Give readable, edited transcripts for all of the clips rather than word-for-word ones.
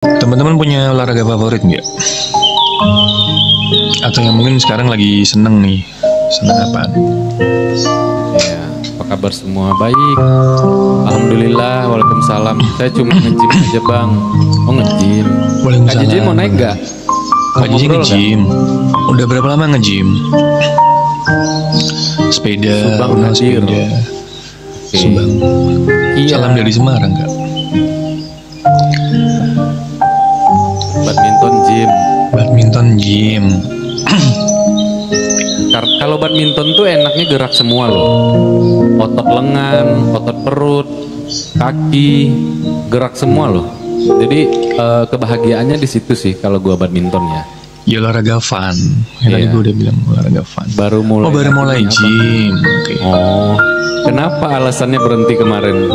Teman-teman punya olahraga favorit nggak? Atau yang mungkin sekarang lagi seneng nih? Seneng apaan? Ya, apa kabar semua? Baik. Alhamdulillah, waalaikumsalam. Saya cuma nge-gym aja bang. Oh nge-gym. Kak Jiji mau naik gak? Kak Jiji nge-gym. Udah berapa lama nge-gym? Sepeda, Subang hadir. sepeda. Oke. Subang. Iya. Salam dari Semarang kak. Badminton gym. Badminton gym. Kalau badminton tuh enaknya gerak semua loh. Otot lengan, otot perut, kaki, gerak semua loh. Jadi kebahagiaannya di situ sih kalau gua badminton ya. Ya olahraga fun. Yang tadi Iya. gue udah bilang olahraga fun. Baru mulai. Oh baru mulai Apa? gym. Oke. Oh, kenapa alasannya berhenti kemarin?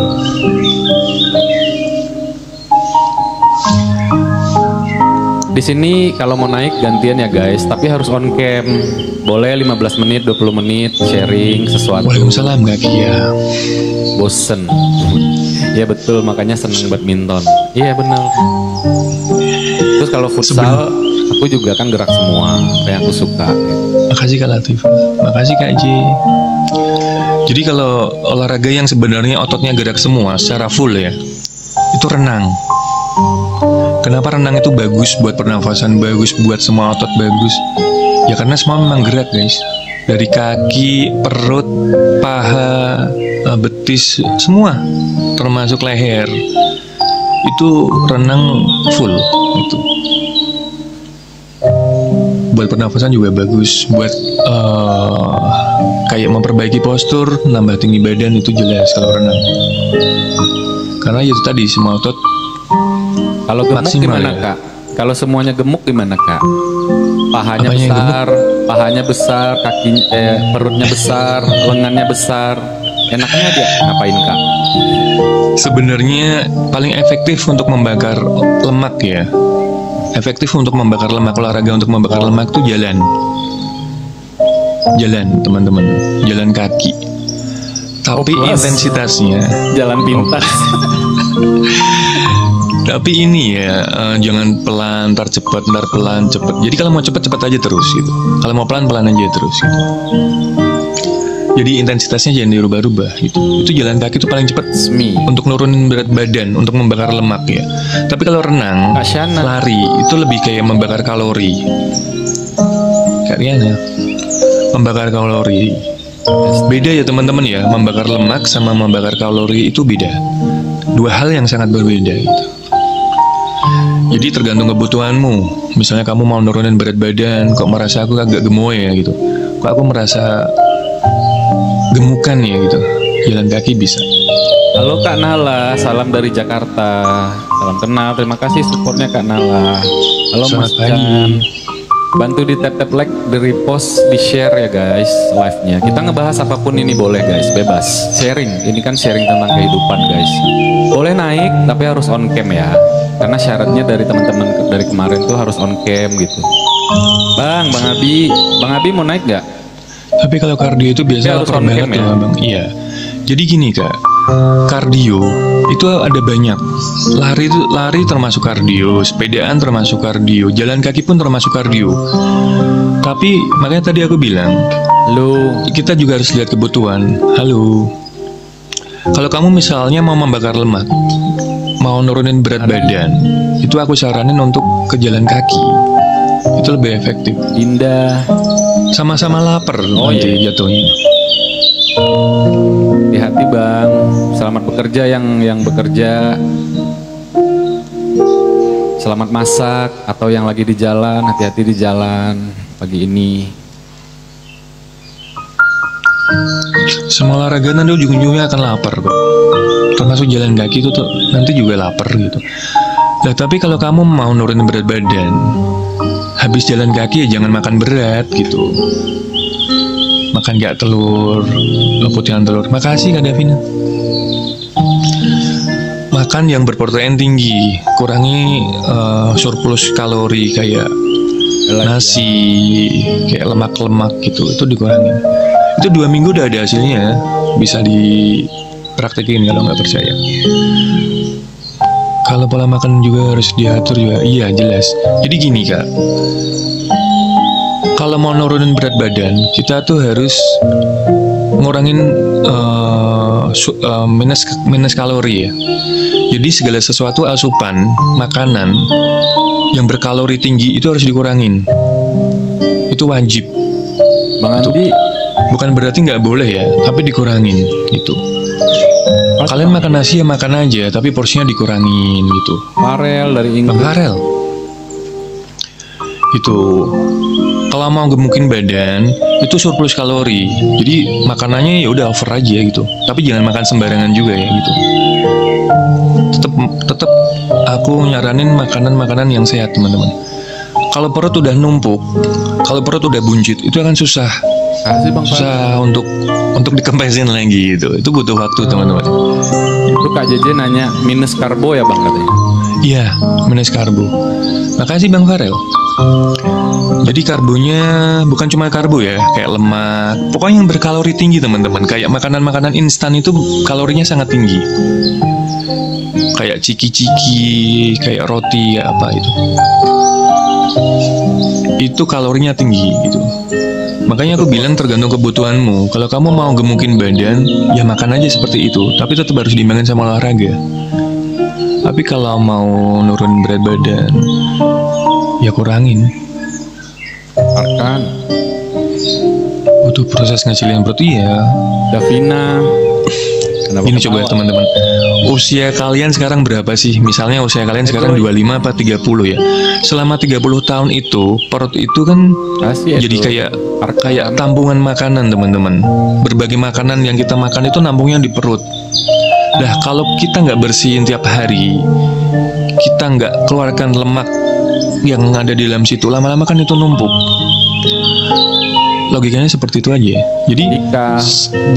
Di sini kalau mau naik gantian ya guys, tapi harus on cam. Boleh 15 menit, 20 menit sharing sesuatu. Waalaikumsalam Kak Kia. Bosen. Ya betul, makanya seneng badminton. Iya benar. Terus kalau futsal, aku juga kan gerak semua, kayak aku suka. Makasih Kak Latif. Makasih Kak J. Jadi kalau olahraga yang sebenarnya ototnya gerak semua secara full ya, itu renang. Kenapa renang itu bagus buat pernafasan, bagus buat semua otot, bagus? Ya karena semua memang gerak guys. Dari kaki, perut, paha, betis, semua, termasuk leher. Itu renang full itu. Buat pernafasan juga bagus. Buat kayak memperbaiki postur, nambah tinggi badan itu jelas kalau renang. Karena itu tadi semua otot. Kalau gemuk Maksimal gimana ya? kak? Kalau semuanya gemuk gimana kak? Pahanya Apanya yang besar, pahanya besar, perutnya besar, lengannya besar. Enaknya dia ngapain kak? Sebenarnya paling efektif untuk membakar lemak ya. Efektif untuk membakar lemak, olahraga untuk membakar lemak itu jalan. Jalan teman-teman, jalan kaki. Tapi plus. intensitasnya. Jalan pintas. Tapi ini ya, jangan pelan, ntar cepet, ntar pelan, cepet. Jadi kalau mau cepet, cepet aja terus gitu. Kalau mau pelan, pelan aja terus gitu. Jadi intensitasnya jangan dirubah-rubah gitu. Itu jalan kaki itu paling cepet Resmi. untuk nurunin berat badan, untuk membakar lemak ya. Tapi kalau renang, Kasyana. lari, itu lebih kayak membakar kalori. Kalian ya, membakar kalori. Beda ya teman-teman ya, membakar lemak sama membakar kalori itu beda. Dua hal yang sangat berbeda gitu. Jadi tergantung kebutuhanmu. Misalnya kamu mau nurunin berat badan, kok merasa aku agak gemoy ya gitu. Kok aku merasa gemukan ya gitu. Jalan kaki bisa. Halo Kak Nala, salam dari Jakarta. Salam kenal, terima kasih supportnya Kak Nala. Halo Selamat Mas pagi. Jan. Bantu di tap-tap like, di repost, di share ya guys live-nya. Kita ngebahas apapun ini boleh guys, bebas. Sharing, ini kan sharing tentang kehidupan guys. Boleh naik, tapi harus on cam ya. Karena syaratnya dari teman-teman dari kemarin tuh harus on cam gitu. Bang Abi mau naik gak? Tapi kalau kardio itu biasanya harus lapar on banget cam ya, ya? Bang. Iya. Jadi gini kak, kardio itu ada banyak. Lari termasuk kardio, sepedaan termasuk kardio, jalan kaki pun termasuk kardio. Tapi makanya tadi aku bilang, kita juga harus lihat kebutuhan. Halo. Kalau kamu misalnya mau membakar lemak, mau nurunin berat badan, itu aku saranin untuk ke jalan kaki. Itu lebih efektif. Indah. Sama-sama lapar nanti iya. jatuhnya. Hati-hati bang. Selamat bekerja yang bekerja. Selamat masak atau yang lagi di jalan, hati-hati di jalan pagi ini. Semua olahraga nanti ujung-ujungnya akan lapar kok. Termasuk jalan kaki itu tuh nanti juga lapar gitu. Nah tapi kalau kamu mau nurunin berat badan, habis jalan kaki ya jangan makan berat gitu. Makan gak telur, putihan telur. Makasih Kak Davina. Makan yang berprotein tinggi, kurangi surplus kalori kayak nasi, kayak lemak-lemak gitu, itu dikurangi. Itu 2 minggu udah ada hasilnya, bisa dipraktekin kalau nggak percaya. Kalau pola makan juga harus diatur juga. Iya jelas. Jadi gini kak, kalau mau nurunin berat badan, kita tuh harus ngurangin minus kalori ya. Jadi segala sesuatu asupan makanan yang berkalori tinggi itu harus dikurangin. Itu wajib. Bang Andi, Bukan berarti nggak boleh ya, tapi dikurangin gitu. Kalian makan nasi ya makan aja, tapi porsinya dikurangin gitu. Farel dari Bang Inggris. Farel, itu kalau mau gemukin badan itu surplus kalori. Jadi makanannya ya udah over aja gitu. Tapi jangan makan sembarangan juga ya gitu. Tetap aku nyaranin makanan-makanan yang sehat teman-teman. Kalau perut udah numpuk, kalau perut udah buncit, itu akan susah. Kasih Bang Farel. Susah untuk dikempesin lagi gitu. Itu butuh waktu teman-teman. Itu Kak JJ nanya minus karbo ya Bang katanya. Iya, minus karbo. Makasih Bang Farel. Jadi karbonya bukan cuma karbo ya, kayak lemak. Pokoknya yang berkalori tinggi teman-teman. Kayak makanan-makanan instan itu kalorinya sangat tinggi. Kayak ciki-ciki, kayak roti, ya apa itu. Itu kalorinya tinggi gitu. Makanya aku bilang tergantung kebutuhanmu. Kalau kamu mau gemukin badan, ya makan aja seperti itu. Tapi tetap harus diimbangin sama olahraga. Tapi kalau mau nurun berat badan, ya kurangin. Arkan, Butuh proses ngecilin perut ya. Davina. Kenapa Ini ketawa? coba teman-teman. Usia kalian sekarang berapa sih? Misalnya usia kalian sekarang 25 apa 30 ya. Selama 30 tahun itu, perut itu kan Kasih jadi itu. kayak tampungan makanan teman-teman. Berbagai makanan yang kita makan itu nampungnya di perut. Nah kalau kita nggak bersihin tiap hari, kita nggak keluarkan lemak yang ada di dalam situ, lama-lama kan itu numpuk. Logikanya seperti itu aja. Jika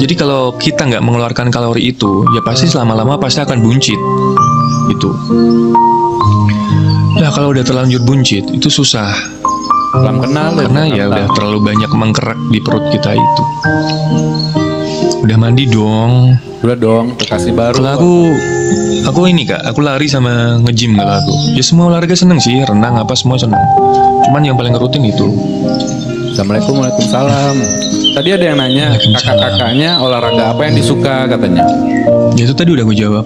Jadi kalau kita nggak mengeluarkan kalori itu, ya pasti lama-lama pasti akan buncit. Itu. Nah kalau udah terlanjur buncit, itu susah. salam kenal Karena ya udah terlalu banyak mengkerak di perut kita itu. Udah mandi dong. udah dong, kasih baru. Kalau aku ini kak, aku lari sama nge-gym kalau aku. Ya semua olahraga seneng sih, renang apa semua seneng. Cuman yang paling rutin itu. Assalamualaikum, waalaikumsalam. Tadi ada yang nanya kakak-kakaknya olahraga apa yang disuka katanya. Ya itu tadi udah gue jawab.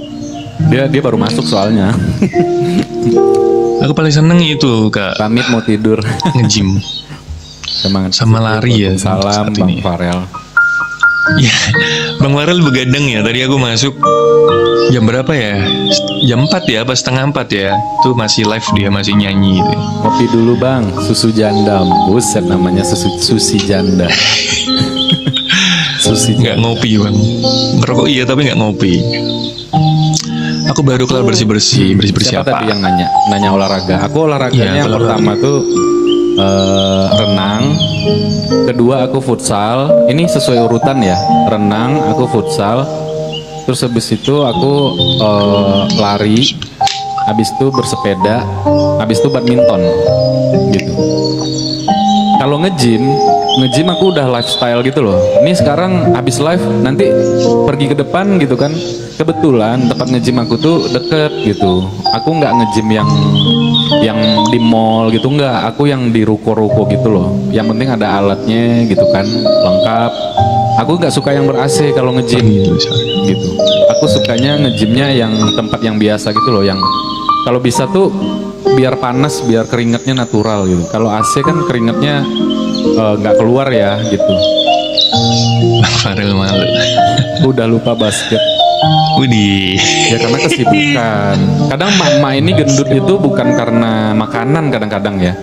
Dia baru masuk soalnya. Aku paling seneng itu kak, Pamit mau tidur. nge-gym. Semangat. Sama lari ya, Salam saat Bang ini. Farel. Ya, Bang Farel begadang ya. Tadi aku masuk jam berapa ya? Jam 4 ya, apa setengah 4 ya? Itu masih live dia, masih nyanyi gitu. Ngopi dulu Bang, susu janda. Buset namanya susi janda. Susi Nggak ngopi bang. Ngerokok iya tapi nggak ngopi. Aku baru kelar bersih-bersih Siapa apa? tadi yang nanya olahraga? Aku olahraganya Iya, yang olahraga. pertama tuh renang, kedua aku futsal. Ini sesuai urutan ya. Renang, aku futsal. Terus habis itu aku lari. Habis itu bersepeda. Habis itu badminton. Gitu. Kalau nge-gym aku udah lifestyle gitu loh. Ini sekarang habis live nanti pergi ke depan gitu kan. Kebetulan tempat nge-gym aku tuh deket gitu. Aku nggak nge-gym yang di mall gitu, nggak. Aku yang di ruko-ruko gitu loh. Yang penting ada alatnya gitu kan, lengkap. Aku nggak suka yang ber-AC kalau nge-gym gitu. Aku sukanya nge-gymnya yang tempat yang biasa gitu loh, yang kalau bisa tuh biar panas, biar keringatnya natural gitu. Kalau AC kan keringatnya nggak keluar ya gitu. Bang Farel malu. Udah lupa basket. Widih. Ya karena kesibukan. Kadang emak-emak ini gendut itu bukan karena makanan kadang-kadang ya.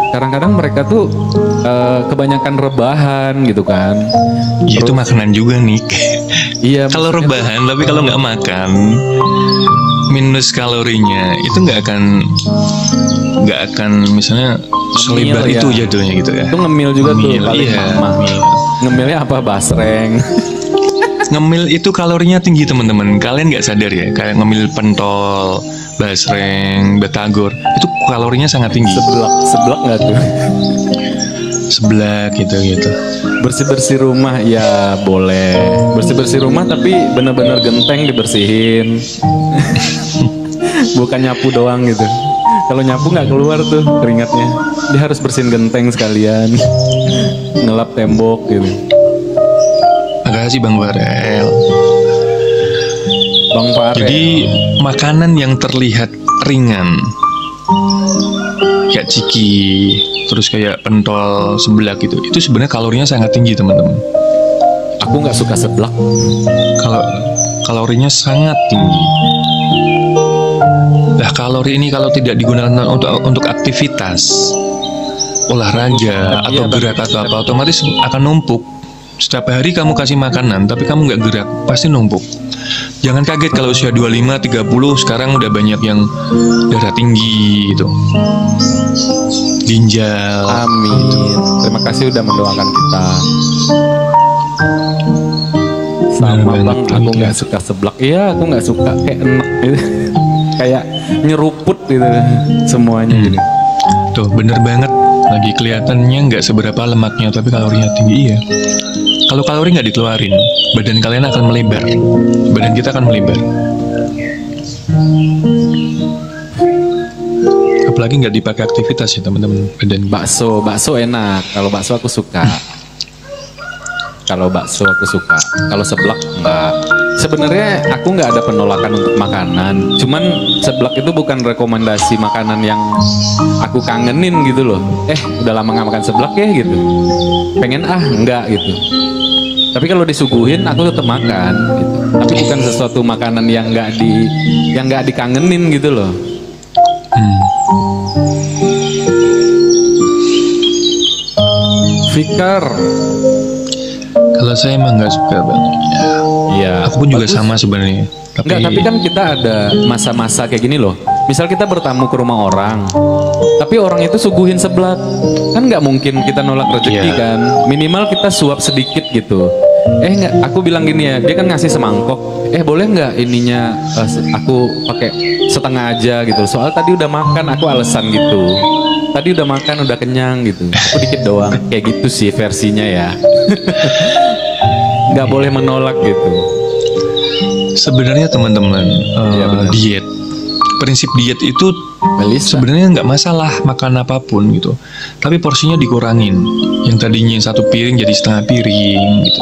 Kadang-kadang mereka tuh kebanyakan rebahan gitu kan. Ya itu makanan juga nih. Iya. Kalau maksudnya rebahan tapi kalau nggak makan minus kalorinya itu nggak akan misalnya selebar Ngemil itu ya. jatuhnya gitu ya. Itu ngemil juga tuh Ngemil, paling iya, mama. ngemil. Ngemilnya apa? Basreng. Ngemil itu kalorinya tinggi teman-teman. Kalian nggak sadar ya? Kayak ngemil pentol, basreng, batagor itu kalorinya sangat tinggi. Seblak nggak tuh? Seblak gitu. Bersih-bersih rumah ya boleh. Bersih-bersih rumah tapi benar-benar genteng dibersihin. Bukan nyapu doang gitu. Kalau nyapu nggak keluar tuh keringatnya. Dia harus bersihin genteng sekalian, ngelap tembok gitu. Makasih Bang Farel. Bang Farel. Jadi makanan yang terlihat ringan, kayak ciki, terus kayak pentol seblak gitu, itu sebenarnya kalorinya sangat tinggi teman-teman. Aku nggak suka seblak. Kalau kalorinya sangat tinggi. Nah, kalori ini kalau tidak digunakan untuk aktivitas olahraga atau gerak atau apa, otomatis akan numpuk. Setiap hari kamu kasih makanan tapi kamu nggak gerak, pasti numpuk. Jangan kaget kalau usia 25, 30 sekarang udah banyak yang darah tinggi gitu, ginjal. Amin. Terima kasih udah mendoakan kita. Sama Bang, aku nggak suka seblak. Iya, aku nggak suka, kayak enak gitu. Kayak nyeruput gitu semuanya gitu. Tuh bener banget, lagi kelihatannya nggak seberapa lemaknya tapi kalorinya tinggi. Iya, kalau kalori nggak dikeluarin, badan kalian akan melebar, badan kita akan melebar. Apalagi nggak dipakai aktivitas ya teman-teman, badan. Bakso enak. Kalau bakso aku suka. Kalau bakso aku suka. Kalau seblak enggak. Sebenarnya aku nggak ada penolakan untuk makanan. Cuman seblak itu bukan rekomendasi makanan yang aku kangenin gitu loh. Udah lama nggak makan seblak ya gitu. Pengen enggak gitu. Tapi kalau disuguhin aku tetap makan gitu. Tapi bukan sesuatu makanan yang nggak dikangenin gitu loh. Fikar. Kalau saya emang nggak suka banget. Iya. Aku pun juga sama sebenarnya. Tapi kan kita ada masa-masa kayak gini loh. Misal kita bertamu ke rumah orang, tapi orang itu suguhin seblak, kan nggak mungkin kita nolak rezeki kan. Minimal kita suap sedikit gitu. Nggak, aku bilang gini ya, dia kan ngasih semangkok. Boleh nggak ininya aku pakai setengah aja gitu. Soal tadi udah makan, aku alasan gitu. Tadi udah makan, udah kenyang gitu. Aku dikit doang. Kayak gitu sih versinya ya. Nggak boleh menolak gitu. Sebenarnya teman-teman, diet, prinsip diet itu sebenarnya nggak masalah makan apapun gitu, tapi porsinya dikurangin. Yang tadinya satu piring jadi setengah piring gitu,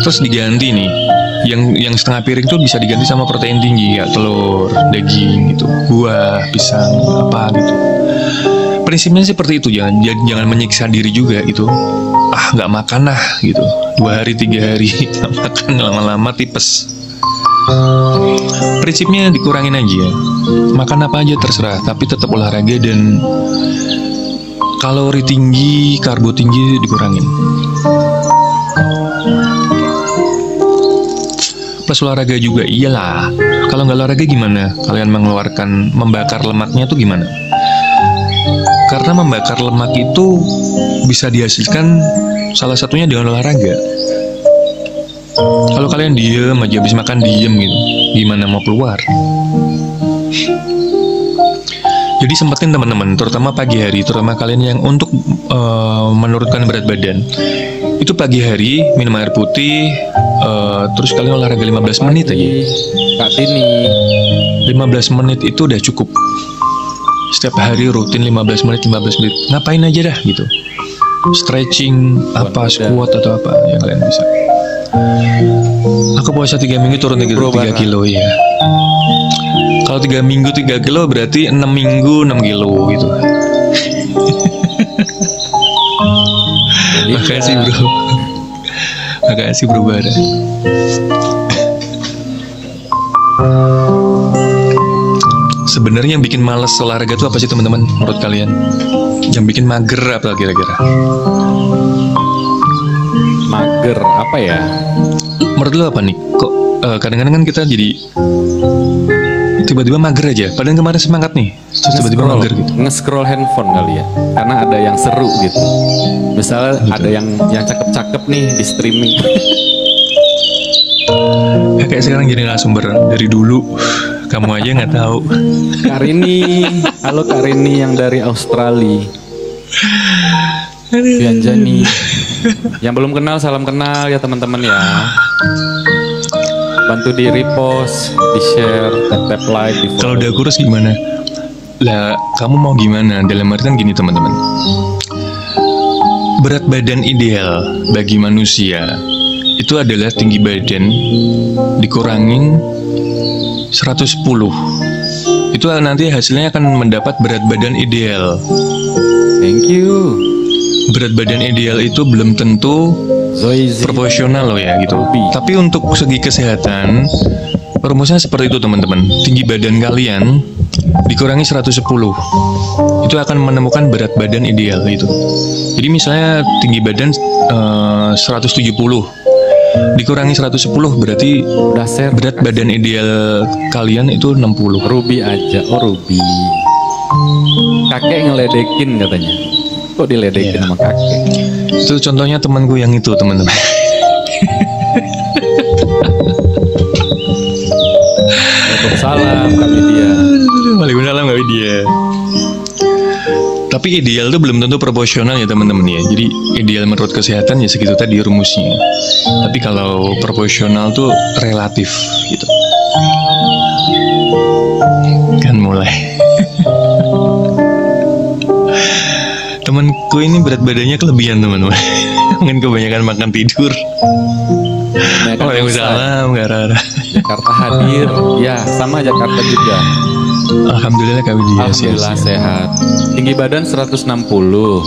terus diganti nih. Yang setengah piring tuh bisa diganti sama protein tinggi ya, telur, daging gitu, buah, pisang, apa gitu. Prinsipnya seperti itu, jangan menyiksa diri juga gitu. Nggak makan gitu, 2 hari 3 hari nggak makan, lama-lama tipes. Prinsipnya dikurangin aja, makan apa aja terserah, tapi tetap olahraga dan kalori tinggi, karbo tinggi dikurangin. Plus olahraga juga, iyalah. Kalau nggak olahraga gimana? Kalian membakar lemaknya tuh gimana? Karena membakar lemak itu bisa dihasilkan salah satunya dengan olahraga. Kalau kalian diem aja, habis makan diem gitu, gimana mau keluar? Jadi sempetin teman-teman, terutama pagi hari, terutama kalian yang untuk menurunkan berat badan. Itu pagi hari, minum air putih, terus kalian olahraga 15 menit aja. Kak Tini, 15 menit itu udah cukup. Setiap hari rutin 15 menit. Ngapain aja dah gitu. Stretching, squat atau apa yang kalian bisa. Aku puasa 3 minggu turun 3 kilo ya. Kalau 3 minggu 3 kilo berarti 6 minggu 6 kilo gitu. Makasih bro. Makasih bro Bara. Sebenarnya yang bikin males olahraga itu apa sih teman-teman menurut kalian? Yang bikin mager apa kira-kira? Mager apa ya? Menurut lu apa nih? Kok kadang-kadang kan kita jadi tiba-tiba mager aja. Padahal kemarin semangat nih, terus tiba-tiba mager gitu. Nge-scroll handphone kali ya, karena ada yang seru gitu. Misalnya ada yang cakep-cakep nih di streaming. Kayak sekarang jadi narasumber dari dulu. Kamu aja nggak tahu. Kak Rini, halo Kak Rini yang dari Australia. Bianjani. Yang belum kenal, salam kenal ya teman-teman ya. Bantu di repost, di share, tap like, di follow. Kalau udah kurus gimana? Lah, kamu mau gimana? Dalam artian gini teman-teman. Berat badan ideal bagi manusia itu adalah tinggi badan dikurangin 110. Itu nanti hasilnya akan mendapat berat badan ideal. Thank you. Berat badan ideal itu belum tentu Zoizi. proporsional loh ya gitu. Ruby. Tapi untuk segi kesehatan, rumusnya seperti itu teman-teman. Tinggi badan kalian dikurangi 110. Itu akan menemukan berat badan ideal itu. Jadi misalnya tinggi badan 170 dikurangi 110 berarti Udah share. berat badan ideal kalian itu 60. Ruby aja. Oh Ruby. Kakek ngeledekin katanya. Kok diledekin Iya. sama kakek? Itu contohnya temanku yang itu teman-teman. Waalaikumsalam Kak Widya. Waalaikumsalam Kak Widya. Tapi ideal itu belum tentu proporsional ya teman-teman ya. Jadi ideal menurut kesehatan ya segitu tadi rumusnya. Tapi kalau proporsional tuh relatif gitu. Kan mulai. Temanku ini berat badannya kelebihan teman-teman. Mungkin kebanyakan makan tidur. Waalaikumsalam Kak Rara. Jakarta hadir. Ya, sama Jakarta juga. Alhamdulillah Kak Widya Alhamdulillah sehat. Tinggi badan 160. 110.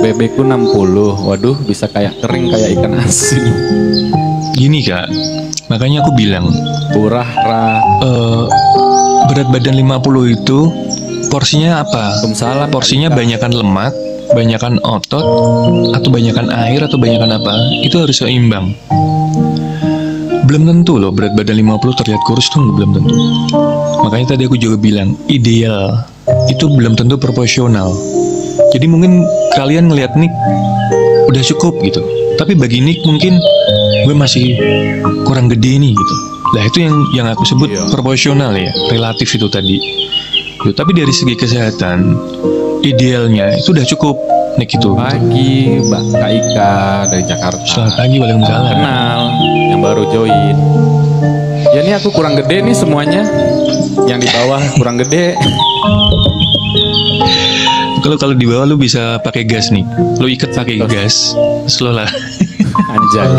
BB ku 60. Waduh, bisa kayak kering kayak ikan asin. Gini Kak, makanya aku bilang Murah, berat badan 50 itu porsinya apa? Waalaikumsalam. Porsinya banyakan lemak, banyakan otot, atau banyakan air, atau banyakan apa? Itu harus seimbang. Belum tentu loh berat badan 50 terlihat kurus tuh belum tentu. Makanya tadi aku juga bilang ideal itu belum tentu proporsional. Jadi mungkin kalian ngelihat Nick udah cukup gitu. Tapi bagi Nick mungkin gue masih kurang gede nih gitu. Lah itu yang aku sebut Iya. proporsional ya, relatif itu tadi. Yo, tapi dari segi kesehatan idealnya itu udah cukup Nick itu. Pagi, Mbak Kak Ika dari Jakarta. Selamat pagi, waalaikumsalam. Kenal, yang baru join. Ya ini aku kurang gede nih semuanya. Yang di bawah kurang gede. Kalau di bawah lu bisa pakai gas nih, lu ikat pakai gas, slow lah. Anjay,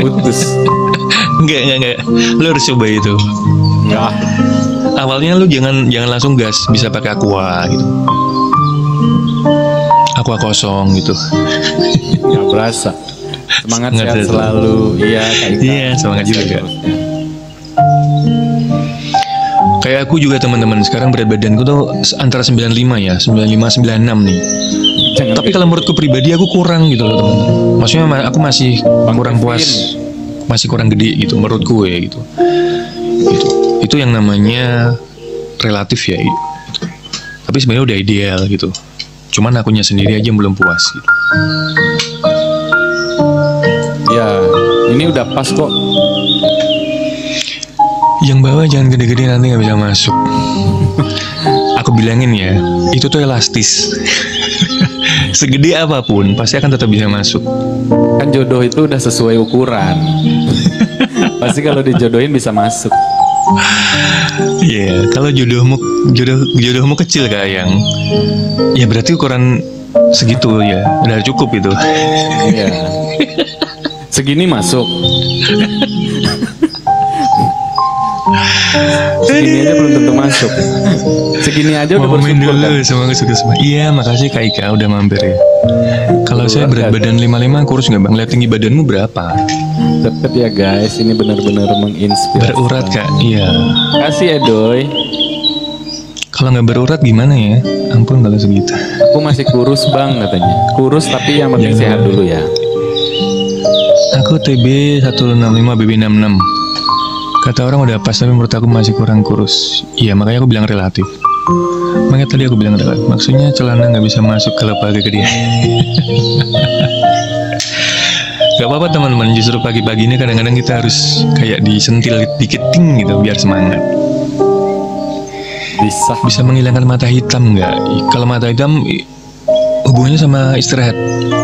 putus. Enggak, lu harus coba itu. Enggak. Awalnya lu jangan langsung gas, bisa pakai aqua gitu, aqua kosong gitu. Nggak berasa. Semangat Semangat sehat sehat selalu. Iya, Kak Ika. Iya, semangat juga, Kak. Kayak aku juga teman-teman, sekarang berat badanku tuh antara 95 ya, 95 96 nih. Jangan Tapi kalau menurutku pribadi aku kurang gitu loh teman-teman. Maksudnya aku masih kurang puas, masih kurang gede gitu menurutku ya gitu. Itu yang namanya relatif ya. Gitu. Tapi sebenarnya udah ideal gitu. Cuman akunya sendiri aja yang belum puas gitu. Ya, ini udah pas kok. Yang bawah jangan gede-gede nanti nggak bisa masuk. Aku bilangin ya, itu tuh elastis. Segede apapun pasti akan tetap bisa masuk. Kan jodoh itu udah sesuai ukuran. Pasti kalau dijodohin bisa masuk. Iya, kalau jodohmu kecil Kak Yang, ya berarti ukuran segitu ya, udah cukup itu. Iya. Segini masuk. Segini aja belum tentu masuk. Segini aja udah Mau main bersyukur dulu kan. sama semua. Iya, makasih Kak Ika udah mampir ya. Kalau saya berat badan 55 kurus nggak bang? Lihat tinggi badanmu berapa? Tetep ya guys, ini benar-benar menginspirasi. Berurat Kak, iya. Kasih Edoy. Kalau nggak berurat gimana ya? Ampun kalau segitu. Aku masih kurus bang katanya. Kurus tapi yang penting sehat dulu ya. Aku TB 165 BB 66. Kata orang udah pas tapi menurut aku masih kurang kurus. Iya makanya aku bilang relatif. Makanya tadi aku bilang relatif. Maksudnya celana nggak bisa masuk kalau pakai ke dia. Gak apa-apa teman-teman. Justru pagi-pagi ini kadang-kadang kita harus kayak disentil dikit ting gitu biar semangat. Bisa. Bisa menghilangkan mata hitam nggak? Kalau mata hitam hubungannya sama istirahat,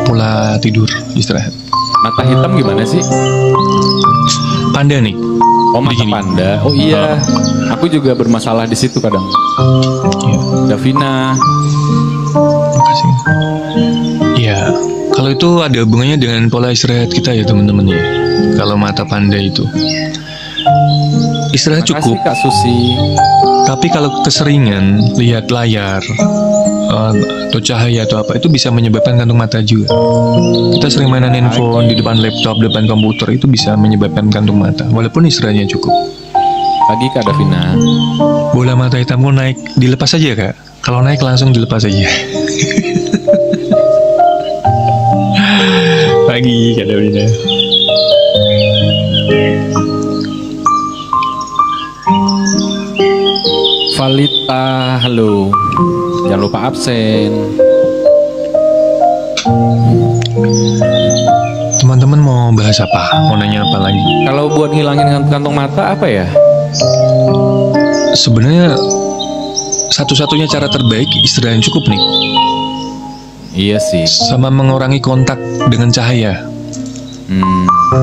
pola tidur, istirahat. Mata hitam gimana sih? Panda nih. Oh, mata Begini. panda. Oh iya, aku juga bermasalah di situ kadang. Ya, Davina, makasih. Ya, kalau itu ada hubungannya dengan pola istirahat kita ya teman-teman ya. Kalau mata panda itu istirahat makasih cukup, Kak Susi. tapi kalau keseringan lihat layar atau cahaya atau apa, itu bisa menyebabkan kantung mata juga. Kita sering mainan handphone di depan laptop, depan komputer, itu bisa menyebabkan kantung mata walaupun istirahatnya cukup. Pagi Kak Davina. Bola mata hitammu naik, dilepas aja kak. Kalau naik langsung dilepas aja. Pagi kak Davina. Valita, halo. Jangan lupa absen. Teman-teman mau bahas apa? Mau nanya apa lagi? Kalau buat ngilangin kantong mata apa ya? Sebenarnya satu-satunya cara terbaik istirahat yang cukup nih, Iya sih. sama mengurangi kontak dengan cahaya.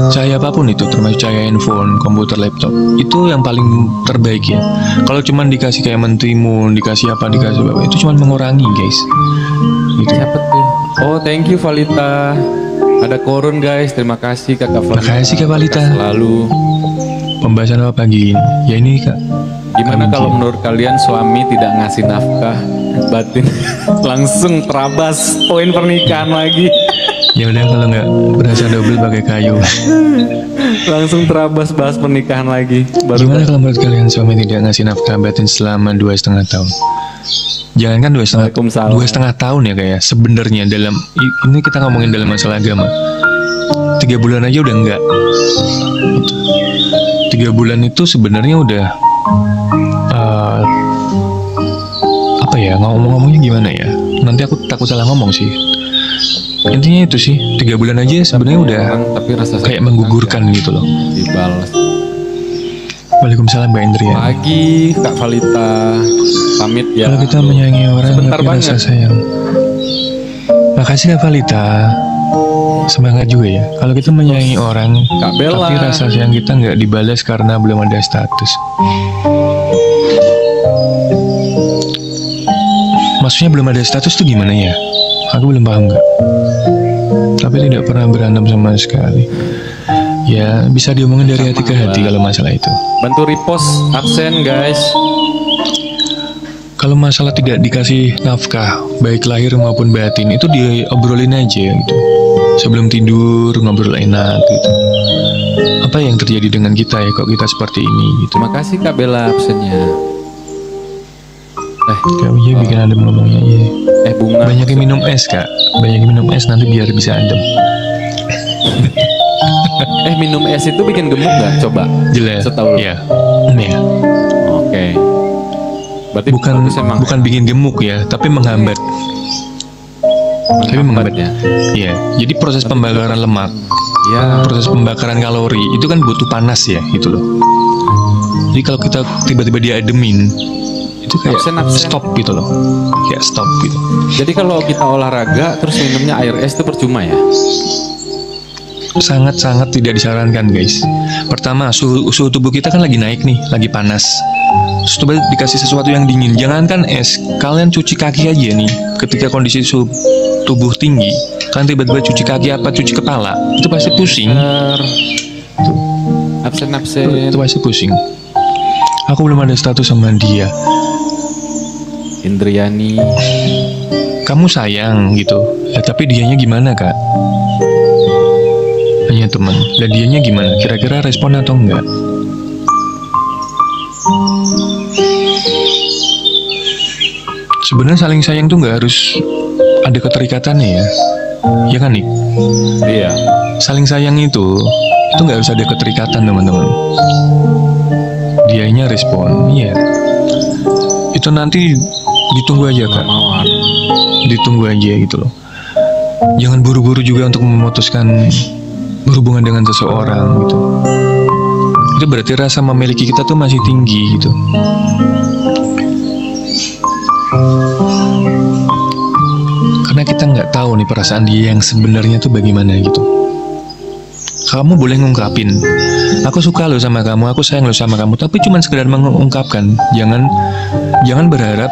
Cahaya apapun itu, termasuk cahaya handphone, komputer, laptop, itu yang paling terbaik ya. Kalau cuman dikasih kayak mentimun, dikasih apa, itu cuman mengurangi guys. Gitu. Siapa tuh? Oh, thank you Valita. Ada korun guys, terima kasih Kakak Valita. Makasih, Kak Valita. Selalu. Pembahasan apa pagi ini? Ya ini kak. Gimana Kami kalau Jin. menurut kalian suami tidak ngasih nafkah batin langsung terabas poin pernikahan lagi? Ya udah kalau nggak berasa double pakai kayu. Langsung terabas bahas pernikahan lagi. Gimana kalau menurut kalian suami tidak ngasih nafkah batin selama 2,5 tahun? Jangankan 2,5 Waalaikumsalam. 2,5 tahun ya kayak sebenarnya dalam ini kita ngomongin dalam masalah agama. 3 bulan aja udah enggak. 3 bulan itu sebenarnya udah apa ya, ngomongnya gimana ya? Nanti aku takut salah ngomong sih. Intinya itu sih, 3 bulan aja sebenarnya udah tapi rasa kayak menggugurkan gitu loh. dibalas. Waalaikumsalam Mbak Indria. Pagi Kak Valita. Pamit ya. Kalau kita menyayangi orang Sebentar tapi banget. rasa sayang. Makasih Kak Valita. Semangat juga ya. Kalau kita menyayangi orang Kak Bella. tapi rasa sayang kita nggak dibalas karena belum ada status. Maksudnya belum ada status tuh gimana ya? Aku belum paham Kak. Tapi tidak pernah berantem sama sekali. Ya bisa diomongin dari hati ke hati kalau masalah itu. Bantu repost absen guys. Kalau masalah tidak dikasih nafkah, baik lahir maupun batin, itu diobrolin aja gitu. Sebelum tidur ngobrol enak gitu. Apa yang terjadi dengan kita ya kok kita seperti ini gitu. Terima kasih Kak Bella absennya. Kak Wija bikin adem ngomongnya ya. Bunga. Banyakin minum es kak, banyakin minum es nanti biar bisa adem. Minum es itu bikin gemuk nggak? Coba. Jelas. Setahu lu. Ya. Ya. Oke. Berarti Bukan bagus emang. bukan bikin gemuk ya, tapi menghambat. Tapi menghambat ya. Iya. Jadi proses pembakaran lemak, Ya. proses pembakaran kalori itu kan butuh panas ya, gitu loh. Jadi kalau kita tiba-tiba diademin, itu kayak Absen. stop gitu loh, kayak stop gitu. Jadi kalau kita olahraga terus minumnya air es itu percuma ya? Sangat-sangat tidak disarankan guys. Pertama, suhu tubuh kita kan lagi naik nih, lagi panas. Terus coba dikasih sesuatu yang dingin. Jangankan es, kalian cuci kaki aja nih. Ketika kondisi suhu tubuh tinggi, kan tiba-tiba cuci kaki apa cuci kepala, itu pasti pusing. Absen. Itu pasti pusing. Aku belum ada status sama dia. Indriani. Kamu sayang gitu. Ya tapi dianya gimana kak? Hanya teman. Dan dianya gimana? Kira-kira respon atau enggak? Sebenarnya saling sayang tuh nggak harus ada keterikatannya ya. Ya kan Nik? Iya. Saling sayang itu nggak harus ada keterikatan teman-teman. Dianya respon, iya. Itu nanti ditunggu aja kak. Mawar. Ditunggu aja gitu loh. Jangan buru-buru juga untuk memutuskan berhubungan dengan seseorang gitu. Itu berarti rasa memiliki kita tuh masih tinggi gitu. Karena kita nggak nggak tahu nih perasaan dia yang sebenarnya tuh bagaimana gitu. Kamu boleh ngungkapin, aku suka lo sama kamu, aku sayang lo sama kamu, tapi cuma sekedar mengungkapkan. Jangan berharap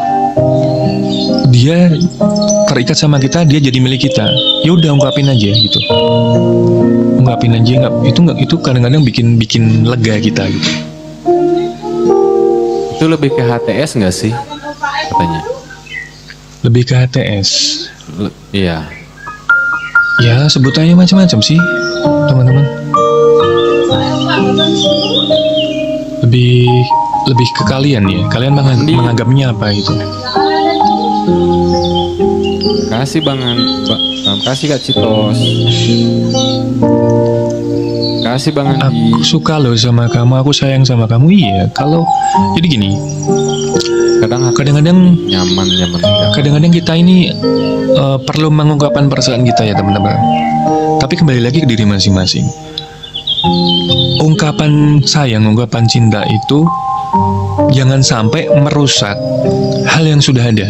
dia terikat sama kita, dia jadi milik kita. Ya udah, ungkapin aja gitu. Ungkapin aja, itu kadang-kadang bikin lega kita gitu. Itu lebih ke HTS nggak sih katanya? Lebih ke HTS. Iya. Ya sebutannya macam-macam sih teman-teman. Lebih ke kalian ya. Kalian menganggapnya apa gitu? Kasih kasih Kak Citos. Kasih Bang Andi. Aku suka loh sama kamu, aku sayang sama kamu. Iya, kalau jadi gini. Kadang-kadang nyaman. Kadang-kadang kita ini perlu mengungkapkan perasaan kita ya teman-teman. Tapi kembali lagi ke diri masing-masing. Ungkapan sayang, ungkapan cinta itu jangan sampai merusak hal yang sudah ada.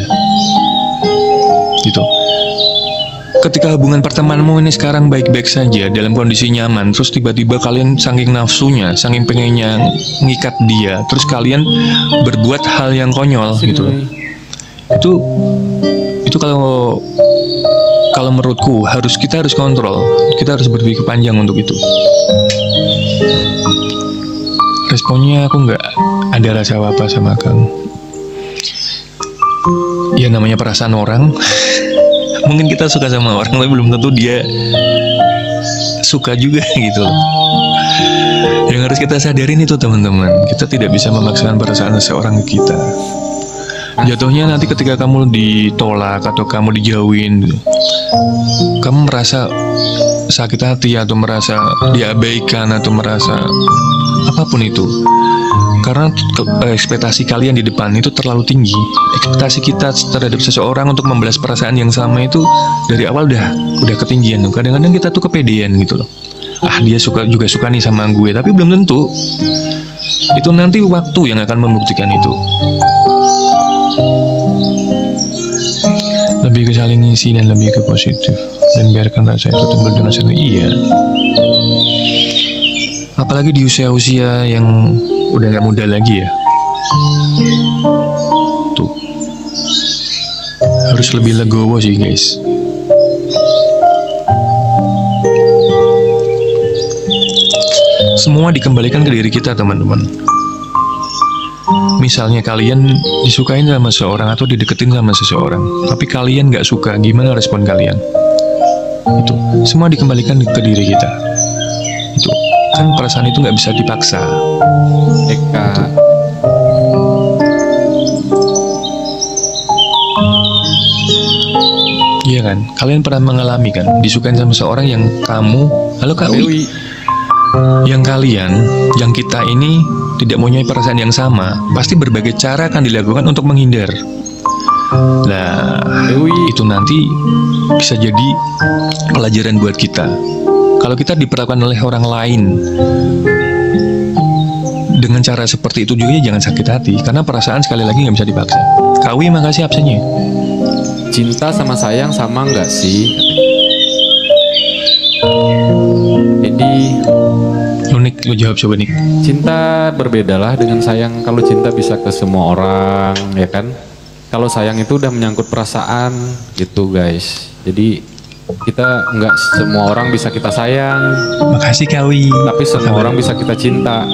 Gitu. Ketika hubungan pertemananmu ini sekarang baik-baik saja, dalam kondisi nyaman, terus tiba-tiba kalian saking nafsunya, saking pengennya ngikat dia, terus kalian berbuat hal yang konyol gitu. Itu kalau menurutku kita harus kontrol, kita harus berpikir panjang untuk itu. Responnya aku nggak ada rasa apa-apa sama kamu. Ya namanya perasaan orang. Mungkin kita suka sama orang, tapi belum tentu dia suka juga gitu loh. Yang harus kita sadarin itu teman-teman, kita tidak bisa memaksakan perasaan seseorang ke kita. Jatuhnya nanti ketika kamu ditolak atau kamu dijauhin, kamu merasa sakit hati atau merasa diabaikan atau merasa apapun itu. Karena ekspektasi kalian di depan itu terlalu tinggi. Ekspektasi kita terhadap seseorang untuk membalas perasaan yang sama itu dari awal udah ketinggian tuh. Kadang-kadang kita tuh kepedean gitu loh. Dia juga suka nih sama gue, tapi belum tentu. Itu nanti waktu yang akan membuktikan itu. Lebih ke saling ngisi dan lebih ke positif. Dan biarkan rasa itu tumbuh dengan sendiri. Iya. Apalagi di usia-usia yang udah gak muda lagi ya. Tuh. Harus lebih legowo sih guys. Semua dikembalikan ke diri kita teman-teman. Misalnya kalian disukain sama seseorang atau dideketin sama seseorang, tapi kalian gak suka, gimana respon kalian? Itu semua dikembalikan ke diri kita. Itu kan perasaan itu nggak bisa dipaksa. Eka. Iya kan, kalian pernah mengalami kan disukain sama seorang yang kamu, halo Kak Wi, yang kita ini tidak mempunyai perasaan yang sama, pasti berbagai cara akan dilakukan untuk menghindar. Nah, itu nanti bisa jadi pelajaran buat kita. Kalau kita diperlakukan oleh orang lain dengan cara seperti itu juga, jangan sakit hati, karena perasaan sekali lagi nggak bisa dipaksa. Kawi, makasih absennya. Cinta sama sayang sama nggak sih? Jadi Unik, lu jawab coba nih. Cinta berbedalah dengan sayang. Kalau cinta bisa ke semua orang, ya kan? Kalau sayang itu udah menyangkut perasaan gitu guys. Jadi kita nggak semua orang bisa kita sayang. Makasih Kawi. Tapi semua orang bisa kita cinta.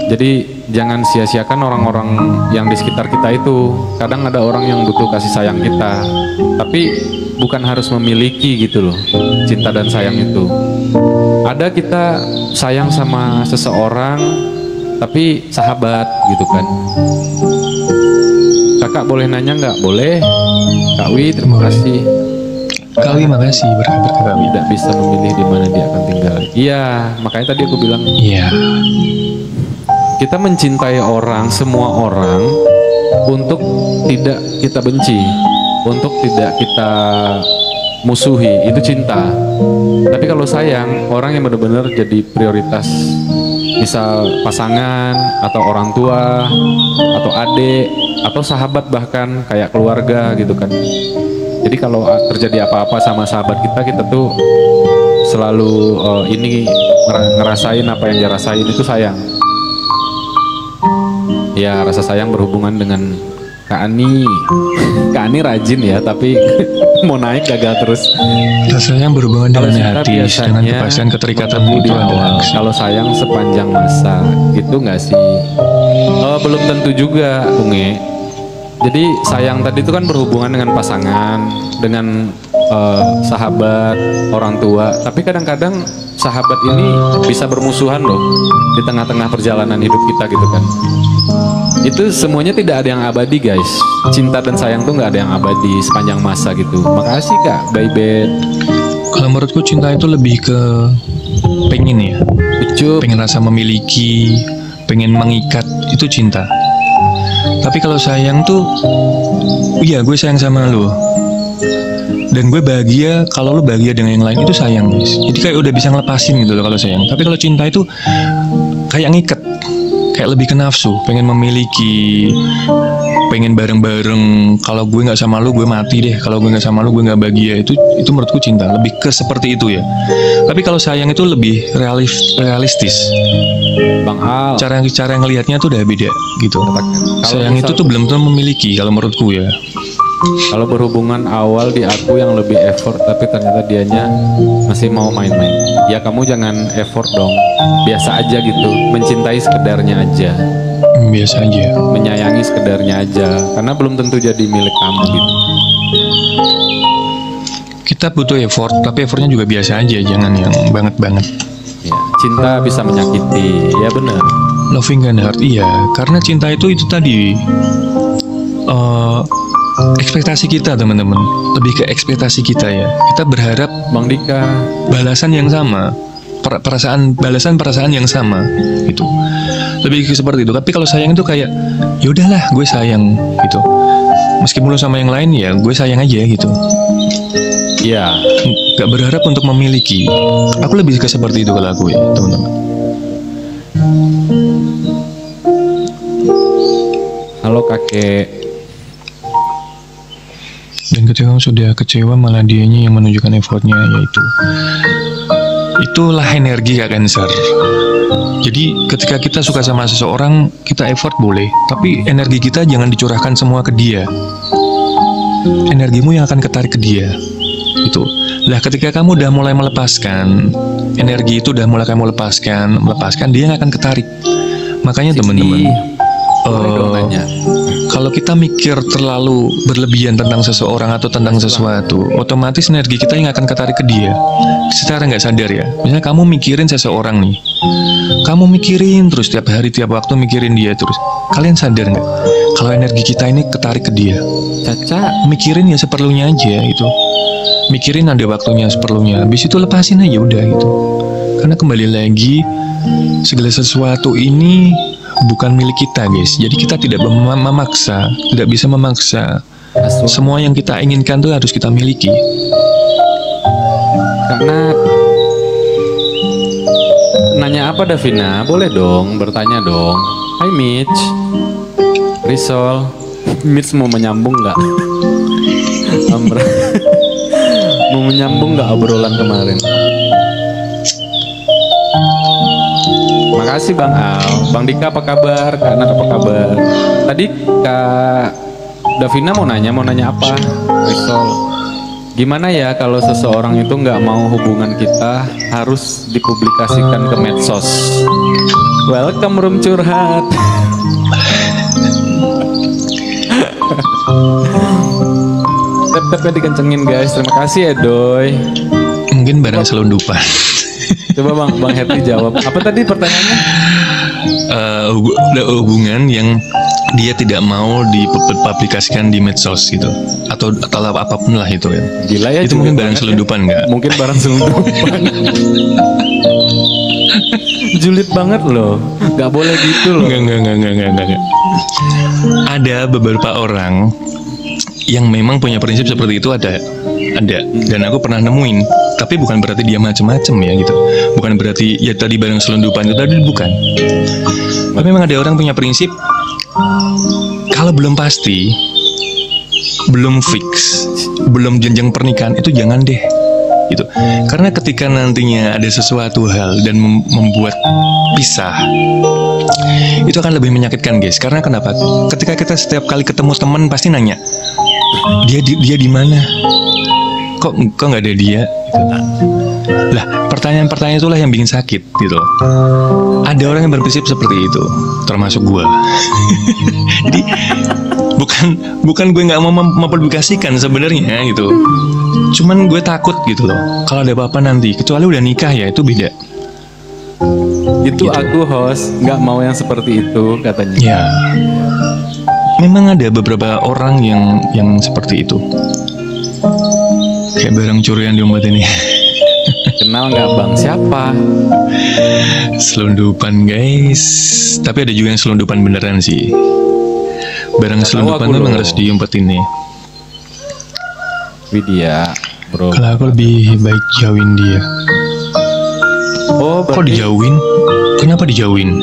Jadi jangan sia-siakan orang-orang yang di sekitar kita itu. Kadang ada orang yang butuh kasih sayang kita, tapi bukan harus memiliki gitu loh, cinta dan sayang itu. Ada kita sayang sama seseorang, tapi sahabat gitu kan. Kakak boleh nanya nggak? Boleh. Kak Wi, terima kasih. Kak Wi, makasih berkabar ke Kawi. Tidak bisa memilih di mana dia akan tinggal. Iya, makanya tadi aku bilang. Iya. Kita mencintai orang, semua orang, untuk tidak kita benci, untuk tidak kita musuhi, itu cinta. Tapi kalau sayang, orang yang benar-benar jadi prioritas, misal pasangan, atau orang tua, atau adik, atau sahabat bahkan, kayak keluarga gitu kan. Jadi kalau terjadi apa-apa sama sahabat kita tuh selalu ngerasain apa yang dia rasain, itu sayang. Ya, rasa sayang berhubungan dengan Kak Ani. Kak Ani rajin ya, tapi mau naik gagal terus. Rasa sayang berhubungan dengan hati, dengan kepastian keterikatan itu adalah. Kalau sayang sepanjang masa, itu nggak sih? Belum tentu juga, Bunge. Jadi sayang tadi itu kan berhubungan dengan pasangan, dengan sahabat, orang tua. Tapi kadang-kadang sahabat ini bisa bermusuhan loh di tengah-tengah perjalanan hidup kita gitu kan. Itu semuanya tidak ada yang abadi guys. Cinta dan sayang tuh nggak ada yang abadi sepanjang masa gitu. Makasih Kak, bye-bye. Kalau menurutku cinta itu lebih ke pengen ya. Ucup. Pengen rasa memiliki, pengen mengikat, itu cinta. Tapi kalau sayang tuh, iya gue sayang sama lo, dan gue bahagia kalau lo bahagia dengan yang lain, itu sayang guys. Jadi kayak udah bisa ngelepasin gitu loh kalau sayang. Tapi kalau cinta itu kayak ngikat, kayak lebih ke nafsu, pengen memiliki, pengen bareng-bareng. Kalau gue nggak sama lo, gue mati deh. Kalau gue nggak sama lo, gue nggak bahagia. Itu menurutku cinta, lebih ke seperti itu ya. Tapi kalau sayang itu lebih realistis. Bang Al, Cara ngelihatnya tuh udah beda gitu. Sayang itu tuh belum tentu memiliki kalau menurutku ya. Kalau berhubungan awal di aku yang lebih effort, tapi ternyata dianya masih mau main-main. Ya kamu jangan effort dong, biasa aja gitu, mencintai sekedarnya aja. Biasa aja. Menyayangi sekedarnya aja, karena belum tentu jadi milik kamu gitu. Kita butuh effort, tapi effortnya juga biasa aja, jangan yang banget-banget. Ya, cinta bisa menyakiti, ya benar. Loving and hurt, iya. Karena cinta itu tadi ekspektasi kita teman-teman, lebih ke ekspektasi kita ya. Kita berharap Bang Dika balasan yang sama, perasaan yang sama gitu. Lebih ke seperti itu. Tapi kalau sayang itu kayak ya udahlah gue sayang gitu. Meskipun lo sama yang lain ya gue sayang aja gitu. ya. Gak berharap untuk memiliki. Aku lebih ke seperti itu kalau aku ya teman-teman. Halo kakek. Dan ketika kamu sudah kecewa, malah dianya yang menunjukkan effortnya, yaitu itulah energi Kak Cancer. Jadi ketika kita suka sama seseorang, kita effort boleh, tapi energi kita jangan dicurahkan semua ke dia. Energimu yang akan ketarik ke dia. Itu. Lah ketika kamu udah mulai melepaskan, energi itu udah mulai kamu melepaskan, dia yang akan ketarik. Makanya teman-teman, kalau kita mikir terlalu berlebihan tentang seseorang atau tentang sesuatu, otomatis energi kita yang akan ketarik ke dia secara nggak sadar ya. Misalnya kamu mikirin seseorang nih, kamu mikirin terus tiap hari, tiap waktu mikirin dia terus. Kalian sadar nggak kalau energi kita ini ketarik ke dia? Caca, mikirin ya seperlunya aja itu. Mikirin ada waktunya seperlunya, habis itu lepasin aja udah gitu. Karena kembali lagi, segala sesuatu ini bukan milik kita guys. Jadi kita tidak memaksa, tidak bisa memaksa. Semua yang kita inginkan tuh harus kita miliki. Karena nanya apa Davina? Boleh dong, bertanya dong. Hai Mitch, Risol, Mitch mau menyambung nggak? Mau menyambung nggak obrolan kemarin? Makasih Bang Al. Bang Dika apa kabar? Kak Nat apa kabar? Tadi Kak Davina mau nanya apa? Risol, gimana ya kalau seseorang itu nggak mau hubungan kita harus dipublikasikan ke medsos? Welcome room curhat. Tep-tepnya dikencengin guys. Terima kasih ya Doy. Mungkin barang selundupan. Coba Bang Herti jawab. Apa tadi pertanyaannya? Hubungan yang dia tidak mau dipublikasikan di medsos gitu, atau apapun lah itu ya. Gila ya. Itu mungkin barang selundupan nggak? Mungkin barang selundupan. Julid banget loh. Nggak boleh gitu loh. Nggak. Ada beberapa orang yang memang punya prinsip seperti itu, ada. Dan aku pernah nemuin. Tapi bukan berarti dia macem-macem ya gitu. Bukan berarti ya tadi barang selundupan itu tadi, bukan. Tapi memang ada orang punya prinsip, kalau belum pasti belum fix, belum jenjang pernikahan, itu jangan deh gitu. Karena ketika nantinya ada sesuatu hal dan membuat pisah, itu akan lebih menyakitkan guys. Karena kenapa? Ketika kita setiap kali ketemu teman pasti nanya, dia di mana? Kok nggak ada dia? Gitu. Lah, pertanyaan-pertanyaan itulah yang bikin sakit gitu. Ada orang yang berprinsip seperti itu, termasuk gue. Jadi bukan gue nggak mau mempublikasikan sebenarnya gitu. Cuman gue takut gitu loh. Kalau ada apa-apa nanti, kecuali udah nikah ya itu beda. Itu gitu. Aku host nggak mau yang seperti itu katanya. Ya, memang ada beberapa orang yang seperti itu. Kayak barang curian diumbat ini. Kenal nggak bang? Siapa? Selundupan guys. Tapi ada juga yang selundupan beneran sih. Barang selundupan tuh emang harus diumpetin nih. Widya, bro. Kalau aku lebih baik jauhin dia. Oh, kok dijauhin? Kenapa dijauhin?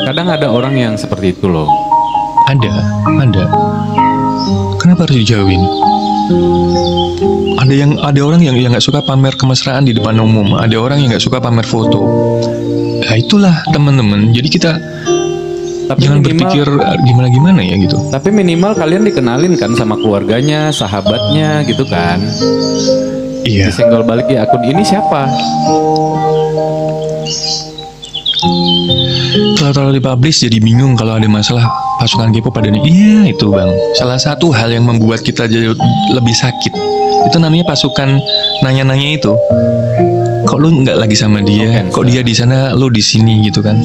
Kadang ada orang yang seperti itu loh. Ada. Kenapa harus dijauhin? Ada orang yang nggak suka pamer kemesraan di depan umum. Ada orang yang nggak suka pamer foto. Nah itulah teman-teman. Jadi kita jangan berpikir gimana ya gitu. Tapi minimal kalian dikenalin kan sama keluarganya, sahabatnya gitu kan. Iya. Disenggol balik di akun ini siapa? Kalau dipublish jadi bingung kalau ada masalah pasukan K-pop pada nih. Iya itu bang. Salah satu hal yang membuat kita jadi lebih sakit itu namanya pasukan nanya-nanya itu. Kok lu nggak lagi sama dia? Kok dia di sana, lu di sini gitu kan?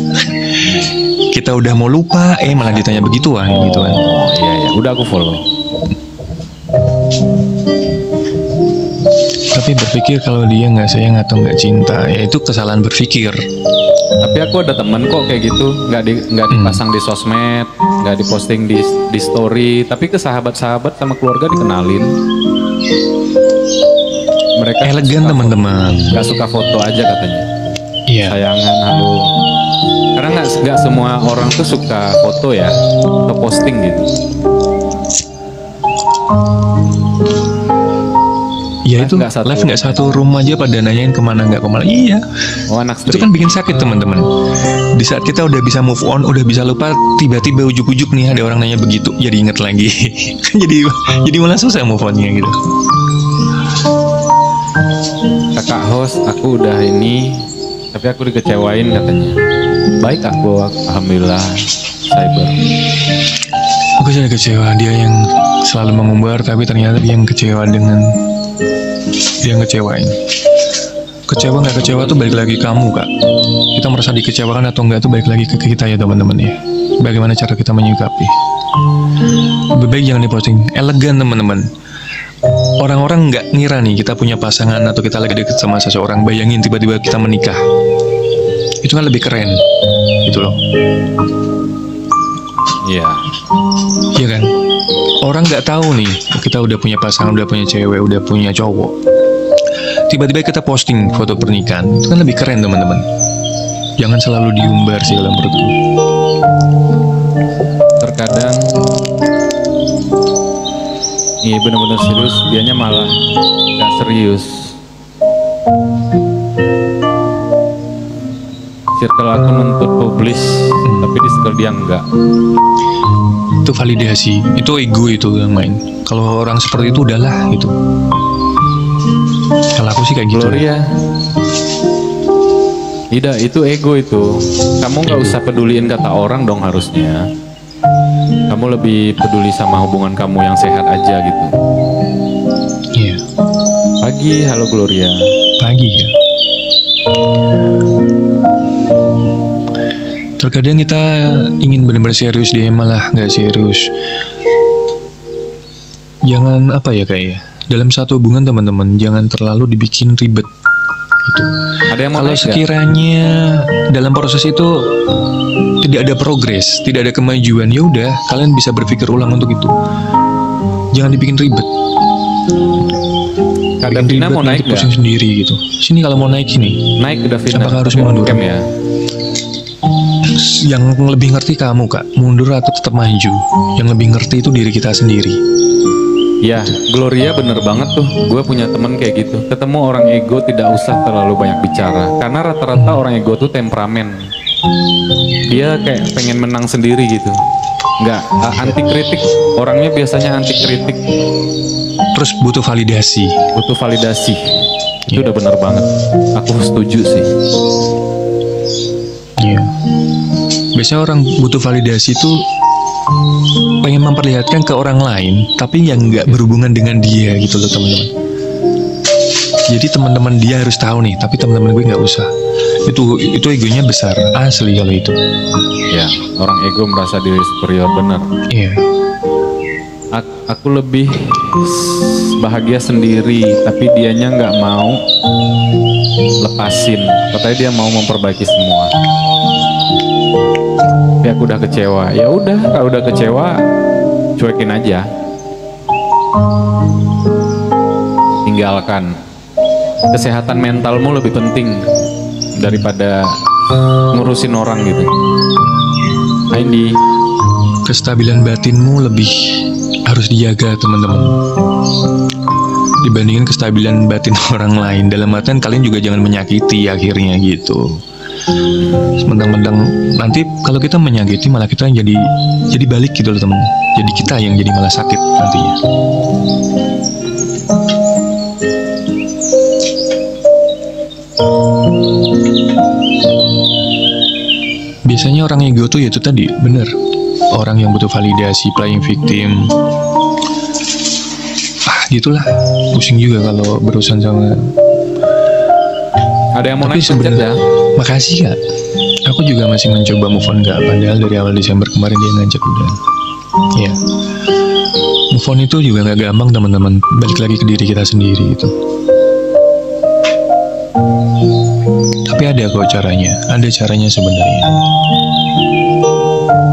Kita udah mau lupa, malah ditanya begituan gitu kan? Oh iya, udah aku follow. Tapi berpikir kalau dia nggak sayang atau nggak cinta, ya itu kesalahan berpikir. Tapi aku ada temen kok kayak gitu, nggak dipasang di sosmed, nggak diposting di story, tapi ke sahabat-sahabat sama keluarga dikenalin. Mereka elegan teman-teman. Nggak suka foto aja katanya. Iya. Sayangan, aduh. Karena nggak semua orang tuh suka foto ya, atau posting gitu. Ya itu live nggak satu room aja pada nanyain kemana nggak kemana. Iya. Oh, anak itu kan bikin sakit teman-teman. Di saat kita udah bisa move on, udah bisa lupa, tiba-tiba ujuk-ujuk nih ada orang nanya begitu, jadi inget lagi. Kan jadi malah susah move onnya gitu. Kakak host, aku udah ini, tapi aku dikecewain katanya. Baik aku, alhamdulillah. Cyber. Aku jadi kecewa dia yang selalu mengumbar, tapi ternyata dia yang kecewa dengan dia ngecewain. Kecewa nggak kecewa tuh balik lagi kamu kak. Kita merasa dikecewakan atau enggak tuh balik lagi ke kita ya teman-teman ya. Bagaimana cara kita menyikapi. Lebih baik jangan diposting. Elegan teman-teman. Orang-orang nggak ngira nih kita punya pasangan atau kita lagi deket sama seseorang. Bayangin tiba-tiba kita menikah. Itu kan lebih keren. Gitu loh. Iya. Iya kan? Orang nggak tahu nih kita udah punya pasangan, udah punya cewek, udah punya cowok. Tiba-tiba kita posting foto pernikahan. Itu kan lebih keren teman-teman. Jangan selalu diumbar sih dalam menurutku. Terkadang iya benar-benar serius, dianya malah nggak serius. Circle aku nuntut publish, tapi di circle dia enggak. Itu validasi, itu ego itu yang main. Kalau orang seperti itu udahlah gitu. Kalau aku sih kayak gitu. Gloria, tidak, itu ego itu. Kamu nggak usah peduliin kata orang dong harusnya. Kamu lebih peduli sama hubungan kamu yang sehat aja gitu. Iya. Pagi, halo Gloria. Pagi ya. Terkadang kita ingin benar-benar serius, dia malah nggak serius. Jangan apa ya kayak dalam satu hubungan teman-teman, jangan terlalu dibikin ribet gitu. Ada yang kalau sekiranya dalam proses itu tidak ada progres, tidak ada kemajuan, ya udah kalian bisa berpikir ulang untuk itu. Jangan dibikin ribet. Kak Davina mau naik nggak? Pusing sendiri gitu. Sini kalau mau naik sini. Naik udah Davina. Apakah harus mundur? Ya. Yang lebih ngerti kamu kak, mundur atau tetap maju. Yang lebih ngerti itu diri kita sendiri. Ya, Gloria bener banget tuh. Gue punya temen kayak gitu. Ketemu orang ego tidak usah terlalu banyak bicara. Karena rata-rata orang ego tuh temperamen. Dia kayak pengen menang sendiri gitu. Nggak, anti kritik. Orangnya biasanya anti kritik. Terus butuh validasi. Butuh validasi. Itu udah bener banget. Aku setuju sih. Iya. Biasanya orang butuh validasi itu pengen memperlihatkan ke orang lain, tapi yang nggak berhubungan dengan dia gitu loh teman-teman. Jadi teman-teman dia harus tahu nih, tapi teman-teman gue nggak usah. Itu egonya besar, asli kalau itu. Ya, orang ego merasa diri superior bener. Iya. Aku lebih bahagia sendiri, tapi dianya nggak mau lepasin. Katanya dia mau memperbaiki semua. Tapi aku udah kecewa. Ya udah, kalau udah kecewa, cuekin aja. Tinggalkan. Kesehatan mentalmu lebih penting daripada ngurusin orang gitu. Indi, Kestabilan batinmu lebih harus dijaga teman-teman, dibandingin kestabilan batin orang lain. Dalam artian kalian juga jangan menyakiti akhirnya gitu. Mentang-mentang nanti kalau kita menyakiti malah kita yang jadi balik gitu loh teman. Jadi kita yang jadi malah sakit nantinya. Biasanya orang ego tuh ya itu tadi, bener. Orang yang butuh validasi, playing victim. Gitulah. Pusing juga kalau berurusan sama. ada yang mau Tapi naik sebenarnya ya? makasih Kak. Aku juga masih mencoba move on Kak. Padahal dari awal Desember kemarin dia ngajak udah. Ya. Move on itu juga gak gampang teman-teman. Balik lagi ke diri kita sendiri itu. Tapi ada kok caranya. Ada caranya sebenarnya.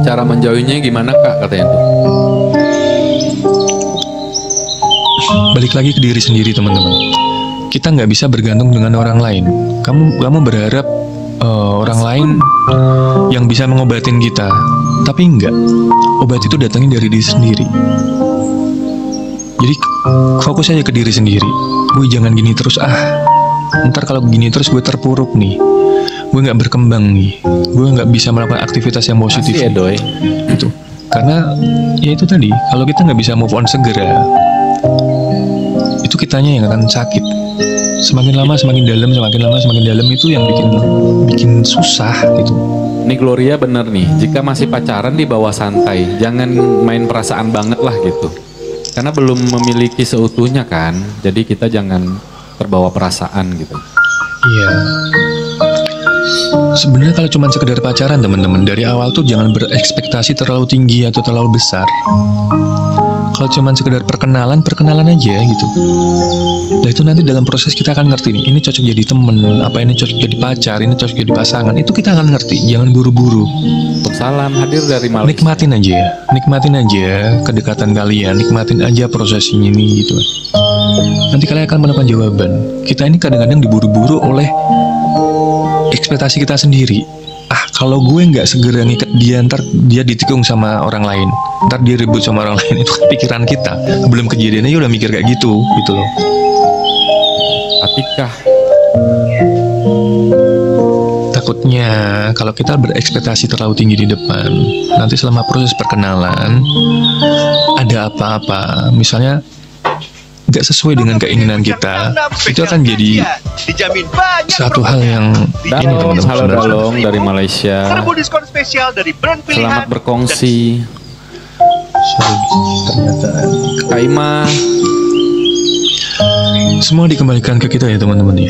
Cara menjauhinya gimana Kak katanya tuh? Balik lagi ke diri sendiri teman-teman. Kita nggak bisa bergantung dengan orang lain. Kamu berharap orang lain yang bisa mengobatin kita, tapi enggak. Obat itu datangnya dari diri sendiri. Jadi fokus aja ke diri sendiri. Gue jangan gini terus ntar kalau gini terus gue terpuruk nih. Gue nggak berkembang nih. Gue nggak bisa melakukan aktivitas yang positif. Masih ya doi. Gitu. Karena ya itu tadi, kalau kita nggak bisa move on segera, itu kitanya yang akan sakit. Semakin lama semakin dalam, semakin lama semakin dalam, itu yang bikin susah gitu. Ini Gloria bener nih, jika masih pacaran di bawah santai, jangan main perasaan banget lah gitu. Karena belum memiliki seutuhnya kan, jadi kita jangan terbawa perasaan gitu. Iya. Sebenarnya kalau cuma sekedar pacaran teman-teman, dari awal tuh jangan berekspektasi terlalu tinggi atau terlalu besar. Kalau cuma sekedar perkenalan aja gitu. Dan itu nanti dalam proses kita akan ngerti nih, ini cocok jadi temen, apa ini cocok jadi pacar, ini cocok jadi pasangan. Itu kita akan ngerti, jangan buru-buru. Salam hadir dari Malaysia. Nikmatin aja kedekatan kalian, nikmatin aja proses ini gitu. Nanti kalian akan menemukan jawaban. Kita ini kadang-kadang diburu-buru oleh ekspektasi kita sendiri. Kalau gue nggak segera ngikat dia, ntar dia ditikung sama orang lain, ntar dia ribut sama orang lain. Itu kan pikiran kita. Belum kejadiannya udah mikir kayak gitu loh. Atikah? Takutnya kalau kita berekspektasi terlalu tinggi di depan, nanti selama proses perkenalan ada apa-apa, misalnya nggak sesuai dengan keinginan kita, itu akan jadi satu hal yang ini teman-teman. Halo Dalong dari Malaysia. Serbu diskon spesial dari brand pilihan. Selamat berkongsi. Ternyata Kaima. semua dikembalikan ke kita ya teman-teman ya.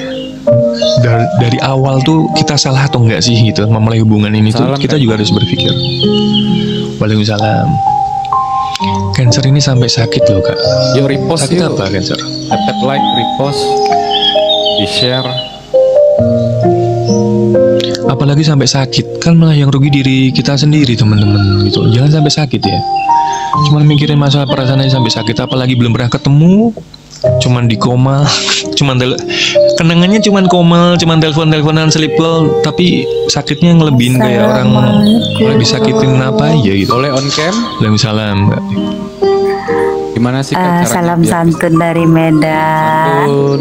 Dari awal tuh kita salah atau enggak sih gitu memulai hubungan ini. Salam, tuh kita juga harus berpikir. Waalaikumsalam. Cancer ini sampai sakit loh Kak. Yuk repost sakit yuk. Apa Cancer? Tap like, repost, di share. Apalagi sampai sakit, kan malah yang rugi diri kita sendiri teman-teman gitu. Jangan sampai sakit ya. Cuman mikirin masalah perasaan aja sampai sakit, apalagi belum pernah ketemu, cuman di koma, kenangannya cuman komal, cuman telepon-teleponan, sleep call, tapi sakitnya ngelebihin kayak orang disakitin apa aja gitu. Boleh on cam? Waalaikumsalam. Gimana sih Kak caranya salam biar santun dari Medan. santun?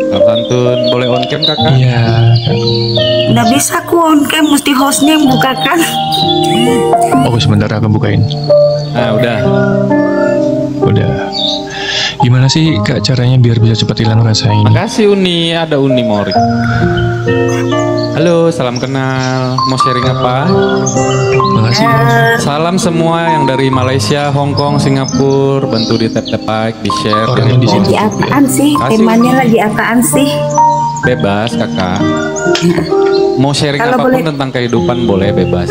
Salam santun. Boleh on cam Kakak? Iya, Kak. Nggak bisa ku on cam, mesti hostnya yang bukakan. Oh, sebentar aku bukain. Nah, udah. Udah. Gimana sih Kak caranya biar bisa cepat hilang rasa ini? Makasih Uni, ada Uni Mori. Halo, salam kenal. Mau sharing apa? Makasih. Salam semua yang dari Malaysia, Hong Kong, Singapura. Bantu di tap like, di share. Orangnya di Lagi sini. apaan sih? Kasih. Temanya lagi apaan sih? Bebas Kakak. Mau sharing Kalau apapun boleh- tentang kehidupan boleh bebas.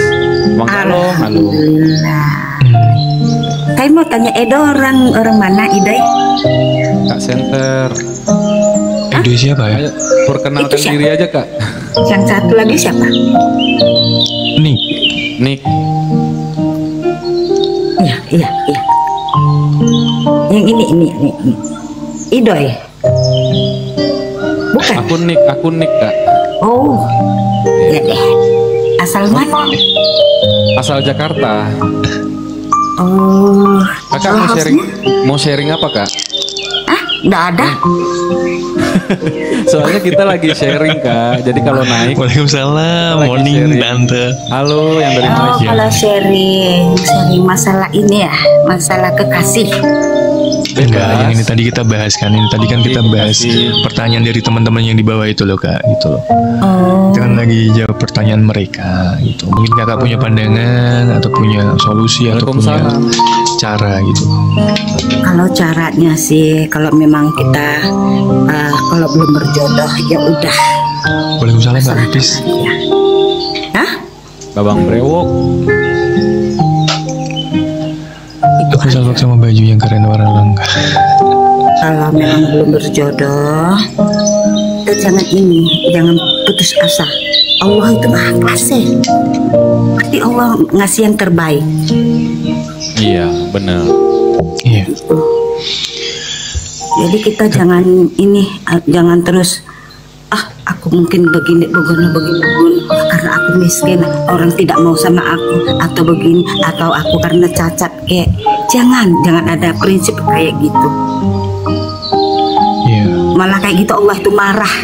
Bang halo, halo. Alhamdulillah. Hmm. Saya mau tanya Edo orang mana Idai? Kak Center. Edo siapa ya? Ayo, perkenalkan Itu siapa? diri aja Kak. Yang satu lagi siapa? Nih, Nick. Iya, iya, iya. Yang ini. Idoi. Bukan. Aku Nick Kak. Oh. Ya deh. Asal mana? Asal Jakarta. Oh. Kakak Oh, mau sharing apa Kak? Ah, nggak ada. Soalnya kita lagi sharing Kak. Jadi kalau naik, Waalaikumsalam. Lagi Morning sharing. Tante. halo yang dari Oh, Malaysia. kalau sharing masalah ini ya, masalah kekasih. Enggak, yang ini tadi kita bahas kan. Ini tadi kan kita bahas Kasih. pertanyaan dari teman-teman yang di bawah itu loh Kak, gitu loh. Oh, Kita kan lagi jawab pertanyaan mereka gitu. Mungkin Kakak punya pandangan atau punya solusi atau punya Waalaikumsalam. cara gitu. kalau caranya sih, kalau memang kita kalau belum berjodoh ya udah. Waalaikumsalam Mbak Idris. Ya. Hah? Babang Brewok. Itu Aku aja. salut sama baju yang keren warna langka. Kalau memang belum berjodoh, kita jangan putus asa. Allah itu maha kasih. Pasti Allah ngasih yang terbaik. Iya, benar. Iya. Jadi kita jangan terus aku mungkin begini karena aku miskin, orang tidak mau sama aku atau begini, atau aku karena cacat, kayak jangan ada prinsip kayak gitu. Iya. Malah kayak gitu Allah itu marah.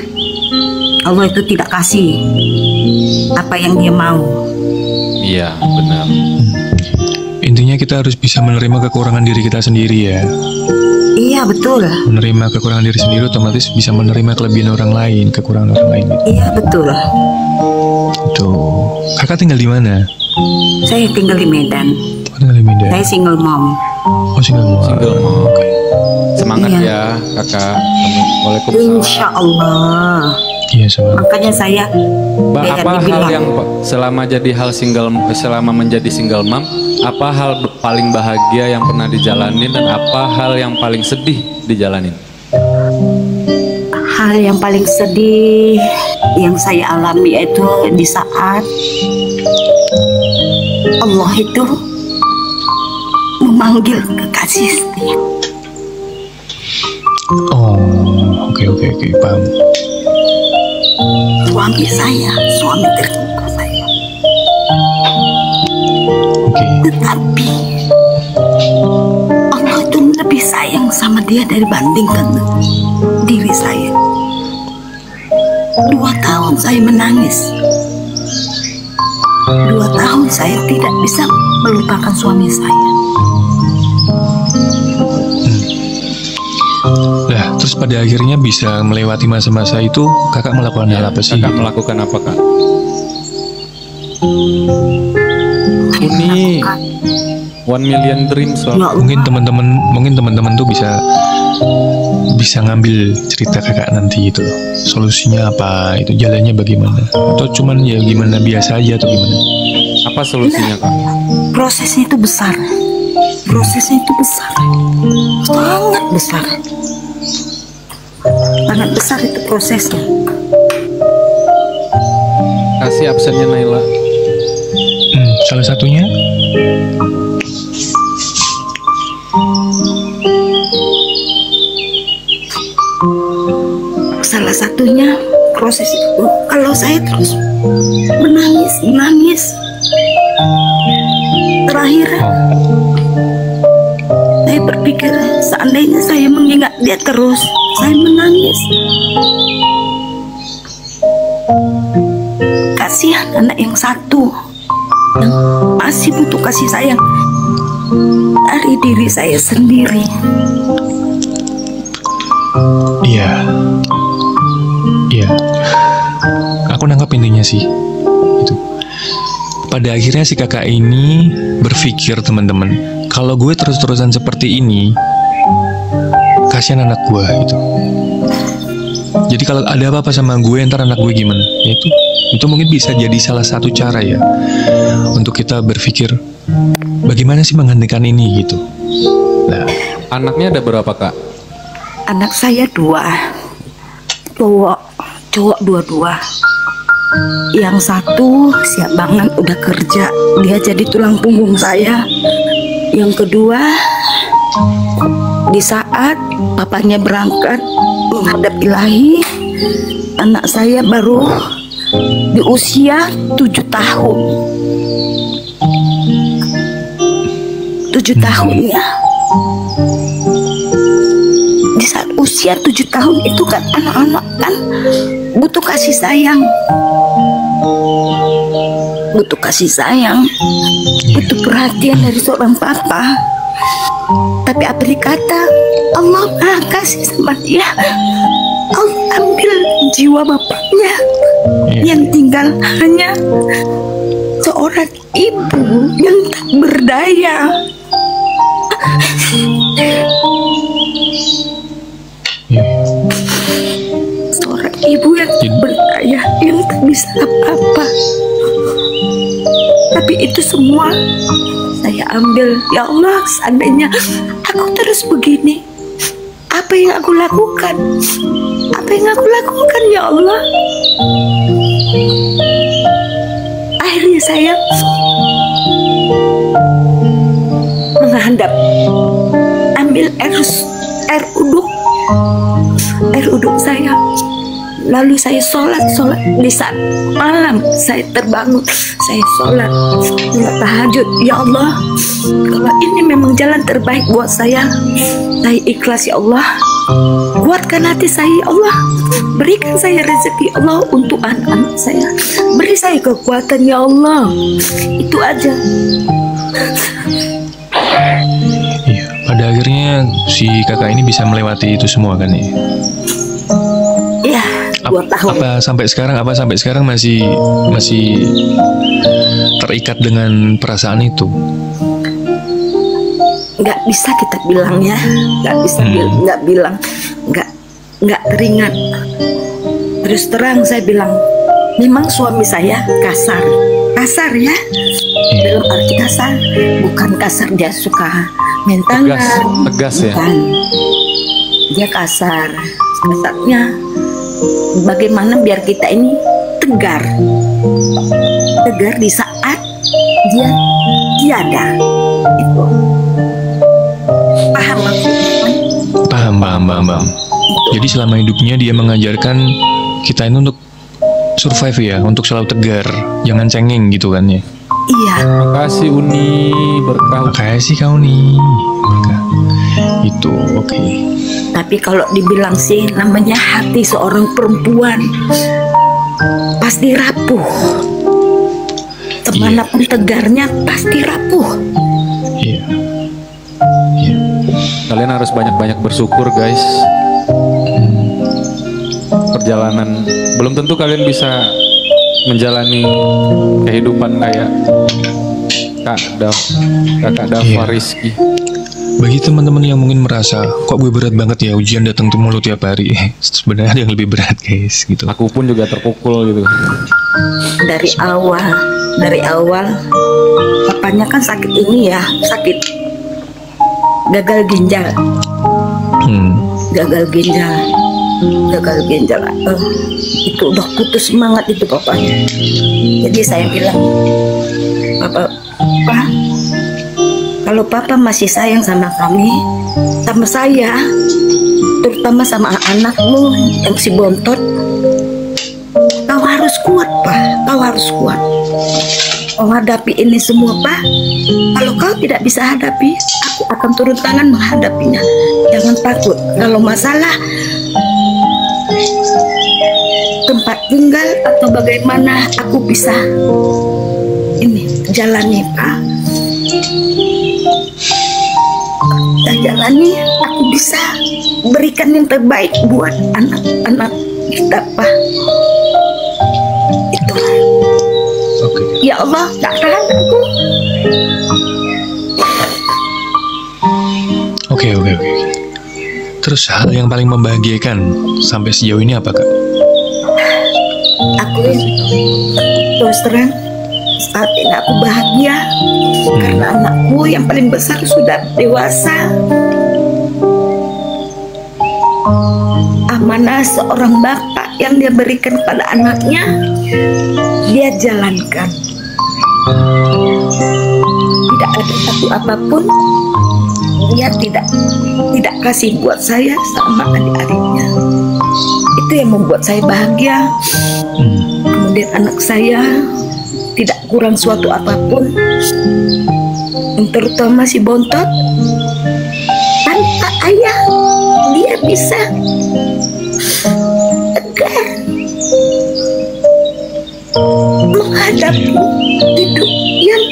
Allah itu tidak kasih apa yang dia mau. Iya, benar. Intinya kita harus bisa menerima kekurangan diri kita sendiri ya. Iya betul. Menerima kekurangan diri sendiri otomatis bisa menerima kelebihan orang lain, kekurangan orang lain gitu. Iya betul. Tuh. Kakak tinggal di mana? Saya tinggal di Medan. Oh, tinggal di Medan. Saya single mom. Oh, single mom. Single mom. Oke. Semangat Iya. ya, Kakak. Waalaikumsalam. Insya Allah. Iya, sama. Makanya saya Mbak, kayak apa hal dibilang, yang selama menjadi single mom, apa hal paling bahagia yang pernah dijalanin dan apa hal yang paling sedih dijalanin? hal yang paling sedih yang saya alami itu di saat Allah itu memanggil kekasih setia. Oh, oke, paham. Suami tercinta saya. Oke. Tetapi Allah itu lebih sayang sama dia dibandingkan diri saya. 2 tahun saya menangis. 2 tahun saya tidak bisa melupakan suami saya. Nah, terus pada akhirnya bisa melewati masa-masa itu, kakak melakukan hal apa sih? Kakak melakukan apa Kak? Uni 1 million dreams Ya loh. Allah, Mungkin teman-teman tuh bisa ngambil cerita kakak nanti itu loh. Solusinya apa? Itu jalannya bagaimana? Atau cuman ya gimana biasa aja atau gimana? Apa solusinya Kak? prosesnya itu besar. Sangat besar. Sangat besar itu prosesnya. Kasih absennya Naila. Salah satunya? Salah satunya proses itu, kalau saya terus menangis. Terakhir saya berpikir ingat dia terus, saya menangis. Kasihan anak yang satu yang masih butuh kasih sayang dari diri saya sendiri. Iya, iya. Aku nangkap intinya sih. Itu. Pada akhirnya si kakak ini berpikir, teman-teman, kalau gue terus-terusan seperti ini, kasihan anak gue gitu. Jadi kalau ada apa-apa sama gue, ntar anak gue gimana? Ya itu mungkin bisa jadi salah satu cara ya untuk kita berpikir bagaimana sih menghentikan ini gitu. Nah, Anaknya ada berapa, Kak? Anak saya 2, cowok 2. Yang satu siap banget udah kerja, dia jadi tulang punggung saya. Yang kedua, di saat papanya berangkat menghadap ilahi, anak saya baru di usia 7 tahun. 7 tahun ya. Di saat usia 7 tahun itu kan anak-anak kan butuh kasih sayang. Butuh kasih sayang, butuh perhatian dari seorang papa. Tapi apa dikata, Allah Maha kasih sama dia. Allah ambil jiwa bapaknya, yang tinggal hanya seorang ibu yang tak berdaya. Seorang ibu yang tak berdaya, yang tak bisa apa-apa. Tapi itu semua saya ambil. Ya Allah, seandainya aku terus begini, apa yang aku lakukan? Apa yang aku lakukan ya Allah? Akhirnya saya menghadap, ambil air uduk saya. Lalu saya sholat di saat malam saya terbangun, saya sholat tahajud. Ya Allah, kalau ini memang jalan terbaik buat saya ikhlas ya Allah. Kuatkan hati saya ya Allah, berikan saya rezeki Allah untuk anak-anak saya, beri saya kekuatan ya Allah. Itu aja. iya. Pada akhirnya si kakak ini bisa melewati itu semua kan ya. Ya, 2 tahun. Apa sampai sekarang masih terikat dengan perasaan itu? Nggak bisa kita bilang ya, nggak bisa bilang, nggak teringat. Terus terang saya bilang, memang suami saya kasar ya, dalam arti kasar, bukan kasar dia suka main tangan, tegas ya. bukan. Dia kasarnya bagaimana biar kita ini tegar di saat dia tiada. Itu paham maksudnya? Paham. Jadi selama hidupnya dia mengajarkan kita ini untuk survive ya, untuk selalu tegar, jangan cengeng gitu kan ya. Iya. Makasih Uni, berkah. Makasih kau nih. Berkah. Itu oke. Tapi kalau dibilang sih namanya hati seorang perempuan pasti rapuh. Kemanapun tegarnya pasti rapuh. Iya. Kalian harus banyak-banyak bersyukur guys. Perjalanan belum tentu kalian bisa menjalani kehidupan kayak kakak Dava Rizky. Bagi teman-teman yang mungkin merasa kok gue berat banget ya ujian datang mulu tiap hari, sebenarnya ada yang lebih berat guys gitu. Aku pun juga terpukul gitu. Dari awal papanya kan sakit ini ya, sakit gagal ginjal. Gagal ginjal. Itu udah putus semangat itu papanya. Jadi saya bilang, Papa, kalau Papa masih sayang sama kami, sama saya, terutama sama anakmu yang si bontot, kau harus kuat, Pak. Kau harus kuat. menghadapi ini semua, Pak. Kalau kau tidak bisa hadapi, aku akan turun tangan menghadapinya. Jangan takut. Kalau masalah tempat tinggal atau bagaimana, aku bisa ini jalani, Pak. Kita jalani, aku bisa berikan yang terbaik buat anak-anak kita, Pak. Itu. Oke. Ya Allah, tak tahan aku. Oke. Terus hal yang paling membahagiakan sampai sejauh ini apa, Kak? Aku terus terang saat ini aku bahagia karena anakku yang paling besar sudah dewasa. Amanah seorang bapak yang dia berikan pada anaknya, dia jalankan. Tidak ada satu apapun dia tidak kasih buat saya sama adik-adiknya. Itu yang membuat saya bahagia. Kemudian anak saya tidak kurang suatu apapun, terutama si Bontot. Tanpa ayah dia bisa tegar menghadapi hidup yang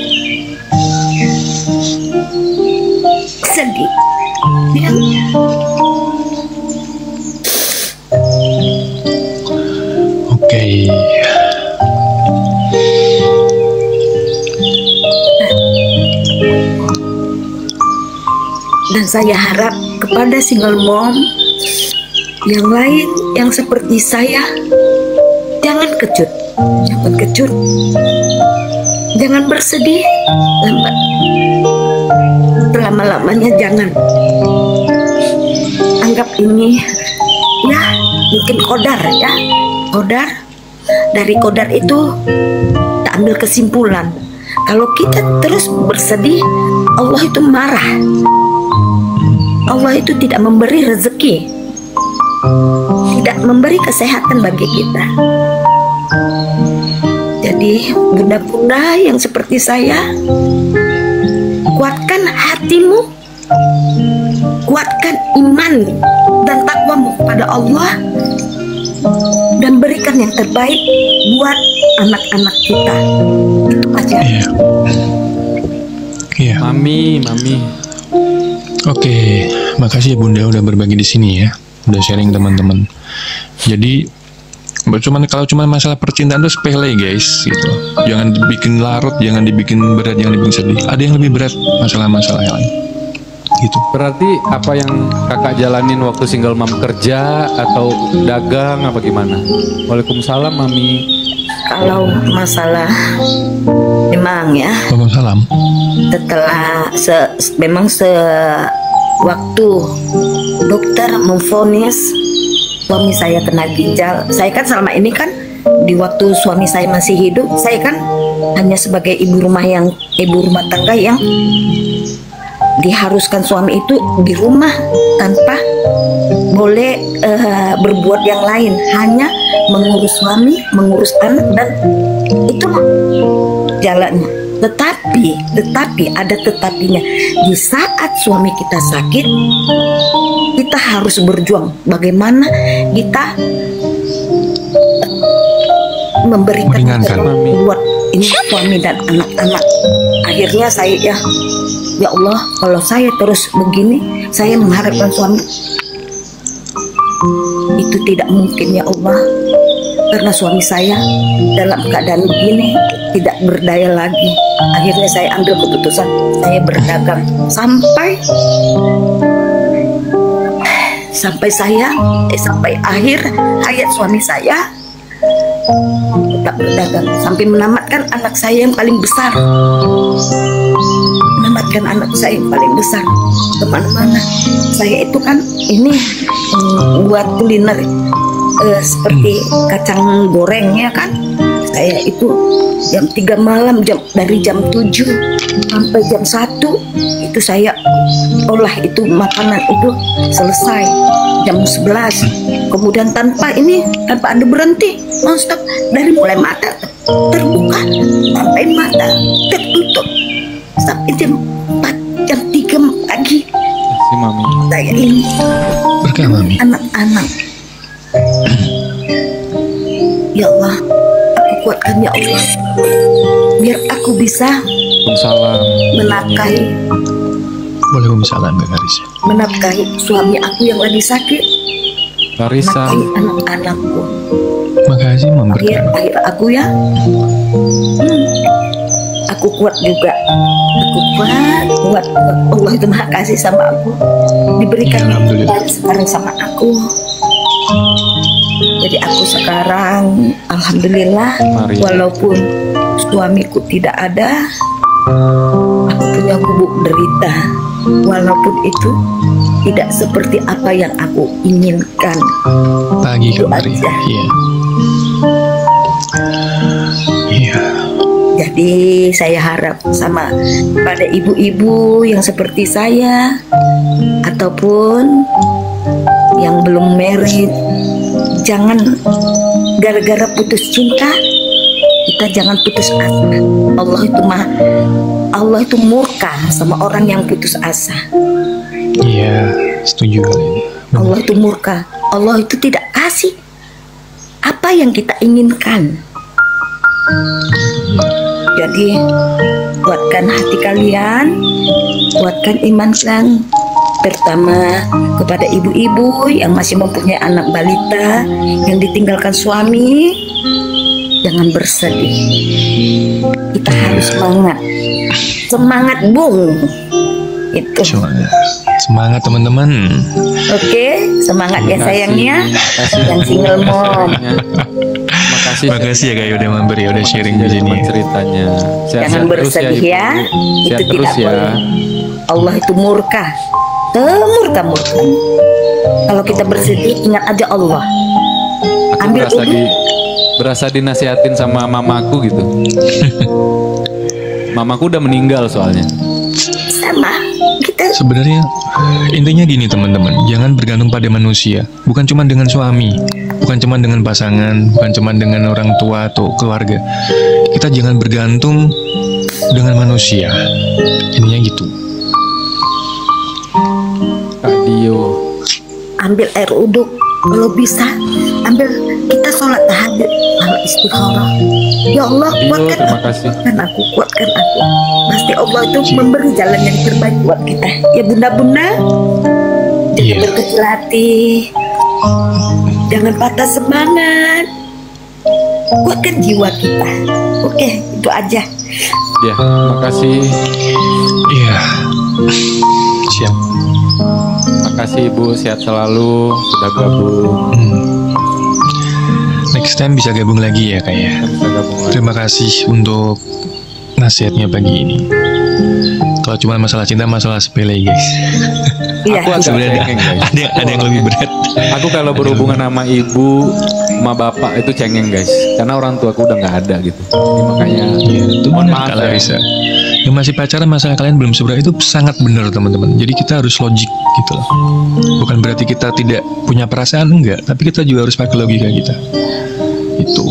sedih, yang Oke. dan saya harap kepada single mom yang lain yang seperti saya, jangan kecut, jangan bersedih selama-lamanya, jangan anggap ini ya mungkin kodar. Dari kodar itu kita ambil kesimpulan kalau kita terus bersedih, Allah itu marah. Allah itu tidak memberi rezeki, tidak memberi kesehatan bagi kita. Jadi bunda-bunda yang seperti saya, kuatkan hatimu, kuatkan iman dan takwamu kepada Allah, dan berikan yang terbaik buat anak-anak kita. Itu aja. Iya. Mami. Oke, makasih ya Bunda udah berbagi di sini ya, udah sharing teman-teman. Jadi kalau cuma masalah percintaan itu sepele guys, gitu. Jangan dibikin larut, jangan dibikin berat, jangan dibikin sedih. Ada yang lebih berat, masalah-masalah yang lain. Gitu. Berarti apa yang kakak jalanin waktu single mom, kerja atau dagang apa gimana? Waalaikumsalam Mami. Kalau masalah memang ya, Waalaikumsalam. setelah memang sewaktu dokter memvonis suami saya kena ginjal, saya kan selama ini kan di waktu suami saya masih hidup, saya kan hanya sebagai ibu rumah tangga yang diharuskan suami itu di rumah tanpa boleh berbuat yang lain, hanya mengurus suami, mengurus anak, dan itu jalannya. Tetapi ada tetapinya. Di saat suami kita sakit, kita harus berjuang. Bagaimana kita memberikan Meringankan. buat ini suami dan anak-anak. Akhirnya saya ya Allah, kalau saya terus begini, saya mengharapkan suami itu tidak mungkin ya Allah, karena suami saya dalam keadaan begini tidak berdaya lagi. Akhirnya saya ambil keputusan, saya berdagang sampai akhir hayat suami saya tetap berdagang, sampai menamatkan anak saya yang paling besar. Kemana-mana saya itu kan ini buat kuliner seperti kacang goreng ya kan, saya itu jam 3 malam, dari jam 7 sampai jam 1 itu saya olah itu makanan itu selesai jam 11. Kemudian tanpa ada berhenti, non-stop dari mulai mata terbuka sampai mata tertutup sampai jam 4, jam 3 pagi. Si Mami. Saya ini Berkah Mami. anak-anak. Ya Allah, aku kuatkan ya Allah, biar aku bisa Waalaikumsalam. menafkahi Boleh Umi salam Mbak Karisa. menafkahi suami aku yang lagi sakit, Karisa. menafkahi anak-anakku. Makasih Mam Biar Berkah. akhir aku ya, aku kuat juga. Aku kuat. Allah itu maha kasih sama aku. Diberikan Ya, alhamdulillah. sekarang sama aku. Jadi aku sekarang alhamdulillah, Mari. walaupun suamiku tidak ada, aku punya gubuk derita. Walaupun itu tidak seperti apa yang aku inginkan. Pagi Itu kemarin. aja. Iya. Iya. Jadi saya harap sama pada ibu-ibu yang seperti saya ataupun yang belum married, jangan gara-gara putus cinta kita jangan putus asa. Allah itu murka sama orang yang putus asa. Iya, setuju kali ini. Allah itu murka. Allah itu tidak kasih apa yang kita inginkan. Jadi kuatkan hati kalian, kuatkan iman kalian. Pertama kepada ibu-ibu yang masih mempunyai anak balita yang ditinggalkan suami, jangan bersedih. Kita harus semangat bung. Itu. Semangat teman-teman. Oke, semangat ya sayangnya. Makasih. Yang single mom. Makasih. Makasih ya Kak udah mampir ya udah sharing di sini. Ceritanya. Jangan bersedih ya. Sehat Itu terus tidak ya. boleh. Allah itu murka. Murka. Kalau kita bersedih, ingat aja Allah. Aku Ambil berasa dinasihatin sama mamaku gitu. Mamaku udah meninggal soalnya. sama kita. Sebenarnya intinya gini teman-teman, jangan bergantung pada manusia. Bukan cuma dengan suami, bukan cuma dengan pasangan, bukan cuma dengan orang tua atau keluarga. Kita jangan bergantung dengan manusia. Intinya gitu. Kak Dio. Ambil air uduk kalau bisa, ambil kita sholat tahajud, kalau istikharah. Ya Allah, Dio, kuatkan terima aku, kasih. kuatkan aku. Pasti Allah itu memberi jalan yang terbaik buat kita. Ya bunda-bunda, jangan Iya. berkecil hati, jangan patah semangat, kuatkan jiwa kita. Oke, itu aja. Ya, makasih. Iya. Siap. Makasih Ibu, sehat selalu sudah gabung. Next time bisa gabung lagi ya Kak ya. Bisa gabung lagi. Terima kasih untuk nasihatnya pagi ini. Kalau cuma masalah cinta, masalah sepele guys. Iya, Aku agak Sebenarnya cengeng, guys. ada yang lebih berat. Aku kalau berhubungan sama ibu, sama bapak itu cengeng guys, karena orang tuaku udah nggak ada gitu. Jadi makanya Iya, itu mohon benar maaf Kak ya. Larissa. Yang masih pacaran masalah kalian belum seberapa itu sangat benar teman-teman. Jadi kita harus logik gitu loh. Bukan berarti kita tidak punya perasaan, enggak, tapi kita juga harus pakai logika kita. Itu.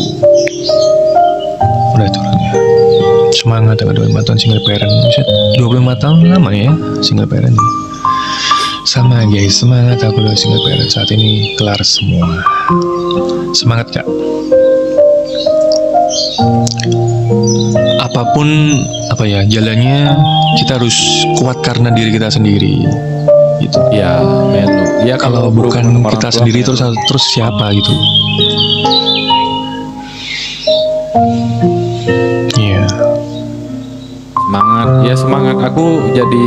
Udah turunnya. Semangat dengan 25 tahun single parent. Buset, 25 tahun lama ya single parent. Sama guys, semangat aku udah single parent saat ini kelar semua. Semangat Kak. Apapun apa ya jalannya, kita harus kuat karena diri kita sendiri gitu. Ya, Melu. Ya Kalau berhubungan bukan sama orang kita tua, sendiri Melu. terus siapa gitu. Iya. Semangat, ya semangat. Aku jadi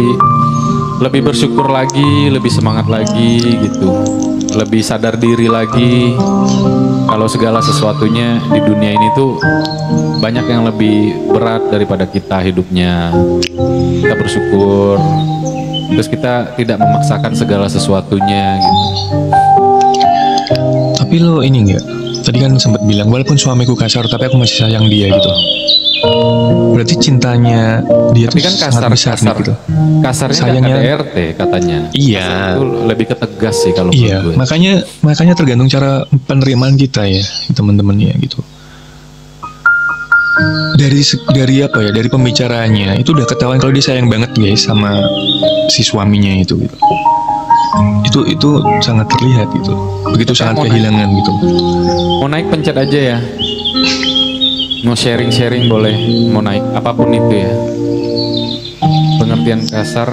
lebih bersyukur lagi, lebih semangat lagi gitu. Lebih sadar diri lagi. Kalau segala sesuatunya di dunia ini tuh banyak yang lebih berat daripada kita hidupnya. Kita bersyukur. Terus kita tidak memaksakan segala sesuatunya gitu. Tapi lo ini enggak tadi kan sempat bilang walaupun suamiku kasar tapi aku masih sayang dia gitu. Berarti cintanya dia Tapi tuh kan sangat besar nih gitu. kasarnya Sayangnya- kan KDRT katanya. Iya. Itu lebih ke tegas sih kalau Iya, menurut gue. makanya tergantung cara penerimaan kita ya, teman-temannya gitu. Dari apa ya? Dari pembicaraannya itu udah ketahuan kalau dia sayang banget guys sama si suaminya itu gitu. Itu sangat terlihat gitu. Begitu sangat mau kehilangan gitu. Mau naik pencet aja ya. Mau sharing-sharing boleh, mau naik apapun itu ya. Pengertian kasar.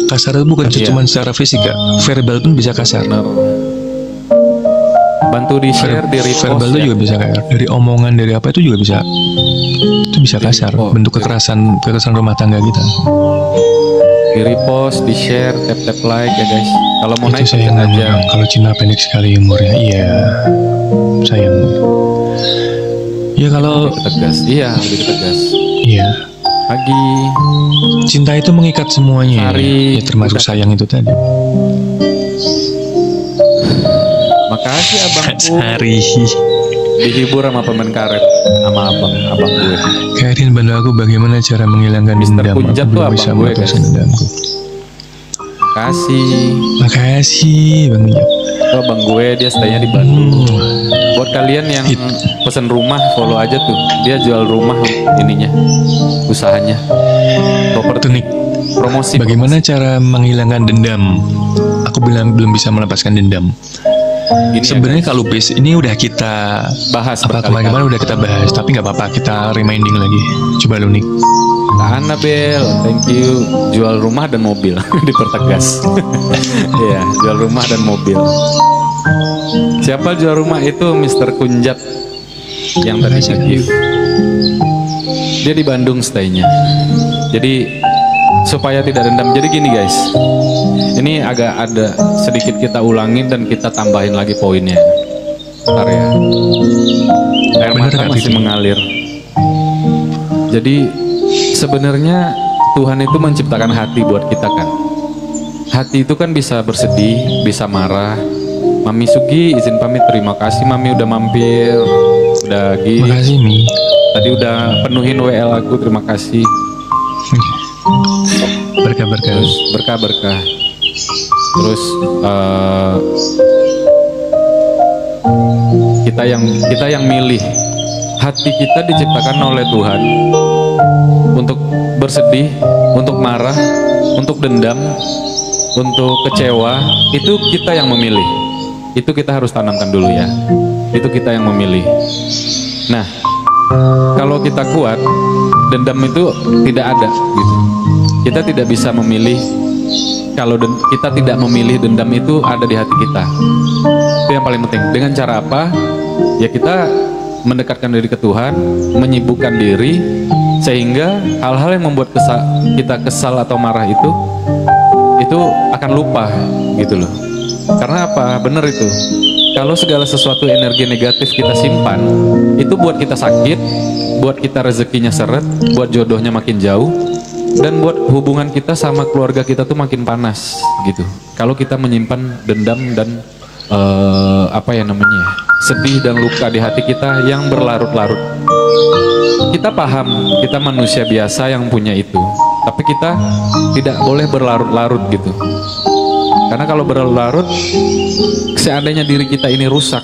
Kasar itu bukan Iya. cuma secara fisik, Kak. Verbal pun bisa kasar. Bener. Bantu di share, di repost Verbal itu ya. juga bisa kasar. Dari omongan, dari apa itu juga bisa. Itu bisa kasar. repost. Bentuk kekerasan rumah tangga kita. Di repost, di share, tap like ya guys. Kalau mau naik Itu sayang pencet aja. memang. Kalau Cina pendek sekali umurnya. Iya. Sayang. Ya kalau Lebih tegas. Iya, lebih tegas. iya. Pagi. Cinta itu mengikat semuanya. Sari. Ya, termasuk Udah. sayang itu tadi. Makasih abangku. Sari. Dihibur sama pemain karet sama abang gue. Karin bantu aku bagaimana cara menghilangkan Mr. dendam. Punjat Aku tuh belum abang bisa gue, melepaskan guys. dendamku. Kasih. Makasih Bang Punjat. Itu abang gue dia stay-nya di Bandung. Hmm. Buat kalian yang pesen rumah follow aja tuh. Dia jual rumah ininya, usahanya. Tuh Properti nih, promosi. bagaimana cara menghilangkan dendam? Aku bilang belum bisa melepaskan dendam. Gini ya, Sebenarnya kalau base ini udah kita bahas apa berkali-kali. kemarin udah kita bahas, tapi nggak apa-apa kita reminding lagi. Coba lu nih. Kak Annabel, thank you. Jual rumah dan mobil, dipertegas. Iya, jual rumah dan mobil. Siapa jual rumah itu Mr. Kunjat yang tadi Makasih, nge-give. Dia di Bandung stay-nya. Jadi supaya tidak dendam. Jadi gini guys, ini agak ada sedikit kita ulangin dan kita tambahin lagi poinnya. Bentar ya. Air Bener mata nggak, masih Vicky? mengalir. Jadi sebenarnya Tuhan itu menciptakan hati buat kita kan. Hati itu kan bisa bersedih, bisa marah. Mami Sugi izin pamit, terima kasih Mami udah mampir. Udah Makasih Mi. tadi udah penuhin WL aku, terima kasih. Berkah-berkah. Terus berkah-berkah. Terus kita yang milih. Hati kita diciptakan oleh Tuhan untuk bersedih, untuk marah, untuk dendam, untuk kecewa. Itu kita yang memilih. Itu kita harus tanamkan dulu ya. Itu kita yang memilih. Nah, kalau kita kuat, dendam itu tidak ada gitu. Kita tidak bisa memilih. Kalau kita tidak memilih, dendam itu ada di hati kita. Itu yang paling penting. Dengan cara apa? Ya kita mendekatkan diri ke Tuhan, menyibukkan diri, sehingga hal-hal yang membuat kita kesal atau marah itu akan lupa gitu loh. Karena apa? Bener itu. Kalau segala sesuatu energi negatif kita simpan, itu buat kita sakit, buat kita rezekinya seret, buat jodohnya makin jauh, dan buat hubungan kita sama keluarga kita tuh makin panas gitu. Kalau kita menyimpan dendam dan sedih dan luka di hati kita yang berlarut-larut. Kita paham, kita manusia biasa yang punya itu, tapi kita tidak boleh berlarut-larut gitu. Karena kalau berlarut, seandainya diri kita ini rusak,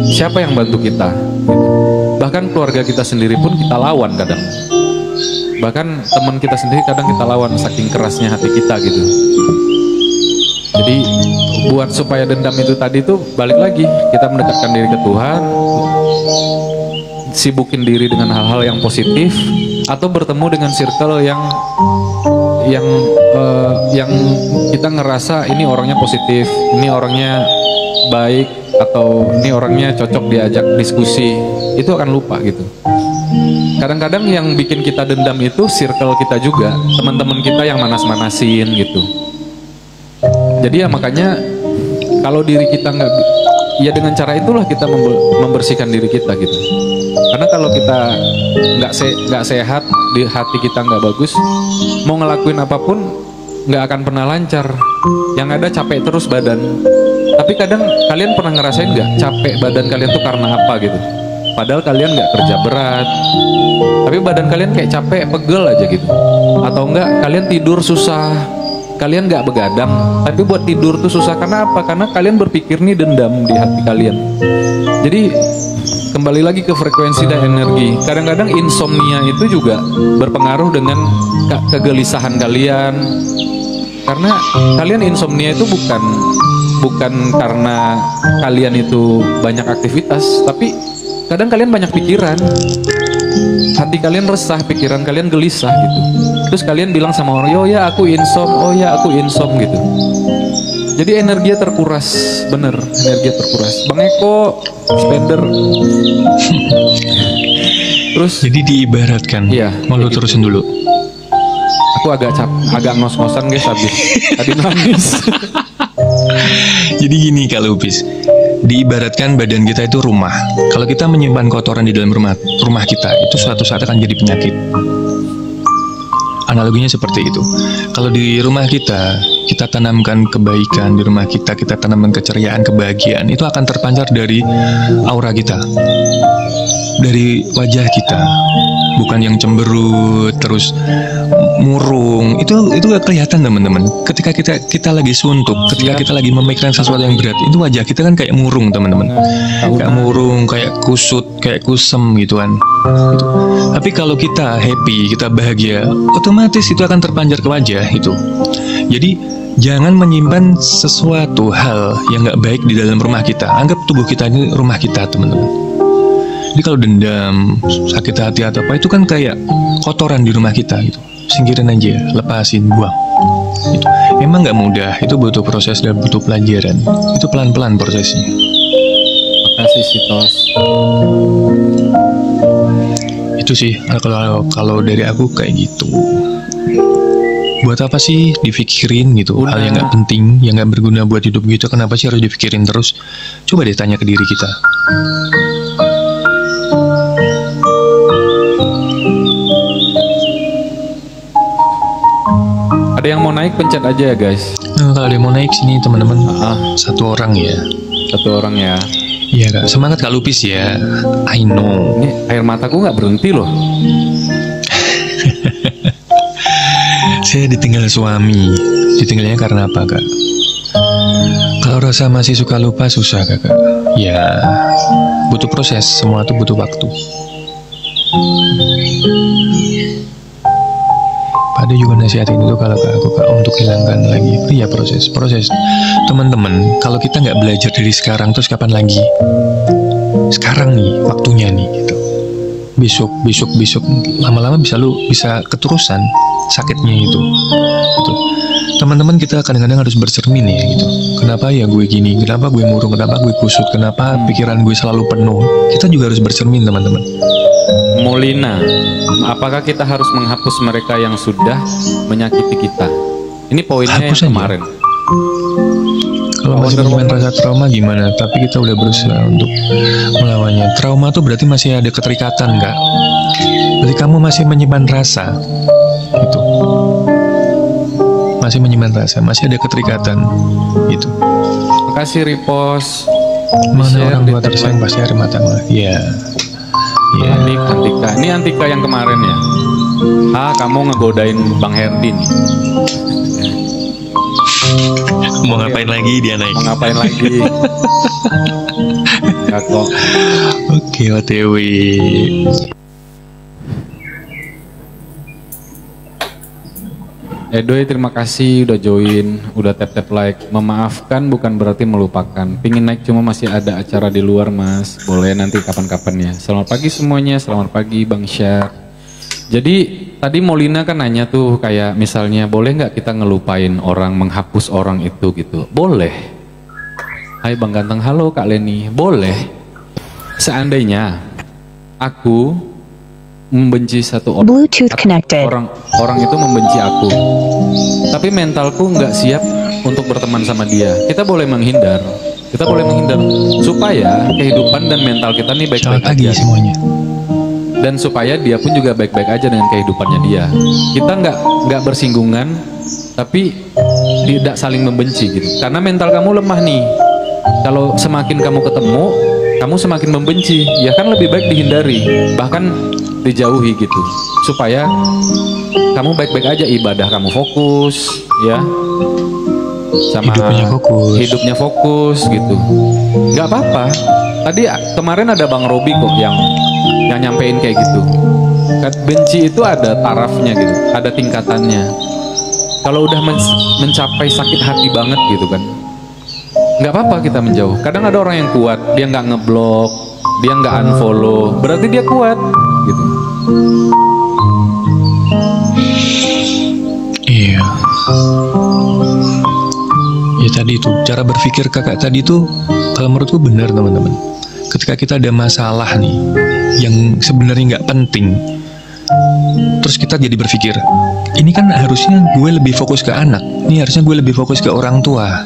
siapa yang bantu kita? Bahkan keluarga kita sendiri pun kita lawan kadang. Bahkan teman kita sendiri kadang kita lawan, saking kerasnya hati kita gitu. Jadi buat supaya dendam itu tadi tuh balik lagi, kita mendekatkan diri ke Tuhan, sibukin diri dengan hal-hal yang positif, atau bertemu dengan circle yang kita ngerasa ini orangnya positif, ini orangnya baik, atau ini orangnya cocok diajak diskusi, itu akan lupa gitu. Kadang-kadang yang bikin kita dendam itu circle kita juga, teman-teman kita yang manas-manasin gitu. Jadi ya makanya kalau diri kita nggak, ya dengan cara itulah kita membersihkan diri kita gitu. Karena kalau kita nggak sehat, di hati kita nggak bagus, mau ngelakuin apapun nggak akan pernah lancar. Yang ada capek terus badan. Tapi kadang kalian pernah ngerasain nggak capek badan kalian tuh karena apa gitu? Padahal kalian nggak kerja berat, tapi badan kalian kayak capek, pegel aja gitu. Atau enggak kalian tidur susah, kalian nggak begadang, tapi buat tidur tuh susah karena apa? Karena kalian berpikir nih dendam di hati kalian. Jadi kembali lagi ke frekuensi dan energi. Kadang-kadang insomnia itu juga berpengaruh dengan kegelisahan kalian. Karena kalian insomnia itu bukan karena kalian itu banyak aktivitas, tapi kadang kalian banyak pikiran. Hati kalian resah, pikiran kalian gelisah gitu. Terus kalian bilang sama orang, "Oh ya aku insom, oh ya aku insom" gitu. Jadi energinya terkuras, bener, energinya terkuras. Bang Eko, spender. Terus Jadi diibaratkan, iya, mau lu kayak gitu. terusin dulu. Aku agak ngos-ngosan guys habis tadi nangis. Jadi gini kalau Upis, diibaratkan badan kita itu rumah. Kalau kita menyimpan kotoran di dalam rumah kita, itu suatu saat akan jadi penyakit. Analoginya seperti itu. Kalau di rumah kita tanamkan kebaikan, di rumah kita tanamkan keceriaan, kebahagiaan, itu akan terpancar dari aura kita, dari wajah kita. Bukan yang cemberut, terus murung. Itu kelihatan teman-teman. Ketika kita lagi suntuk, ketika kita lagi memikirkan sesuatu yang berat, itu wajah kita kan kayak murung teman-teman. Kayak murung, kayak kusut, kayak kusem gitu kan. Gitu. Tapi kalau kita happy, kita bahagia, otomatis itu akan terpancar ke wajah itu. Jadi jangan menyimpan sesuatu hal yang nggak baik di dalam rumah kita. Anggap tubuh kita ini rumah kita teman-teman. Jadi kalau dendam, sakit hati atau apa, itu kan kayak kotoran di rumah kita gitu. Singkirin aja, lepasin, buang. Itu emang nggak mudah, itu butuh proses dan butuh pelajaran. Itu pelan-pelan prosesnya. Makasih Sitos. Itu sih kalau dari aku kayak gitu. Buat apa sih dipikirin gitu? Hal yang nggak penting, yang nggak berguna buat hidup gitu. Kenapa sih harus dipikirin terus? Coba deh tanya ke diri kita. Ada yang mau naik pencet aja ya guys. Nah, kalau dia mau naik sini teman-teman, satu orang ya. Satu orang ya. Iya kak, semangat Kak Lupis ya. I know. Ini air mataku nggak berhenti loh. Saya ditinggal suami. Ditinggalnya karena apa kak? Kalau rasa masih suka lupa susah kakak. Ya, butuh proses. Semua itu butuh waktu. Pada juga nasihatin itu kalau ke aku kak untuk hilangkan lagi. Iya proses. Teman-teman, kalau kita nggak belajar dari sekarang, terus kapan lagi? Sekarang nih, waktunya nih gitu. Besok, lama-lama bisa keterusan sakitnya itu. Gitu. Teman-teman kita kadang-kadang harus bercermin ya gitu. Kenapa ya gue gini? Kenapa gue murung? Kenapa gue kusut? Kenapa pikiran gue selalu penuh? Kita juga harus bercermin teman-teman. Molina, apakah kita harus menghapus mereka yang sudah menyakiti kita? Ini poinnya yang Hapus aja. kemarin. Kalau masih menyimpan rasa trauma gimana? Tapi kita udah berusaha untuk melawannya. Trauma tuh berarti masih ada keterikatan kak. Berarti kamu masih menyimpan rasa. Gitu. Masih menyimpan rasa, masih ada keterikatan. Gitu. Makasih repost. Mana Share orang di tua tersayang pasti air mata mah. Iya. Iya. Antika. Ini Antika yang kemarin ya. Kamu ngegodain Bang Herdi nih. Mau ngapain lagi dia naik? Mau ngapain lagi? Gak kok. Oke, OTW. Edoy terima kasih udah join, udah tap like. Memaafkan bukan berarti melupakan. Pingin naik cuma masih ada acara di luar mas. Boleh nanti kapan-kapan ya. Selamat pagi semuanya, selamat pagi Bang Syar. Jadi tadi Molina kan nanya tuh kayak misalnya boleh nggak kita ngelupain orang, menghapus orang itu gitu. Boleh. Hai Bang Ganteng, halo Kak Leni. Boleh. Seandainya aku membenci satu orang, Bluetooth connected. orang itu membenci aku, tapi mentalku nggak siap untuk berteman sama dia. Kita boleh menghindar, supaya kehidupan dan mental kita nih baik-baik Selamat pagi aja. semuanya. Dan supaya dia pun juga baik-baik aja dengan kehidupannya dia. Kita nggak bersinggungan, tapi tidak saling membenci gitu. Karena mental kamu lemah nih. Kalau semakin kamu ketemu, kamu semakin membenci. Ya kan lebih baik dihindari, bahkan dijauhi gitu. Supaya kamu baik-baik aja, ibadah kamu fokus, ya. Sama hidupnya fokus gitu. Nggak apa-apa. Tadi kemarin ada Bang Robi kok yang nyampein kayak gitu. Benci itu ada tarafnya gitu, ada tingkatannya. Kalau udah mencapai sakit hati banget gitu kan, nggak apa-apa kita menjauh. Kadang ada orang yang kuat, dia nggak ngeblok, dia nggak unfollow, berarti dia kuat gitu. Iya. Ya tadi itu cara berpikir kakak tadi tuh kalau menurutku benar teman-teman. Ketika kita ada masalah nih yang sebenarnya nggak penting, terus kita jadi berpikir, ini kan harusnya gue lebih fokus ke anak, ini harusnya gue lebih fokus ke orang tua.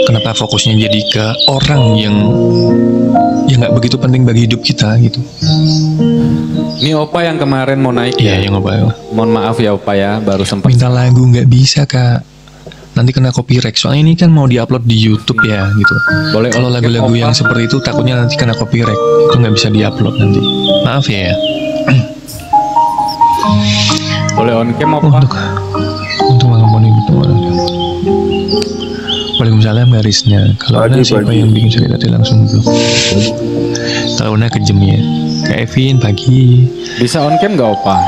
Kenapa fokusnya jadi ke orang yang nggak begitu penting bagi hidup kita gitu. Ini Opa yang kemarin mau naik ya? Yang Opa ya. Mohon maaf ya Opa ya, baru sempat minta lagu nggak bisa kak. Nanti kena copyright, soalnya ini kan mau diupload di YouTube ya gitu. Boleh. Kalau lagu-lagu yang seperti itu takutnya nanti kena copyright, itu nggak bisa diupload nanti. Maaf ya. Boleh on cam Opa. Untuk mengampuni itu. Waalaikumsalam garisnya. Kalau ada siapa yang bikin cerita tadi langsung blok. Kalau ada kejem ya. Kevin pagi. Bisa on cam nggak Opa?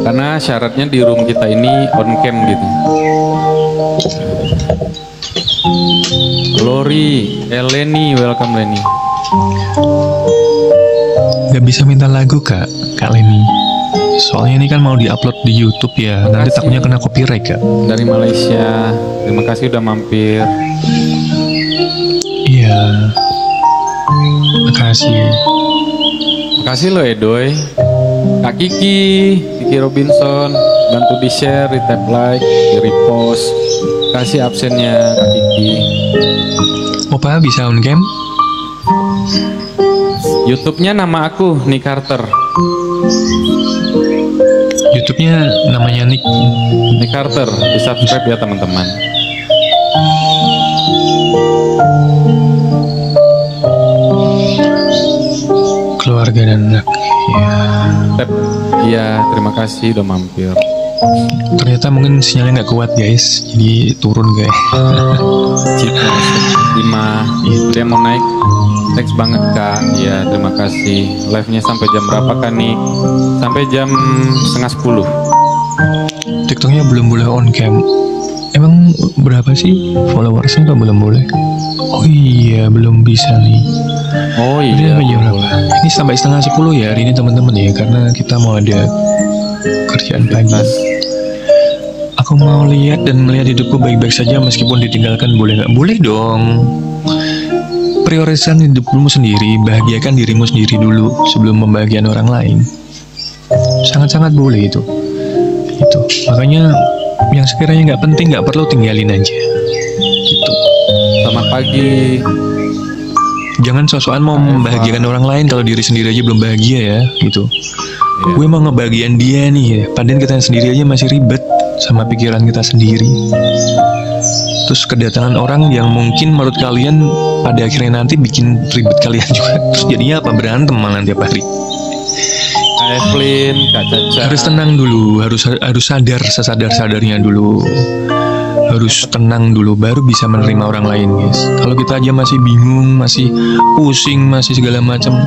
Karena syaratnya di room kita ini on cam gitu. Lori, Eleni, welcome Leni. Gak bisa minta lagu kak Leni. Soalnya ini kan mau diupload di YouTube ya. Nanti takutnya kena copyright kak. Dari Malaysia, terima kasih udah mampir. Iya. Makasih. Makasih lo Edoy. Kak Kiki Robinson, bantu di share, di tap like, di repost. Kasih absennya Kak Kiki. Opa bisa on cam? YouTube-nya nama aku Nick Carter. YouTube-nya namanya Nick Carter. Di subscribe ya teman-teman. Keluarga dan anak. Ya. Iya, terima kasih udah mampir. Ternyata mungkin sinyalnya nggak kuat guys, jadi turun guys. Cita 5, dia mau naik. Thanks banget kak. Iya, terima kasih. Live-nya sampai jam berapa kan nih? Sampai jam 9:30. TikToknya belum boleh on cam. Emang berapa sih followersnya atau belum boleh? Oh iya, belum bisa nih. Oh iya. Ini sampai 9:30 ya hari ini teman-teman ya, karena kita mau ada kerjaan pagi. Aku mau lihat dan melihat hidupku baik-baik saja meskipun ditinggalkan, boleh nggak? Boleh dong. Prioritaskan hidupmu sendiri, bahagiakan dirimu sendiri dulu sebelum membahagiakan orang lain. Sangat-sangat boleh itu. Itu. Makanya yang sekiranya nggak penting nggak perlu tinggalin aja. Gitu. Selamat pagi. Jangan sosokan mau membahagiakan orang lain kalau diri sendiri aja belum bahagia ya, gitu. Yeah. Gue mau ngebahagiain dia nih ya, padahal kita sendiri aja masih ribet sama pikiran kita sendiri. Terus kedatangan orang yang mungkin menurut kalian pada akhirnya nanti bikin ribet kalian juga. Terus jadinya apa? Berantem malah tiap hari. Kak Evelyn, Kak Caca. Harus tenang dulu, harus sadar sesadar-sadarnya dulu. Harus tenang dulu, baru bisa menerima orang lain guys. Kalau kita aja masih bingung, masih pusing, masih segala macam,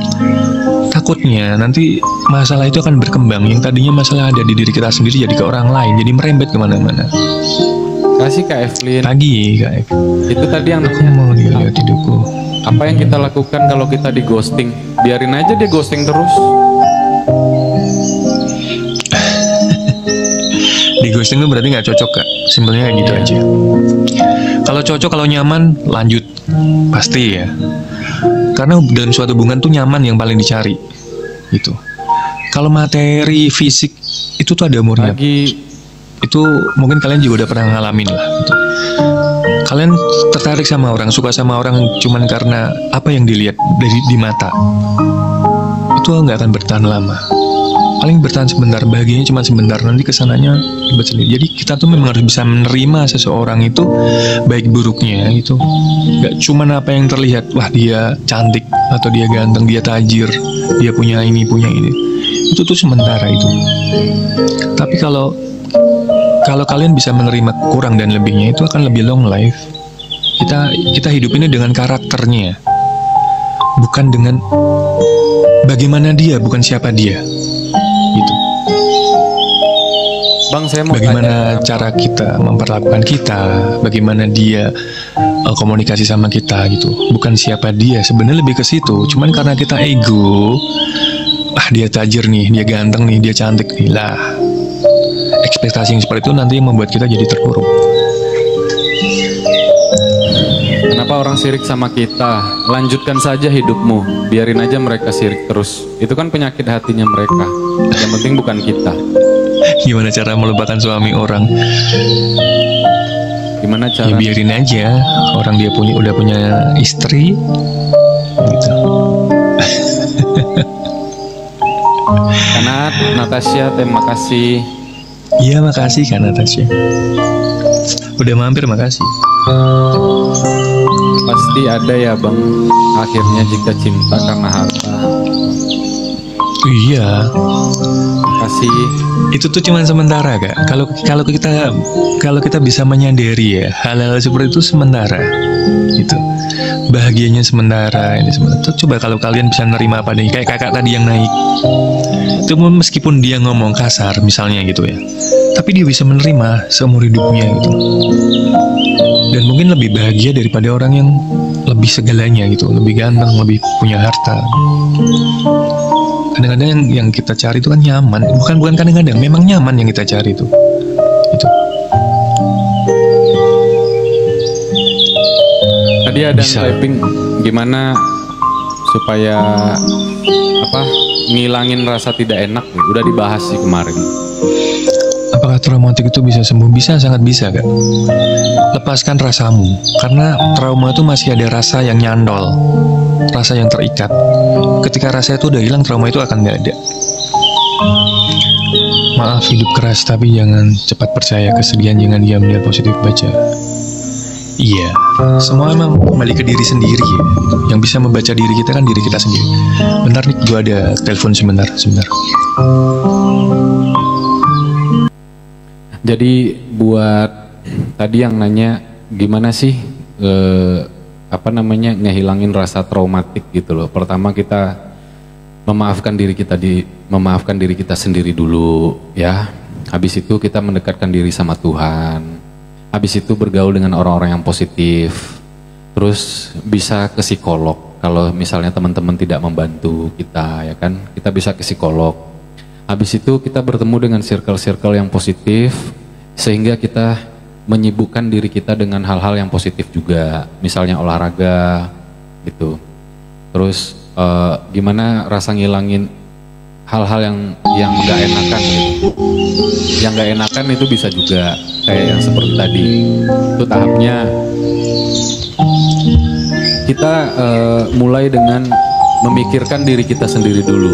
takutnya nanti masalah itu akan berkembang. Yang tadinya masalah ada di diri kita sendiri jadi ke orang lain, jadi merembet kemana-mana. Kasih Kak Evelyn. Pagi Kak Evelyn. Itu tadi yang aku mau lihat hidupku. Apa yang kita lakukan kalau kita di ghosting? Biarin aja dia ghosting terus. Di ghosting itu berarti nggak cocok kak, simpelnya kayak gitu aja. Kalau cocok, kalau nyaman, lanjut pasti ya. Karena dalam suatu hubungan tuh nyaman yang paling dicari, gitu. Kalau materi, fisik itu tuh ada umurnya. Itu mungkin kalian juga udah pernah ngalamin lah. Gitu. Kalian tertarik sama orang, suka sama orang cuman karena apa yang dilihat dari di mata, itu nggak akan bertahan lama. paling bertahan sebentar, bahagianya cuma sebentar, nanti kesananya ribet sendiri. Jadi kita tuh memang harus bisa menerima seseorang itu baik buruknya itu. Gak cuma apa yang terlihat, wah dia cantik atau dia ganteng, dia tajir, dia punya ini punya ini. Itu tuh sementara itu. Tapi kalau kalian bisa menerima kurang dan lebihnya, itu akan lebih long life. Kita hidup ini dengan karakternya, bukan dengan bagaimana dia, bukan siapa dia. Gitu. Bang, saya mau Bagaimana tanya, cara kita memperlakukan kita, bagaimana dia komunikasi sama kita gitu. Bukan siapa dia, sebenarnya lebih ke situ. Cuman karena kita ego, dia tajir nih, dia ganteng nih, dia cantik nih lah. Ekspektasi yang seperti itu nanti membuat kita jadi terpuruk. kenapa orang sirik sama kita? Lanjutkan saja hidupmu, biarin aja mereka sirik terus. Itu kan penyakit hatinya mereka. Yang penting bukan kita. Gimana cara melupakan suami orang? Gimana Ya cara? biarin aja, orang dia udah punya istri gitu. Kanat, Natasha, terima kasih. Iya makasih kan Natasha. Udah mampir, makasih. Pasti ada ya bang, akhirnya jika cinta karena harta. Iya, Kasih. itu tuh cuman sementara kak. Kalau kita bisa menyadari ya hal-hal seperti itu sementara, gitu. Bahagianya sementara, ini sementara. Tuh, coba kalau kalian bisa nerima apa nih, kayak kakak tadi yang naik. Itu meskipun dia ngomong kasar misalnya gitu ya, tapi dia bisa menerima seumur hidupnya gitu. Dan mungkin lebih bahagia daripada orang yang lebih segalanya gitu, lebih ganteng, lebih punya harta. Kadang-kadang yang kita cari itu kan nyaman, bukan kadang-kadang, memang nyaman yang kita cari itu. Itu. Tadi ada yang Bisa. typing gimana supaya ngilangin rasa tidak enak, udah dibahas sih kemarin. Apakah traumatik itu bisa sembuh? Bisa, sangat bisa kak. Lepaskan rasamu, karena trauma itu masih ada rasa yang nyantol, rasa yang terikat. Ketika rasa itu udah hilang, trauma itu akan nggak ada. Maaf hidup keras, tapi jangan cepat percaya kesedihan, jangan diam, lihat positif, baca. Iya, semua emang kembali ke diri sendiri ya. Yang bisa membaca diri kita kan diri kita sendiri. Bentar nih, gue ada telepon sebentar. Jadi buat tadi yang nanya gimana sih ngehilangin rasa traumatik gitu loh. Pertama kita memaafkan diri kita sendiri dulu ya. Habis itu kita mendekatkan diri sama Tuhan. Habis itu bergaul dengan orang-orang yang positif. Terus bisa ke psikolog. Kalau misalnya teman-teman tidak membantu kita ya kan, kita bisa ke psikolog. Habis itu kita bertemu dengan circle-circle yang positif, sehingga kita menyibukkan diri kita dengan hal-hal yang positif juga, misalnya olahraga gitu. Terus gimana rasa ngilangin hal-hal yang nggak enakan gitu. Yang nggak enakan itu bisa juga kayak yang seperti tadi. Itu tahapnya kita mulai dengan memikirkan diri kita sendiri dulu,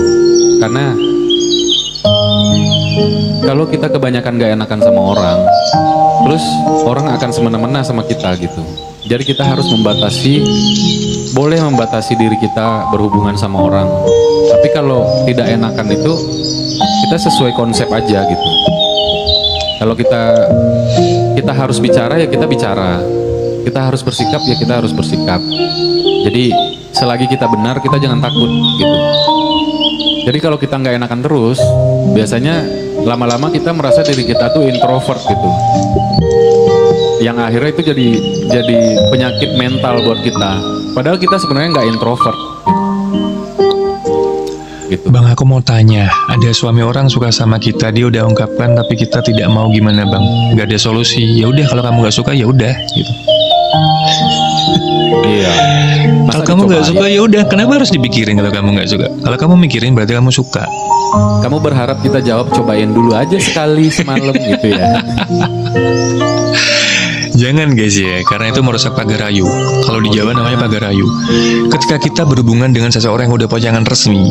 karena kalau kita kebanyakan gak enakan sama orang, terus orang akan semena-mena sama kita gitu. Jadi kita harus boleh membatasi diri kita berhubungan sama orang. Tapi kalau tidak enakan itu, kita sesuai konsep aja gitu. Kalau kita harus bicara ya kita bicara. Kita harus bersikap ya kita harus bersikap. Jadi selagi kita benar, kita jangan takut gitu. Jadi kalau kita nggak enakan terus, biasanya lama-lama kita merasa diri kita tuh introvert gitu. Yang akhirnya itu jadi penyakit mental buat kita. Padahal kita sebenarnya nggak introvert. Gitu. Bang, aku mau tanya, ada suami orang suka sama kita, dia udah ungkapkan tapi kita tidak mau, gimana bang? Gak ada solusi. Ya udah, kalau kamu nggak suka ya udah gitu. Iya. Kalau kamu nggak suka ya udah, kenapa harus dipikirin kalau kamu nggak suka? Kalau kamu mikirin berarti kamu suka. Kamu berharap kita jawab cobain dulu aja sekali semalam gitu ya. Jangan guys ya, karena itu merusak pagar ayu. Kalau di Jawa namanya pagar ayu. Ketika kita berhubungan dengan seseorang yang udah pasangan resmi,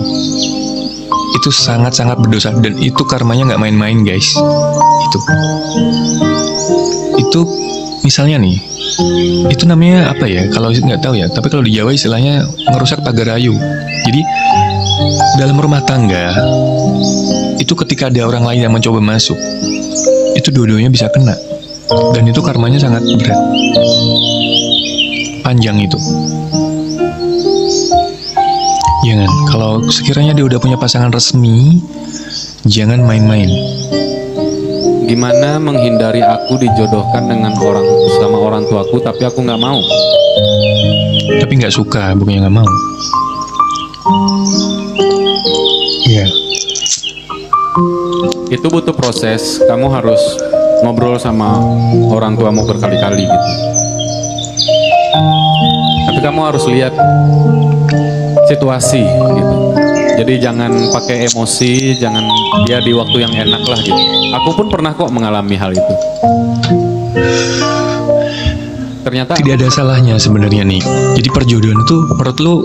itu sangat-sangat berdosa dan itu karmanya nggak main-main guys. Itu misalnya nih, itu namanya apa ya? Kalau nggak tahu ya, tapi kalau di Jawa istilahnya ngerusak pagar ayu. Jadi dalam rumah tangga itu ketika ada orang lain yang mencoba masuk, itu dua-duanya bisa kena dan itu karmanya sangat berat, panjang itu. Jangan, kalau sekiranya dia udah punya pasangan resmi, jangan main-main. Gimana menghindari aku dijodohkan dengan orang tuaku tapi aku nggak mau? Tapi nggak suka, bukannya nggak mau. Iya. Itu butuh proses. Kamu harus ngobrol sama orang tuamu berkali-kali gitu. Tapi kamu harus lihat situasi gitu. Jadi jangan pakai emosi, jangan dia di waktu yang enak lah gitu. Aku pun pernah kok mengalami hal itu. Ternyata tidak ada salahnya sebenarnya nih. Jadi perjodohan itu menurut lu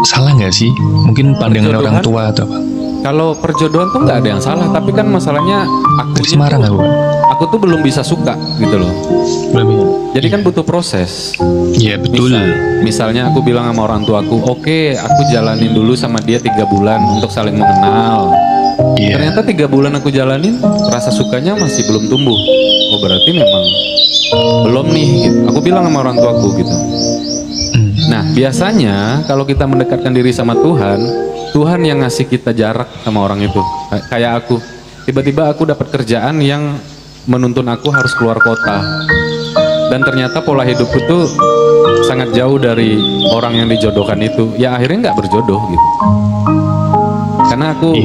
salah nggak sih? Mungkin pandangan orang tua atau apa? Kalau perjodohan tuh nggak ada yang salah, tapi kan masalahnya Dari Semarang aku. Aku tuh belum bisa suka gitu loh. Belum. Jadi kan butuh proses. Iya betul. Misalnya aku bilang sama orang tuaku, oke, aku jalanin dulu sama dia 3 bulan untuk saling mengenal. Iya. Ternyata 3 bulan aku jalanin, rasa sukanya masih belum tumbuh. Oh berarti memang belum nih. Gitu. Aku bilang sama orang tuaku gitu. Nah biasanya kalau kita mendekatkan diri sama Tuhan, Tuhan yang ngasih kita jarak sama orang itu. Kayak aku, tiba-tiba aku dapat kerjaan yang menuntun aku harus keluar kota. Dan ternyata pola hidupku tuh sangat jauh dari orang yang dijodohkan itu. Ya akhirnya nggak berjodoh gitu. Karena aku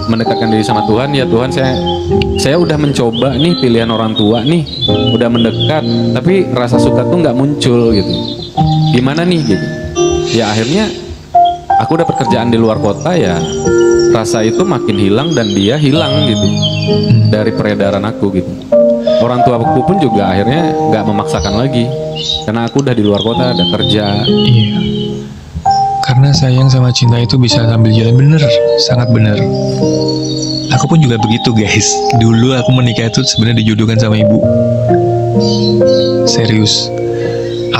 mendekatkan diri sama Tuhan, ya Tuhan saya udah mencoba nih pilihan orang tua nih, udah mendekat, tapi rasa suka tuh nggak muncul gitu. Gimana nih gitu? Ya akhirnya aku dapat kerjaan di luar kota, ya rasa itu makin hilang dan dia hilang gitu dari peredaran aku gitu. Orang tua aku pun juga akhirnya nggak memaksakan lagi karena aku udah di luar kota, ada kerja. Iya. Karena sayang sama cinta itu bisa sambil jalan, bener, sangat bener. Aku pun juga begitu guys. Dulu aku menikah itu sebenarnya dijodohkan sama ibu. Serius.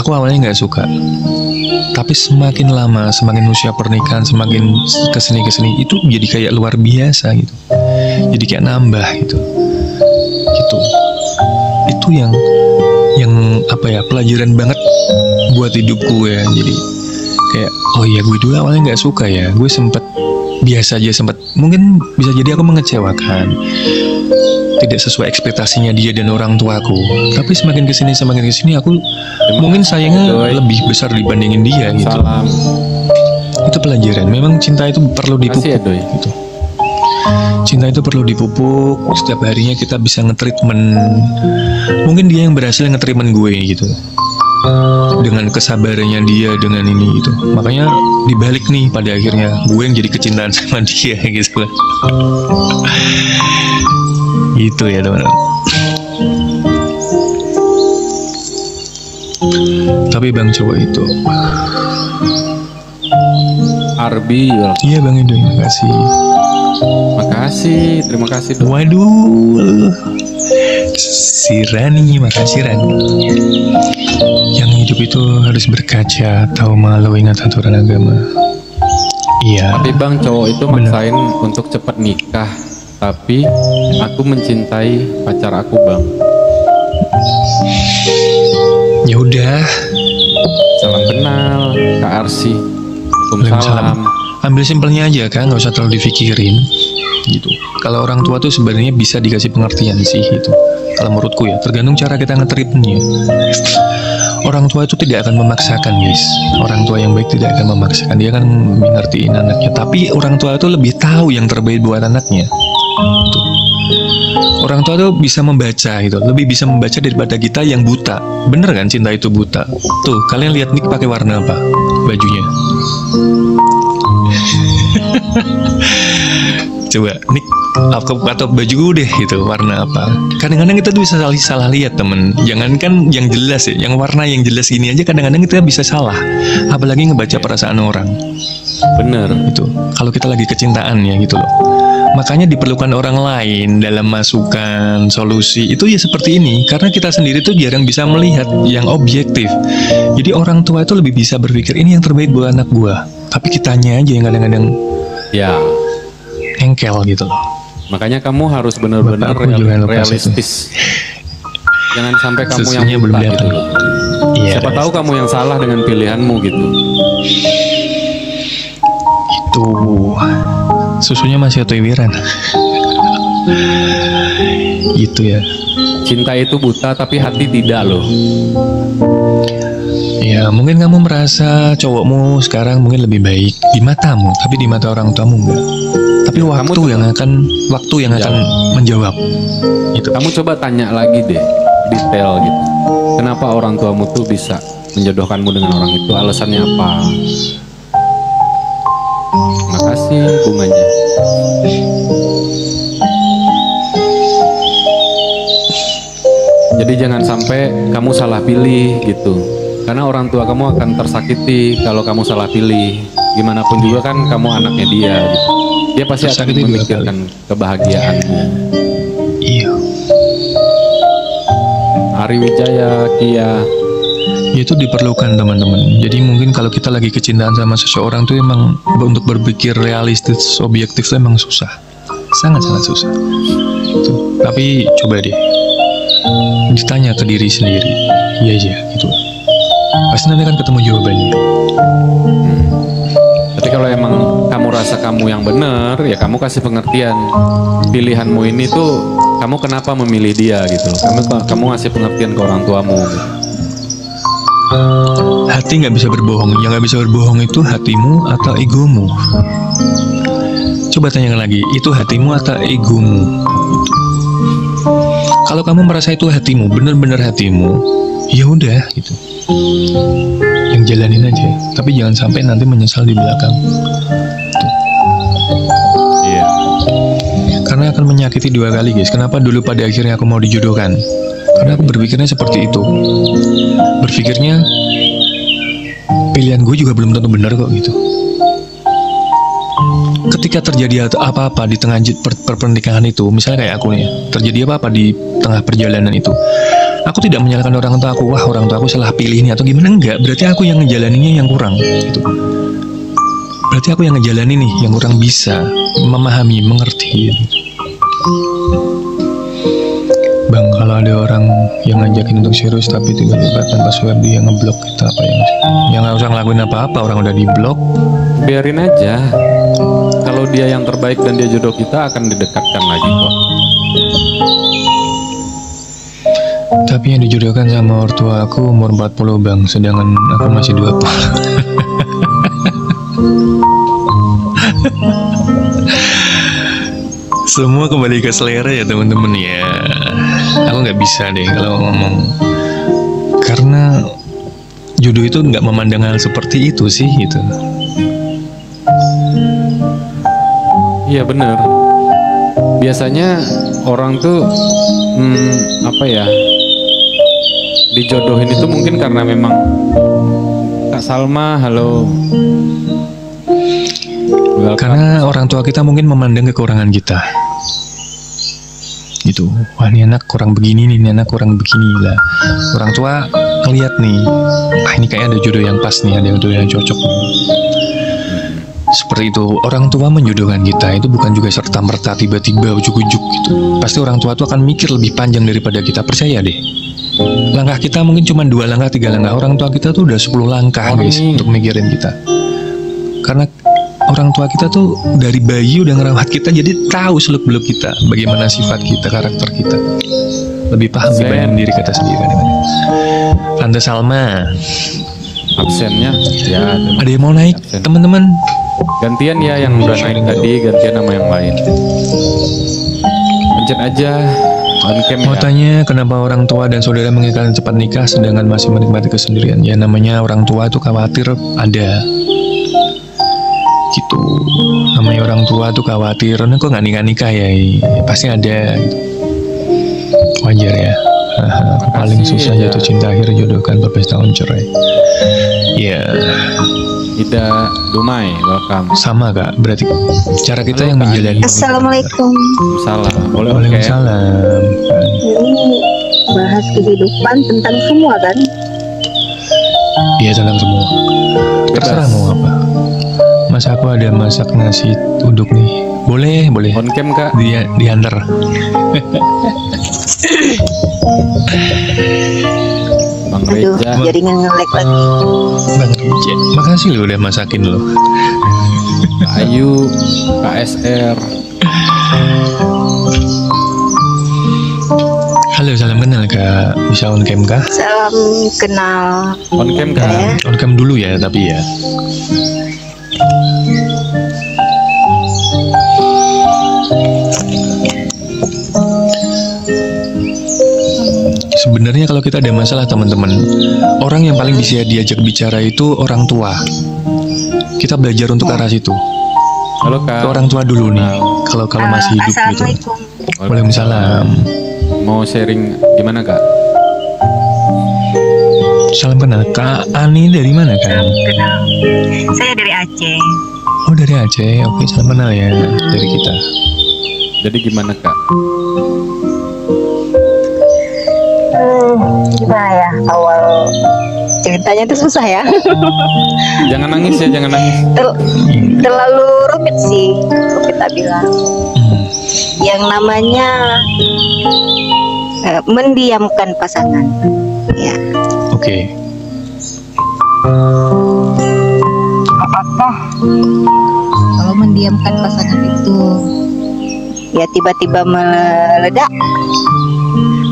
Aku awalnya nggak suka. Tapi semakin lama, semakin usia pernikahan, semakin kesini itu jadi kayak luar biasa gitu. Jadi kayak nambah gitu. Gitu. Itu yang apa ya, pelajaran banget buat hidupku ya. Jadi kayak oh iya, gue dulu awalnya nggak suka ya. Gue sempet biasa aja, mungkin bisa jadi aku mengecewakan, tidak sesuai ekspektasinya dia dan orang tuaku. Tapi semakin kesini aku mungkin sayangnya lebih besar dibandingin dia gitu. Salam. Itu pelajaran. Memang cinta itu perlu dipupuk gitu. Cinta itu perlu dipupuk. Setiap harinya kita bisa nge-treatment. Mungkin dia yang berhasil nge-treatment gue gitu, dengan kesabarannya dia, dengan ini gitu. Makanya dibalik nih pada akhirnya gue yang jadi kecintaan sama dia gitu. Gitu ya teman-teman. Tapi bang cowok itu Arbi. Iya bang Edo, terima kasih dong. Waduh, si Rani, makasih Rani. Yang hidup itu harus berkaca, tahu malu, ingat aturan agama. Iya. Tapi bang, cowok itu maksain untuk cepat nikah. Tapi aku mencintai pacar aku bang. Ya udah. Salam kenal, Kak Arsi. Waalaikumsalam. Ambil simpelnya aja kan, nggak usah terlalu dipikirin gitu. Kalau orang tua tuh sebenarnya bisa dikasih pengertian sih itu. Kalau menurutku ya, tergantung cara kita nge-treatnya. Orang tua itu tidak akan memaksakan guys. Orang tua yang baik tidak akan memaksakan, dia akan mengertiin anaknya. Tapi orang tua itu lebih tahu yang terbaik buat anaknya. Tuh. Orang tua tuh bisa membaca gitu, lebih bisa membaca daripada kita yang buta. Bener kan cinta itu buta? Tuh, kalian lihat Nick pakai warna apa bajunya? Coba Nick atau baju gue deh gitu, warna apa? Kadang-kadang kita tuh bisa salah lihat temen. Jangankan yang jelas ya, yang warna yang jelas ini aja kadang-kadang kita bisa salah. Apalagi ngebaca perasaan orang. Bener. Itu kalau kita lagi kecintaan ya gitu loh. Makanya diperlukan orang lain dalam masukan solusi itu ya seperti ini, karena kita sendiri tuh jarang bisa melihat yang objektif. Jadi orang tua itu lebih bisa berpikir ini yang terbaik buat anak gua, tapi kitanya aja yang kadang-kadang Ya. engkel gitu loh. Makanya kamu harus benar-benar Bapak aku juga lupa realistis. Jangan sampai kamu yang Susunya belum buta datang. gitu loh. Iya. Siapa tahu kamu yang salah dengan pilihanmu gitu. Itu susunya masih otoiwiran. Gitu ya. Cinta itu buta tapi hati tidak loh. Ya mungkin kamu merasa cowokmu sekarang mungkin lebih baik di matamu, tapi di mata orang tuamu enggak. Tapi Ya, waktu kamu yang akan menjawab. Itu. Kamu coba tanya lagi deh, detail gitu. Kenapa orang tuamu tuh bisa menjodohkanmu dengan orang itu? Alasannya apa? Makasih bunganya. Jadi jangan sampai kamu salah pilih gitu. Karena orang tua kamu akan tersakiti kalau kamu salah pilih. Gimana pun juga kan kamu anaknya dia gitu. Dia pasti akan Tersakiti dua memikirkan kebahagiaanmu. Iya. Ari Wijaya, Kia. Itu diperlukan teman-teman. Jadi mungkin kalau kita lagi kecintaan sama seseorang tuh emang untuk berpikir realistis, objektif tuh emang susah. Sangat-sangat susah. Tuh. Tapi coba deh ditanya ke diri sendiri. Iya aja gitu. Pasti nanti kan ketemu jawabannya. Tapi kalau emang kamu rasa kamu yang benar, ya kamu kasih pengertian. Pilihanmu ini tuh kamu kenapa memilih dia gitu loh. Kamu ngasih pengertian ke orang tuamu gitu. Hati nggak bisa berbohong. Yang nggak bisa berbohong itu hatimu atau egomu. Coba tanyakan lagi, itu hatimu atau egomu? Kalau kamu merasa itu hatimu, benar-benar hatimu, ya udah gitu. Yang jalanin aja. Tapi jangan sampai nanti menyesal di belakang. Tuh. Iya. Karena akan menyakiti dua kali guys. Kenapa dulu pada akhirnya aku mau dijodohkan? Karena aku berpikirnya seperti itu. Berpikirnya pilihan gue juga belum tentu benar kok gitu. Ketika terjadi apa-apa di tengah pernikahan itu, misalnya kayak aku nih, terjadi apa-apa di tengah perjalanan itu, aku tidak menyalahkan orang tua aku, wah orang tua aku salah pilih ini atau gimana, enggak. Berarti aku yang ngejalaninnya yang kurang gitu. Berarti aku yang ngejalanin nih, yang kurang bisa memahami, mengerti gitu. Bang, kalau ada orang yang ngajakin untuk serius tapi tiba-tiba tanpa swipe dia ngeblok kita, apa ya? Yang nggak usah ngelakuin apa-apa, orang udah diblok. Biarin aja. Kalau dia yang terbaik dan dia jodoh kita akan didekatkan lagi kok. Tapi yang dijodohkan sama ortua aku umur 40 bang, sedangkan aku masih 20. Semua kembali ke selera ya teman-teman ya. Aku nggak bisa deh kalau ngomong, karena jodoh itu nggak memandang hal seperti itu sih gitu. Iya bener. Biasanya orang tuh apa ya, dijodohin itu mungkin karena memang Kak Salma, halo. Karena orang tua kita mungkin memandang kekurangan kita. Gitu. Wah ini anak kurang begini nih, ini anak kurang begini lah. Orang tua ngeliat nih, ah ini kayaknya ada jodoh yang pas nih, ada jodoh yang cocok nih. Seperti itu, orang tua menjodohkan kita itu bukan juga serta-merta tiba-tiba ujuk-ujuk gitu. Pasti orang tua tuh akan mikir lebih panjang daripada kita, percaya deh. Langkah kita mungkin cuma 2 langkah, 3 langkah. Orang tua kita tuh udah 10 langkah guys untuk mikirin kita. Karena orang tua kita tuh dari bayi udah ngerawat kita, jadi tahu seluk-beluk kita, bagaimana sifat kita, karakter kita. Lebih paham dibanding diri kita sendiri. Tante Salma, absennya ya. ada yang mau naik Absen. teman-teman? Gantian ya yang udah naik tadi, gantian sama yang lain. Pencet aja on cam Mau ya. tanya kenapa orang tua dan saudara menginginkan cepat nikah sedangkan masih menikmati kesendirian? Ya namanya orang tua itu khawatir ada gitu. Namanya orang tua tuh khawatir, nah kok nggak nikah-nikah ya? Pasti ada gitu. Wajar ya. Paling susah ya. jatuh cinta akhir jodohkan berpesta tahun cerai. Ya Ida Dumai, welcome. Sama kak, berarti cara kita Halo, yang Kak. menjalani. Assalamualaikum. Salam. Boleh oke. Waalaikumsalam. Ini bahas kehidupan tentang semua kan? Iya tentang semua. Terserah mau apa. Mas aku ada masak nasi uduk nih. Boleh, boleh. On cam Kak. Dia diantar. Bang Aduh, Reja. jaringan nge-lag lagi. Bang Rija, makasih lo udah masakin lo. Kak Ayu, KSR. Halo, salam kenal kak. Bisa on cam kah? Salam kenal. On cam Kak. On cam dulu ya, tapi ya. Sebenarnya kalau kita ada masalah teman-teman, orang yang paling bisa diajak bicara itu orang tua. Kita belajar untuk arah situ. Halo Kak. Ke orang tua dulu nih. Kalau masih hidup gitu. Assalamualaikum. Waalaikumsalam. Mau sharing gimana Kak? Salam kenal. Kak Ani dari mana kak? Kenal. Saya dari Aceh. Oh dari Aceh. Oke, salam kenal ya dari kita. Jadi gimana Kak? Gimana ya awal ceritanya itu susah ya. Jangan nangis ya, jangan nangis. Terlalu rumit sih kalau kita bilang. Yang namanya mendiamkan pasangan. Ya. Oke. Apakah kalau mendiamkan pasangan itu ya tiba-tiba meledak?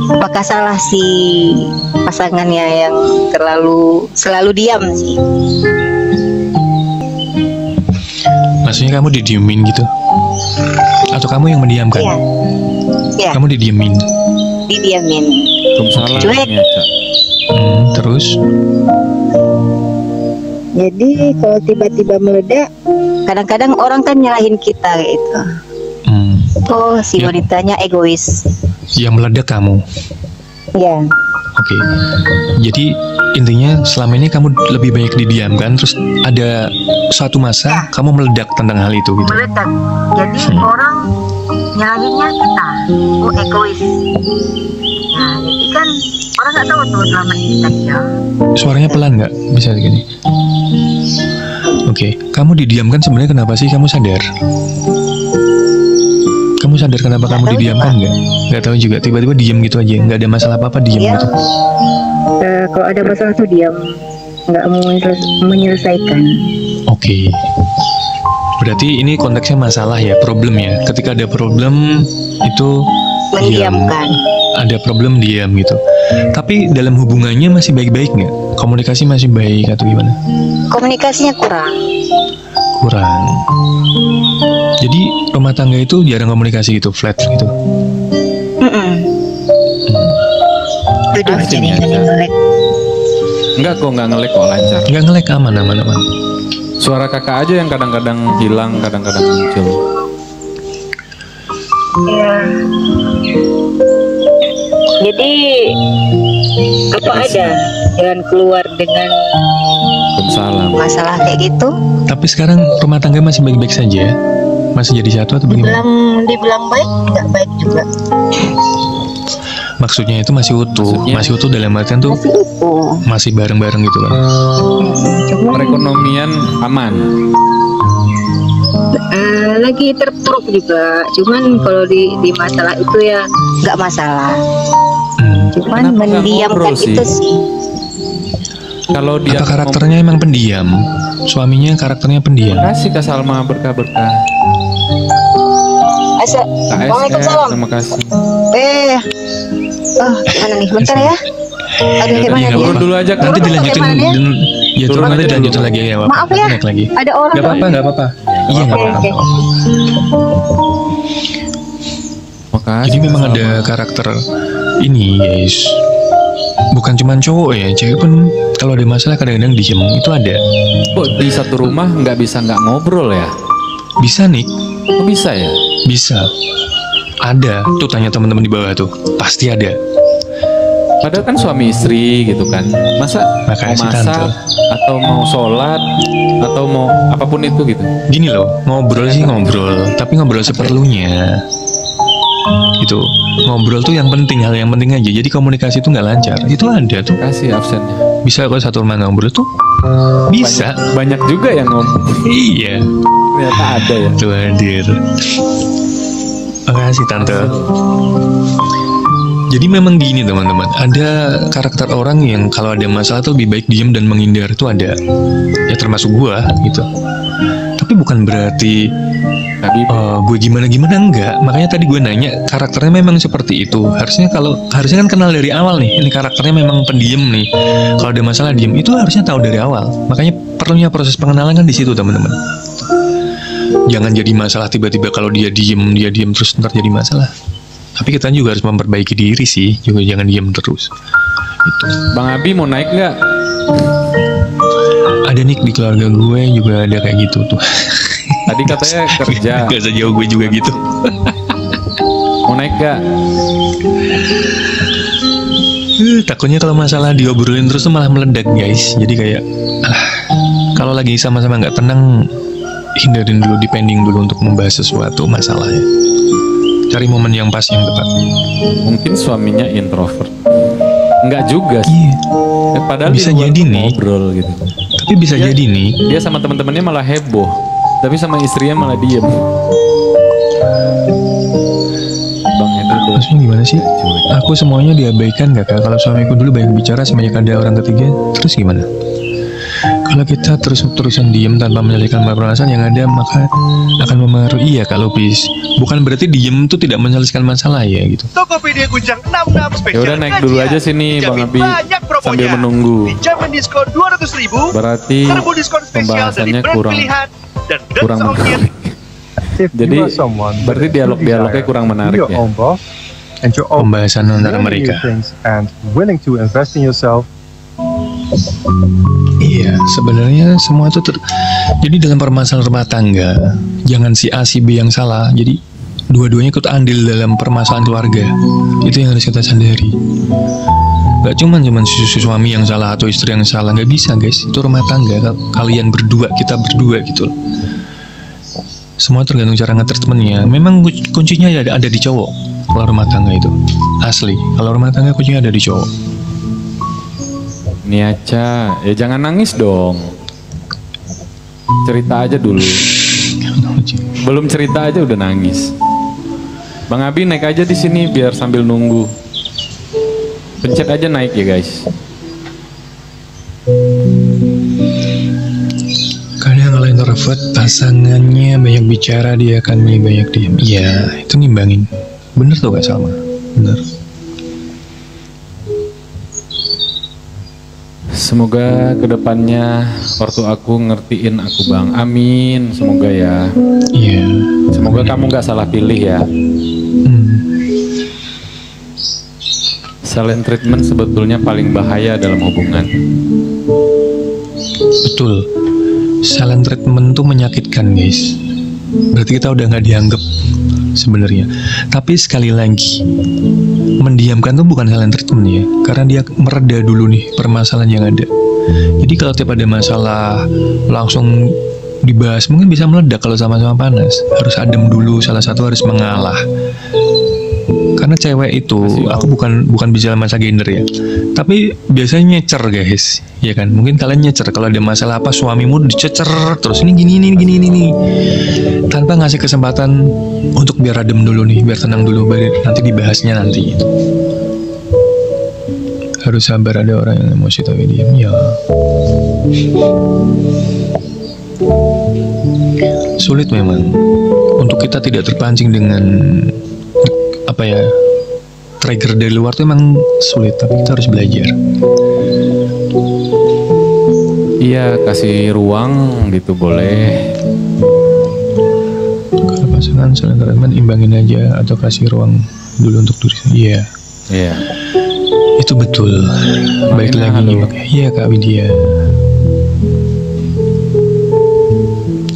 Apakah salah si pasangannya yang selalu diam sih? Maksudnya kamu didiemin gitu? Atau kamu yang mendiamkan? Iya. Ya, Kamu didiemin. didiamin. Waalaikumsalam. Cuek. Ya, Cak. Terus? Jadi kalau tiba-tiba meledak, kadang-kadang orang kan nyalahin kita gitu. Oh, si Ya. wanitanya egois. Yang meledak kamu. Ya. Oke. Jadi intinya selama ini kamu lebih banyak didiamkan, terus ada suatu masa kamu meledak tentang hal itu gitu. Meledak. Jadi orang nyalahinnya kita. Oh, egois. Nah, jadi kan orang nggak tahu tuh selama ini kita diam. Suaranya pelan nggak? Bisa gini. Oke. Kamu didiamkan sebenarnya kenapa sih? Kamu sadar? Kamu sadar kenapa kamu tahu didiamkan nggak? Nggak tahu juga. Tiba-tiba diam gitu aja. Nggak ada masalah apa-apa diam Diam. gitu. Kalau ada masalah tuh diam, nggak mau menyelesaikan. Oke. Berarti ini konteksnya masalah ya, problem ya. Ketika ada problem itu diam. Mendiamkan. Ada problem diam gitu. Tapi dalam hubungannya masih baik-baik nggak? Komunikasi masih baik atau gimana? Komunikasinya kurang. Kurang. Jadi rumah tangga itu jarang komunikasi gitu, flat gitu. Aduh, Ah, jadi ini aja. nge-lag. Enggak kok, enggak nge-lag kok, lancar. Nggak nge-lag, aman. Suara kakak aja yang kadang-kadang hilang, kadang-kadang muncul. Ya. Jadi apa ada jalan keluar dengan Waalaikumsalam. masalah kayak gitu? Tapi sekarang rumah tangga masih baik-baik saja? Masih jadi satu atau bagaimana? Dibilang baik, nggak baik juga. Maksudnya itu masih utuh. Maksudnya? Masih utuh dalam artian tuh Masih utuh. masih bareng-bareng gitu kan. Cuma Perekonomian aman. lagi terpuruk juga. Cuman kalau di masalah itu ya nggak masalah. Cuman Kenapa nggak mendiamkan ngobrol sih? itu sih. Kalau dia Apa karakternya emang pendiam? Suaminya karakternya pendiam? kasih Kak Salma berkah-berkah. KSR, Waalaikumsalam. terima kasih. Mana nih? Bentar ya. Aduh, gimana Iya, nggak nih? apa-apa. Dulu aja, Kak. Nanti Turun dilanjutin. bagaimana dia? Ya turun Turun nanti aja dilanjutin dulu. lagi ya. Maaf ya. Naik lagi. Ada orang. Gak apa-apa. Iya nggak Oke, apa-apa. oke. Makasih. Jadi memang Kak ada Salma. karakter ini guys. Bukan cuma cowok ya, cewek pun kalau ada masalah kadang-kadang diem. Itu ada. Kok di satu rumah nggak bisa nggak ngobrol ya? Bisa nih, Kok bisa ya? bisa. Ada. Tuh tanya teman-teman di bawah tuh. Pasti ada. Padahal kan suami istri gitu kan. Masa Makasih, mau masak Tante. atau mau sholat atau mau apapun itu gitu. Gini loh, ngobrol sih ngobrol, tapi ngobrol seperlunya. Itu ngobrol tuh yang penting, hal yang penting aja. Jadi komunikasi itu nggak lancar, itu ada tuh. Kasih absennya. Bisa kalau satu rumah ngobrol tuh bisa. Banyak juga yang ngomong. Iya, Ternyata ada ya. tuh hadir. Makasih Tante. Jadi memang gini teman-teman, ada karakter orang yang kalau ada masalah tuh lebih baik diem dan menghindar, itu ada. Ya termasuk gua gitu. Tapi bukan berarti Tapi gue gimana enggak. Makanya tadi gue nanya, karakternya memang seperti itu. Harusnya kan kenal dari awal nih. Ini karakternya memang pendiam nih. Kalau ada masalah diem, itu harusnya tahu dari awal. Makanya perlunya proses pengenalan kan di situ teman-teman. Jangan jadi masalah tiba-tiba kalau dia diem terus ntar jadi masalah. Tapi kita juga harus memperbaiki diri sih, juga jangan diem terus. Itu. Bang Abi mau naik nggak? Ada nih di keluarga gue juga ada kayak gitu tuh. Tadi katanya kerja. Gak sejauh gue juga gitu. Mau naik nggak? Takutnya kalau masalah diobrolin terus tuh malah meledak guys. Jadi kayak kalau lagi sama-sama nggak tenang, hindarin dulu, dipending dulu untuk membahas sesuatu masalahnya. Cari momen yang pas, yang tepat. Mungkin suaminya introvert. Enggak juga sih. Iya. Padahal Bisa di luar jadi tuh nih. ngobrol gitu. Tapi bisa Dia- jadi nih. Dia sama teman-temannya malah heboh, tapi sama istrinya malah diem. Bang Hendro tuh Maksudnya gimana sih? cuek. Aku semuanya diabaikan gak kak? Kalau suamiku dulu banyak bicara semenjak ada orang ketiga, terus gimana? Kalau kita terus-terusan diem tanpa menyelesaikan permasalahan yang ada, maka akan mempengaruhi. Iya Kak Lupis. Bukan berarti diem itu tidak menyelesaikan masalah ya gitu. Tokopedia Gunjang 66 spesial. Ya udah naik dulu aja sini Bang Dijamin Abi banyak promonya. sambil menunggu. Dijamin diskon 200.000. Berarti Serbu diskon spesial dari pembahasannya brand kurang pilihan dan kurang ongkir. menarik. If Jadi, you are someone with berarti a true dialog-dialognya desire kurang to be menarik your ya. own boss and your own Pembahasan antara learning new mereka. things and willing to invest in yourself. Iya, sebenarnya semua itu jadi dalam permasalahan rumah tangga, jangan si A si B yang salah. Jadi dua-duanya ikut andil dalam permasalahan keluarga. Itu yang harus kita sadari. Gak cuman si suami yang salah atau istri yang salah, nggak bisa guys. Itu rumah tangga, kalian berdua, kita berdua gitu loh. Semua tergantung cara nge-treatmentnya. Memang kuncinya ada di cowok. Kalau rumah tangga itu asli. Kalau rumah tangga kuncinya ada di cowok. Nih Aca, ya jangan nangis dong. Cerita aja dulu. Belum cerita aja udah nangis. Bang Abi naik aja di sini biar sambil nunggu. Pencet aja naik ya guys. Kadang kalau introvert pasangannya banyak bicara, dia akan lebih banyak diam. Iya, itu ngimbangin. Bener tuh Kak Salma, bener. Semoga kedepannya ortu aku ngertiin aku Bang. Amin. Semoga ya. Iya. Semoga kamu nggak salah pilih ya. Silent treatment sebetulnya paling bahaya dalam hubungan. Betul. Silent treatment tuh menyakitkan guys. Berarti kita udah nggak dianggap sebenarnya. Tapi sekali lagi, mendiamkan tuh bukan silent treatment ya, karena dia mereda dulu nih permasalahan yang ada. Jadi kalau tiap ada masalah langsung dibahas, mungkin bisa meledak kalau sama-sama panas. Harus adem dulu, salah satu harus mengalah. Karena cewek itu, aku bukan bicara masa gender ya, tapi biasanya nyecer guys, ya kan? Mungkin kalian nyecer kalau ada masalah apa, suamimu dicecer terus ini gini, tanpa ngasih kesempatan untuk biar adem dulu nih, biar tenang dulu, biar nanti dibahasnya nanti. Harus sabar, ada orang yang emosi tapi diam ya. Sulit memang untuk kita tidak terpancing dengan apa ya, trigger dari luar tuh emang sulit, tapi kita harus belajar. Iya, kasih ruang gitu boleh. Kalau pasangan saling treatment, imbangin aja atau kasih ruang dulu untuk diri. Iya, Iya. itu betul. Baik Marina, lagi halo. nyimak. Iya Kak Widya.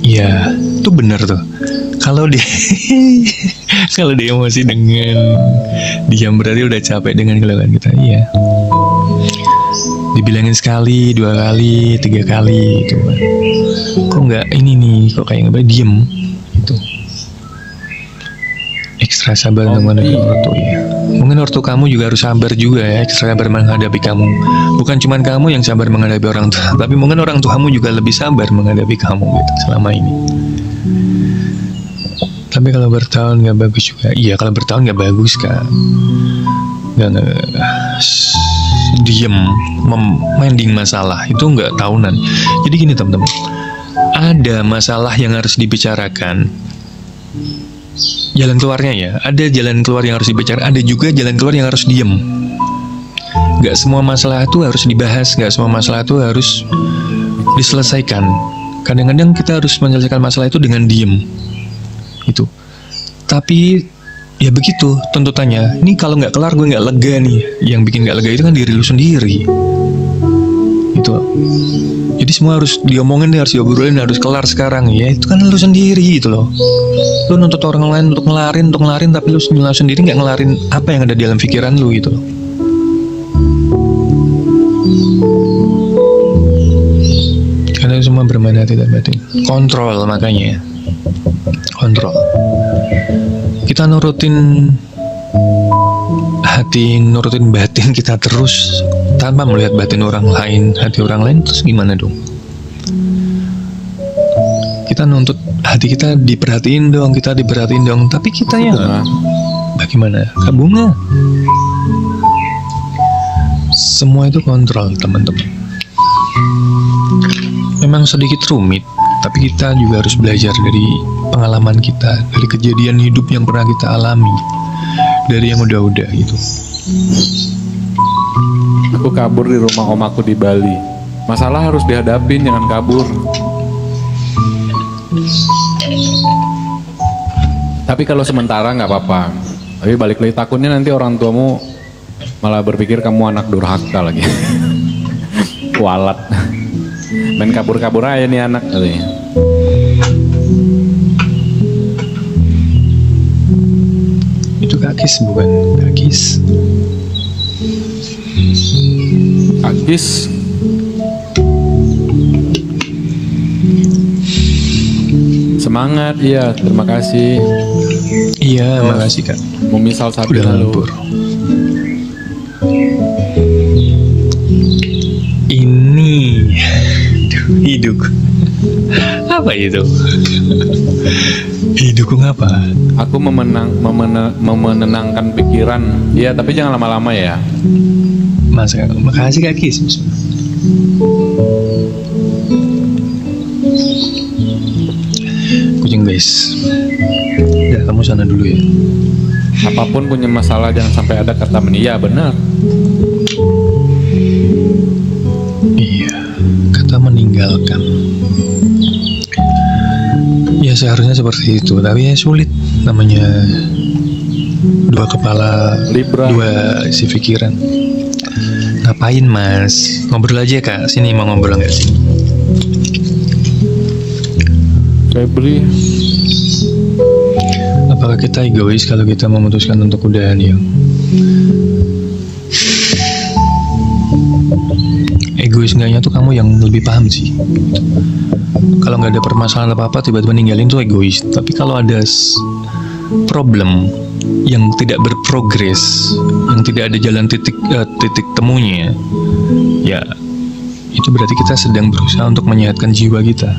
Iya, itu benar tuh. Kalau dia kalau dia emosi dengan diam berarti udah capek dengan kelakuan kita. Iya. dibilangin sekali, 2 kali, 3 kali gitu kan. Kok nggak ini nih, kok kayak nggak diem gitu. Ekstra sabar untuk menghadapi ortu ya. Mungkin ortu kamu juga harus sabar juga ya, ekstra sabar menghadapi kamu. Bukan cuma kamu yang sabar menghadapi orang tua, tapi mungkin orang tuamu juga lebih sabar menghadapi kamu gitu selama ini. Tapi kalau bertahun nggak bagus juga. Iya, kalau bertahun nggak bagus kak. Nggak diem, mending masalah itu nggak tahunan. Jadi gini teman-teman, ada masalah yang harus dibicarakan. Jalan keluarnya ya, ada jalan keluar yang harus dibicarakan, ada juga jalan keluar yang harus diem. Nggak semua masalah itu harus dibahas, nggak semua masalah itu harus diselesaikan. Kadang-kadang kita harus menyelesaikan masalah itu dengan diem. Itu. Tapi ya begitu tuntutannya. Ini kalau nggak kelar gue nggak lega nih. Yang bikin nggak lega itu kan diri lu sendiri. Itu. Jadi semua harus diomongin, harus diobrolin, harus kelar sekarang ya. Itu kan lu sendiri gitu loh. Lu nuntut orang lain untuk ngelarin, tapi lu sendiri nggak ngelarin apa yang ada di dalam pikiran lu gitu loh. Karena semua bermain hati dan batin. Kontrol makanya. Kontrol. Kita nurutin hati, nurutin batin kita terus tanpa melihat batin orang lain, hati orang lain, terus gimana dong? Kita nuntut hati kita diperhatiin dong, tapi kita ya bagaimana? Kak Bunga. Semua itu kontrol teman-teman. Memang sedikit rumit, tapi kita juga harus belajar dari pengalaman kita, dari kejadian hidup yang pernah kita alami, dari yang udah-udah gitu. Aku kabur di rumah om aku di Bali. Masalah harus dihadapin, jangan kabur. Tapi kalau sementara nggak apa-apa. Tapi balik lagi, takutnya nanti orang tuamu malah berpikir kamu anak durhaka lagi. Kualat. Main kabur-kabur aja nih anak katanya. Itu kakis bukan kakis. Kakis. Semangat, iya, terima kasih. Iya, makasih kak. Mau misal satu Udah lalu. lembur. Ini hiduk. Apa itu? Hiduk ngapa? Aku menenangkan pikiran. Iya, tapi jangan lama-lama ya. Makasih kak Kis. Kucing guys. Ya kamu sana dulu ya. Apapun punya masalah jangan sampai ada kata menia, benar. Iya, kata meninggalkan. Ya seharusnya seperti itu, tapi ya sulit namanya dua kepala, Libra. dua isi pikiran. Ngapain mas? Ngobrol aja kak, sini mau ngobrol nggak sih? Febri, Apakah kita egois kalau kita memutuskan untuk udahan ya? Egois enggaknya tuh kamu yang lebih paham sih. Kalau nggak ada permasalahan apa-apa tiba-tiba ninggalin tuh egois. Tapi kalau ada problem yang tidak berprogres, yang tidak ada jalan titik temunya, ya itu berarti kita sedang berusaha untuk menyehatkan jiwa kita.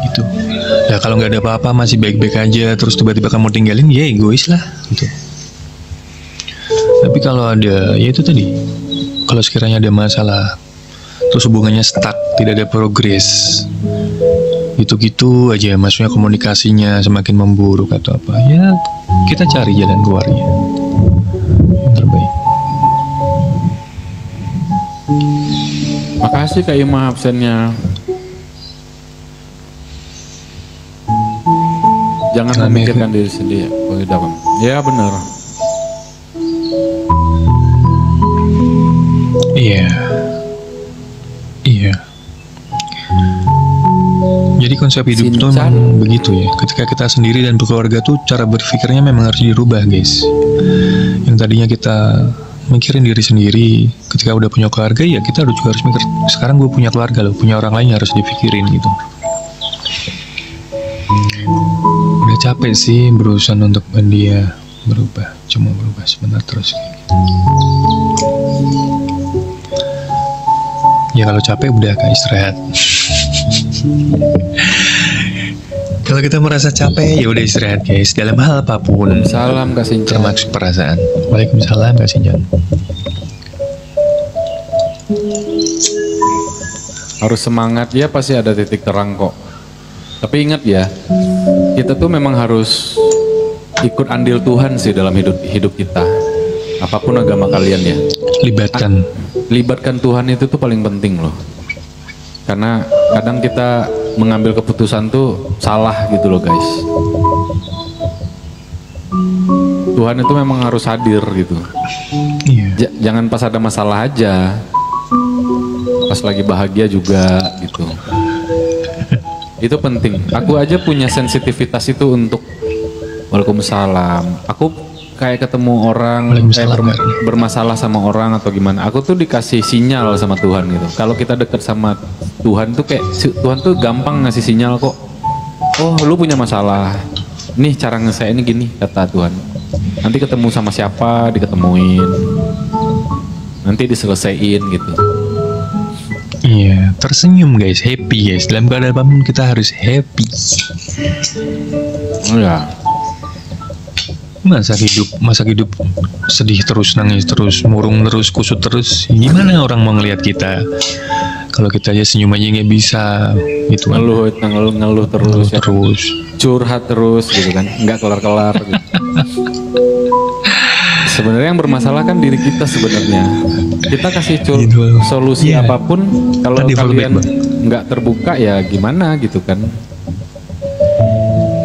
Itu. Ya kalau nggak ada apa-apa masih baik-baik aja, terus tiba-tiba kamu tinggalin, ya egois lah. Gitu. Tapi kalau ada, ya itu tadi. Kalau sekiranya ada masalah, terus hubungannya stuck, tidak ada progres, gitu-gitu aja, maksudnya komunikasinya semakin memburuk atau apa, ya kita cari jalan keluarnya yang terbaik. makasih Kak Ima absennya. Jangan Kami- memikirkan diri sendiri. Oh, dalam. Ya benar. Iya. Iya. Jadi konsep hidup tuh Sinchan. memang begitu ya. Ketika kita sendiri dan berkeluarga tuh cara berpikirnya memang harus dirubah guys. Yang tadinya kita mikirin diri sendiri. Ketika udah punya keluarga ya kita juga harus mikir, sekarang gue punya keluarga loh, punya orang lain yang harus dipikirin gitu. Udah capek sih berusaha untuk dia berubah, cuma berubah sebentar terus kayak gitu. Ya kalau capek udah Kak, istirahat. Kalau kita merasa capek ya udah istirahat guys, dalam hal apapun. Salam Kak Sincan. Termasuk perasaan. Waalaikumsalam Kak Sinjan. Harus semangat ya, pasti ada titik terang kok. Tapi ingat ya, kita tuh memang harus ikut andil Tuhan sih dalam hidup kita. Apapun agama kalian ya. Libatkan Tuhan itu tuh paling penting loh. Karena kadang kita mengambil keputusan tuh salah gitu loh guys. Tuhan itu memang harus hadir gitu. Iya. Jangan pas ada masalah aja, pas lagi bahagia juga gitu. Itu penting. Aku aja punya sensitivitas itu untuk Waalaikumsalam. Aku kayak ketemu orang kayak bermasalah sama orang atau gimana, aku tuh dikasih sinyal sama Tuhan gitu. Kalau kita deket sama Tuhan tuh kayak Tuhan tuh gampang ngasih sinyal kok. Oh lu punya masalah, nih cara ngeselesaiinnya gini kata Tuhan. Nanti ketemu sama siapa diketemuin, nanti diselesaiin gitu. Iya, tersenyum guys, happy guys. Dalam keadaan apapun kita harus happy. Oh ya. Masa hidup sedih terus, nangis terus, murung terus, kusut terus, gimana orang mau ngelihat kita kalau kita aja senyum aja nggak bisa gitu kan. Ngeluh terus ya. Terus curhat terus gitu kan, nggak kelar gitu. Sebenarnya yang bermasalah kan diri kita sebenarnya. Kita kasih solusi apapun, kalau kalian nggak terbuka ya gimana gitu kan.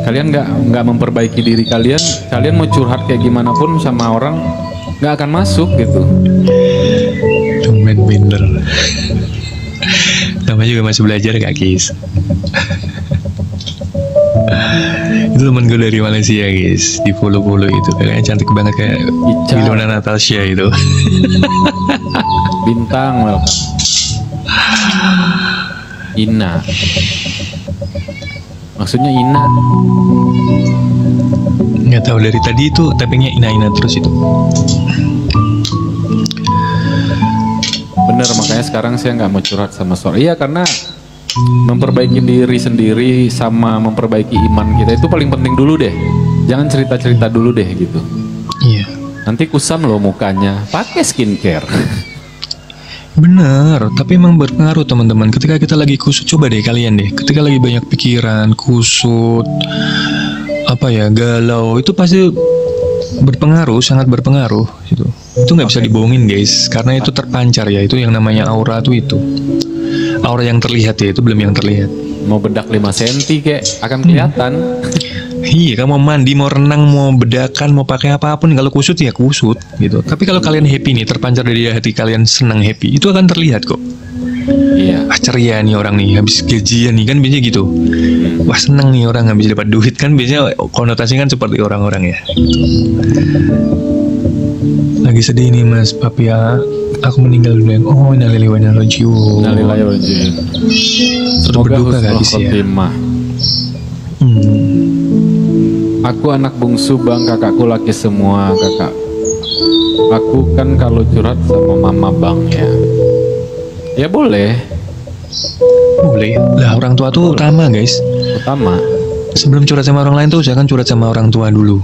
Kalian nggak memperbaiki diri kalian mau curhat kayak gimana pun sama orang nggak akan masuk gitu. Cuman bener. Namanya juga masih belajar Kak Kis. Itu temen gue dari Malaysia guys, di follow itu kayaknya cantik banget kayak Ilona Natasha itu. Bintang welcome. Ina. Maksudnya Ina? Nggak tahu, dari tadi itu tappingnya Ina terus itu. Bener, makanya sekarang saya nggak mau curhat sama suara. Iya, karena memperbaiki diri sendiri sama memperbaiki iman kita itu paling penting dulu deh. Jangan cerita-cerita dulu deh gitu. Iya. Nanti kusam loh mukanya. Pakai skincare. Bener, tapi emang berpengaruh teman-teman. Ketika kita lagi kusut, coba deh kalian deh. Ketika lagi banyak pikiran, kusut, galau, itu pasti berpengaruh, sangat berpengaruh gitu. Itu nggak bisa dibohongin guys, karena itu terpancar ya. Itu yang namanya aura tuh itu. Aura yang terlihat ya, itu belum yang terlihat. Mau bedak 5 cm kayak akan kelihatan. Iya, kamu mau mandi, mau renang, mau bedakan, mau pakai apapun, kalau kusut ya kusut gitu. Tapi kalau kalian happy nih, terpancar dari hati kalian senang happy, itu akan terlihat kok. Iya. Ceria nih orang nih, habis gajian nih kan biasanya gitu. Wah senang nih orang habis dapat duit kan, biasanya konotasinya kan seperti orang-orang ya. Lagi sedih nih mas, papi ya, aku meninggal dunia. Oh innalillahi wa inna ilaihi raji'un. Innalillahi wa inna ilaihi raji'un. Semoga husnul khotimah. Aku anak bungsu bang, kakakku laki semua kakak. Aku kan kalau curhat sama mama bang ya. Ya boleh. Boleh. Lah orang tua tuh utama guys. Utama. Sebelum curhat sama orang lain tuh jangan curhat sama orang tua dulu.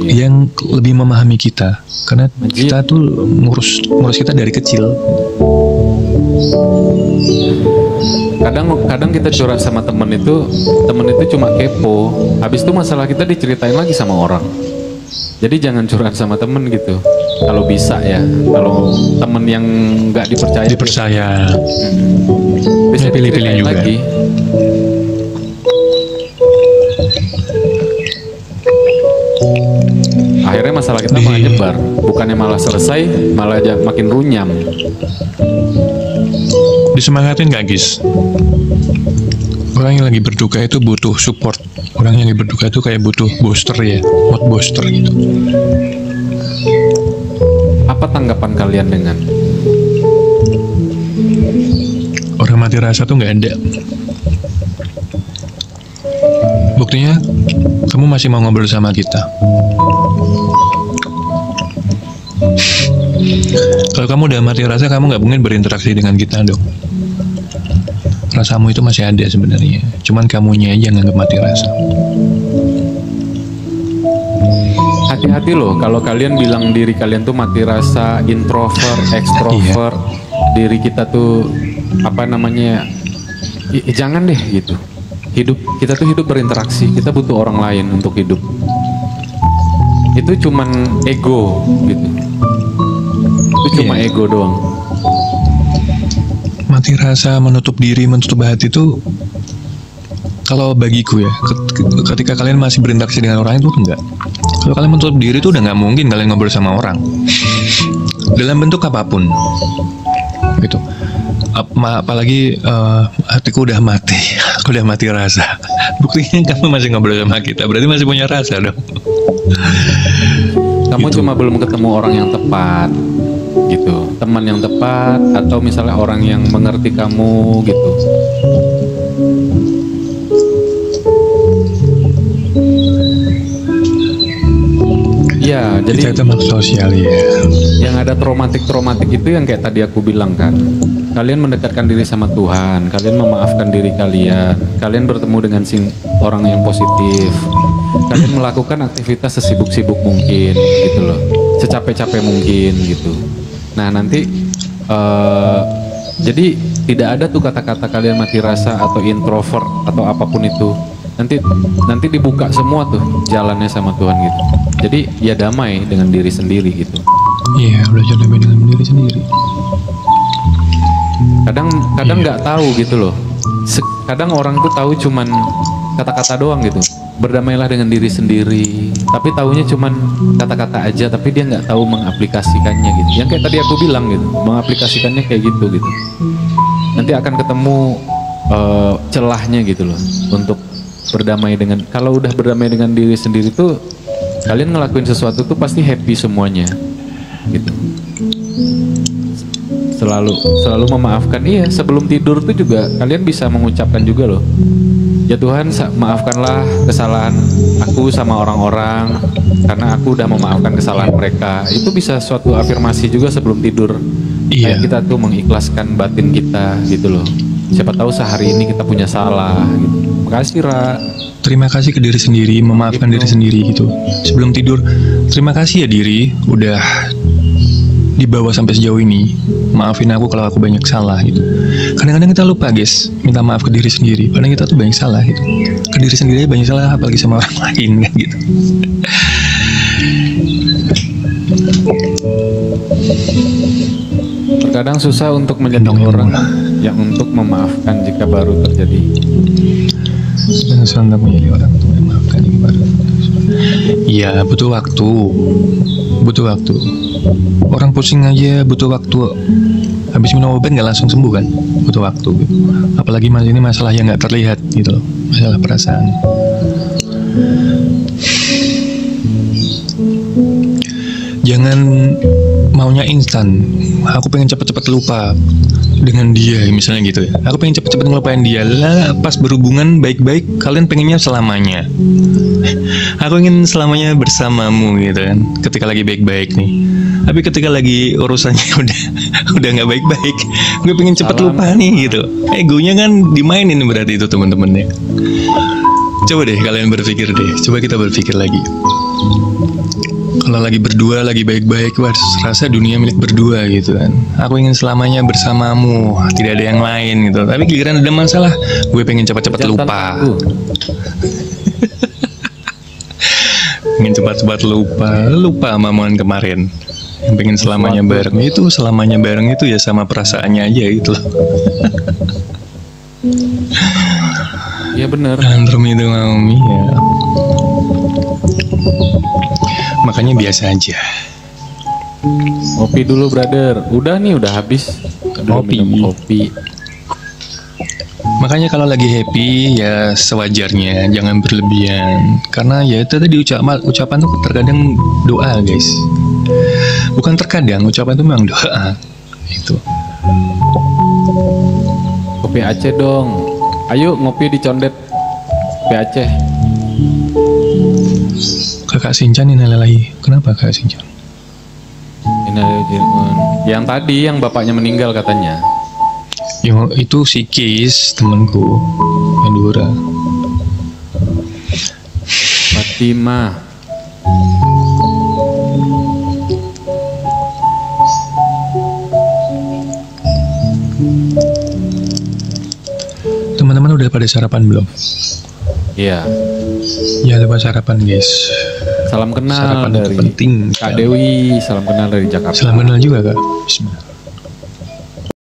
Yang lebih memahami kita. Karena kita tuh ngurus kita dari kecil. Kadang kita curhat sama temen itu cuma kepo, habis itu masalah kita diceritain lagi sama orang. Jadi jangan curhat sama temen gitu, kalau bisa ya. Kalau temen yang nggak dipercaya bisa pilih-pilih juga lagi. Akhirnya masalah kita malah nyebar, bukannya malah selesai, malah makin runyam. Disemangatin gak guys? Orang yang lagi berduka itu butuh support. Orang yang lagi berduka itu kayak butuh booster ya, mood booster gitu. Apa tanggapan kalian dengan? Orang mati rasa tuh nggak ada. Buktinya, kamu masih mau ngobrol sama kita. Kalau kamu udah mati rasa, kamu nggak mungkin berinteraksi dengan kita dong. Rasamu itu masih ada sebenarnya, cuman kamunya aja nganggap mati rasa. Hati-hati loh kalau kalian bilang diri kalian tuh mati rasa, introvert, extrovert, diri kita tuh apa namanya? Jangan deh gitu. Kita tuh hidup berinteraksi, kita butuh orang lain untuk hidup. Itu cuman ego gitu. Itu cuma ego doang. Mati rasa, menutup diri, menutup hati itu, kalau bagiku ya, ketika kalian masih berinteraksi dengan orang itu enggak. Kalau kalian menutup diri itu udah nggak mungkin kalian ngobrol sama orang dalam bentuk apapun gitu. Apalagi hatiku udah mati, aku udah mati rasa. Buktinya kamu masih ngobrol sama kita, berarti masih punya rasa dong. Kamu cuma belum ketemu orang yang tepat gitu, teman yang tepat, atau misalnya orang yang mengerti kamu gitu. Ya, jadi kita makhluk sosial ya. Yang ada traumatik itu yang kayak tadi aku bilang kan. Kalian mendekatkan diri sama Tuhan, kalian memaafkan diri kalian bertemu dengan orang yang positif, kalian melakukan aktivitas sesibuk-sibuk mungkin gitu loh, secapek-capek mungkin gitu. Nah nanti jadi tidak ada tuh kata-kata kalian mati rasa atau introvert atau apapun itu. Nanti dibuka semua tuh jalannya sama Tuhan gitu. Jadi ya damai dengan diri sendiri gitu. Iya, belajar damai dengan diri sendiri. Kadang nggak tahu gitu loh. Kadang orang tuh tahu cuman kata-kata doang gitu. Berdamailah dengan diri sendiri. Tapi taunya cuman kata-kata aja. Tapi dia nggak tahu mengaplikasikannya gitu. Yang kayak tadi aku bilang gitu. Mengaplikasikannya kayak gitu gitu. Nanti akan ketemu celahnya gitu loh. Untuk berdamai dengan. Kalau udah berdamai dengan diri sendiri tuh, kalian ngelakuin sesuatu tuh pasti happy semuanya gitu. Selalu memaafkan. Iya, sebelum tidur tuh juga kalian bisa mengucapkan juga loh, ya Tuhan maafkanlah kesalahan aku sama orang-orang, karena aku udah memaafkan kesalahan mereka. Itu bisa suatu afirmasi juga sebelum tidur. Iya. Kayak kita tuh mengikhlaskan batin kita gitu loh. Siapa tahu sehari ini kita punya salah gitu. Makasih Ra. Terima kasih ke diri sendiri, memaafkan diri sendiri gitu. Sebelum tidur, terima kasih ya diri, udah dibawa sampai sejauh ini. Maafin aku kalau aku banyak salah gitu. Kadang-kadang kita lupa guys, minta maaf ke diri sendiri. Padahal kita tuh banyak salah gitu. Ke diri sendiri banyak salah, apalagi sama orang lain kan gitu. Terkadang susah untuk menjadi orang yang untuk memaafkan jika baru terjadi. Dan susah untuk menjadi orang untuk memaafkan jika baru. Iya, butuh waktu. Butuh waktu. Orang pusing aja butuh waktu. Habis minum obat nggak langsung sembuh kan? Butuh waktu gitu. Apalagi mas ini masalah yang nggak terlihat gitu loh. Masalah perasaan. Jangan maunya instan. Aku pengen cepet-cepet lupa dengan dia misalnya gitu ya. Aku pengen cepet-cepet ngelupain dia. Lah pas berhubungan baik-baik, kalian pengennya selamanya. Aku ingin selamanya bersamamu gitu kan. Ketika lagi baik-baik nih. Tapi ketika lagi urusannya udah nggak baik-baik, gue pengen cepet lupa nih gitu. Egonya kan dimainin berarti itu teman-teman ya. Coba deh kalian berpikir deh. Coba kita berpikir lagi. Kalau lagi berdua, lagi baik-baik, wah rasa dunia milik berdua gitu kan. Aku ingin selamanya bersamamu, tidak ada yang lain gitu. Tapi giliran ada masalah, gue pengen cepat-cepat lupa. Pengen cepat-cepat lupa sama momen kemarin. Yang pengen selamanya bareng itu, selamanya bareng itu ya sama perasaannya aja gitu loh. Iya bener. Tantrum itu mami ya. Makanya biasa aja. Kopi dulu brother. Udah nih, udah habis. Minum kopi. Makanya kalau lagi happy ya sewajarnya, jangan berlebihan. Karena ya itu tadi ucapan tuh terkadang doa guys. Bukan terkadang, ucapan itu memang doa. Itu. Kopi Aceh dong. Ayo ngopi di Condet. Kopi Aceh. Kakak Sinchan ini lagi. Kenapa Kakak Sinchan? Yang tadi yang bapaknya meninggal katanya. Yang itu si Kis, temanku, Madura. Fatimah. Teman-teman udah pada sarapan belum? Iya. Ya lupa sarapan guys. Salam kenal Sarapan itu dari penting. Kak Dewi. Salam kenal dari Jakarta. Salam kenal juga Kak. Bismillah.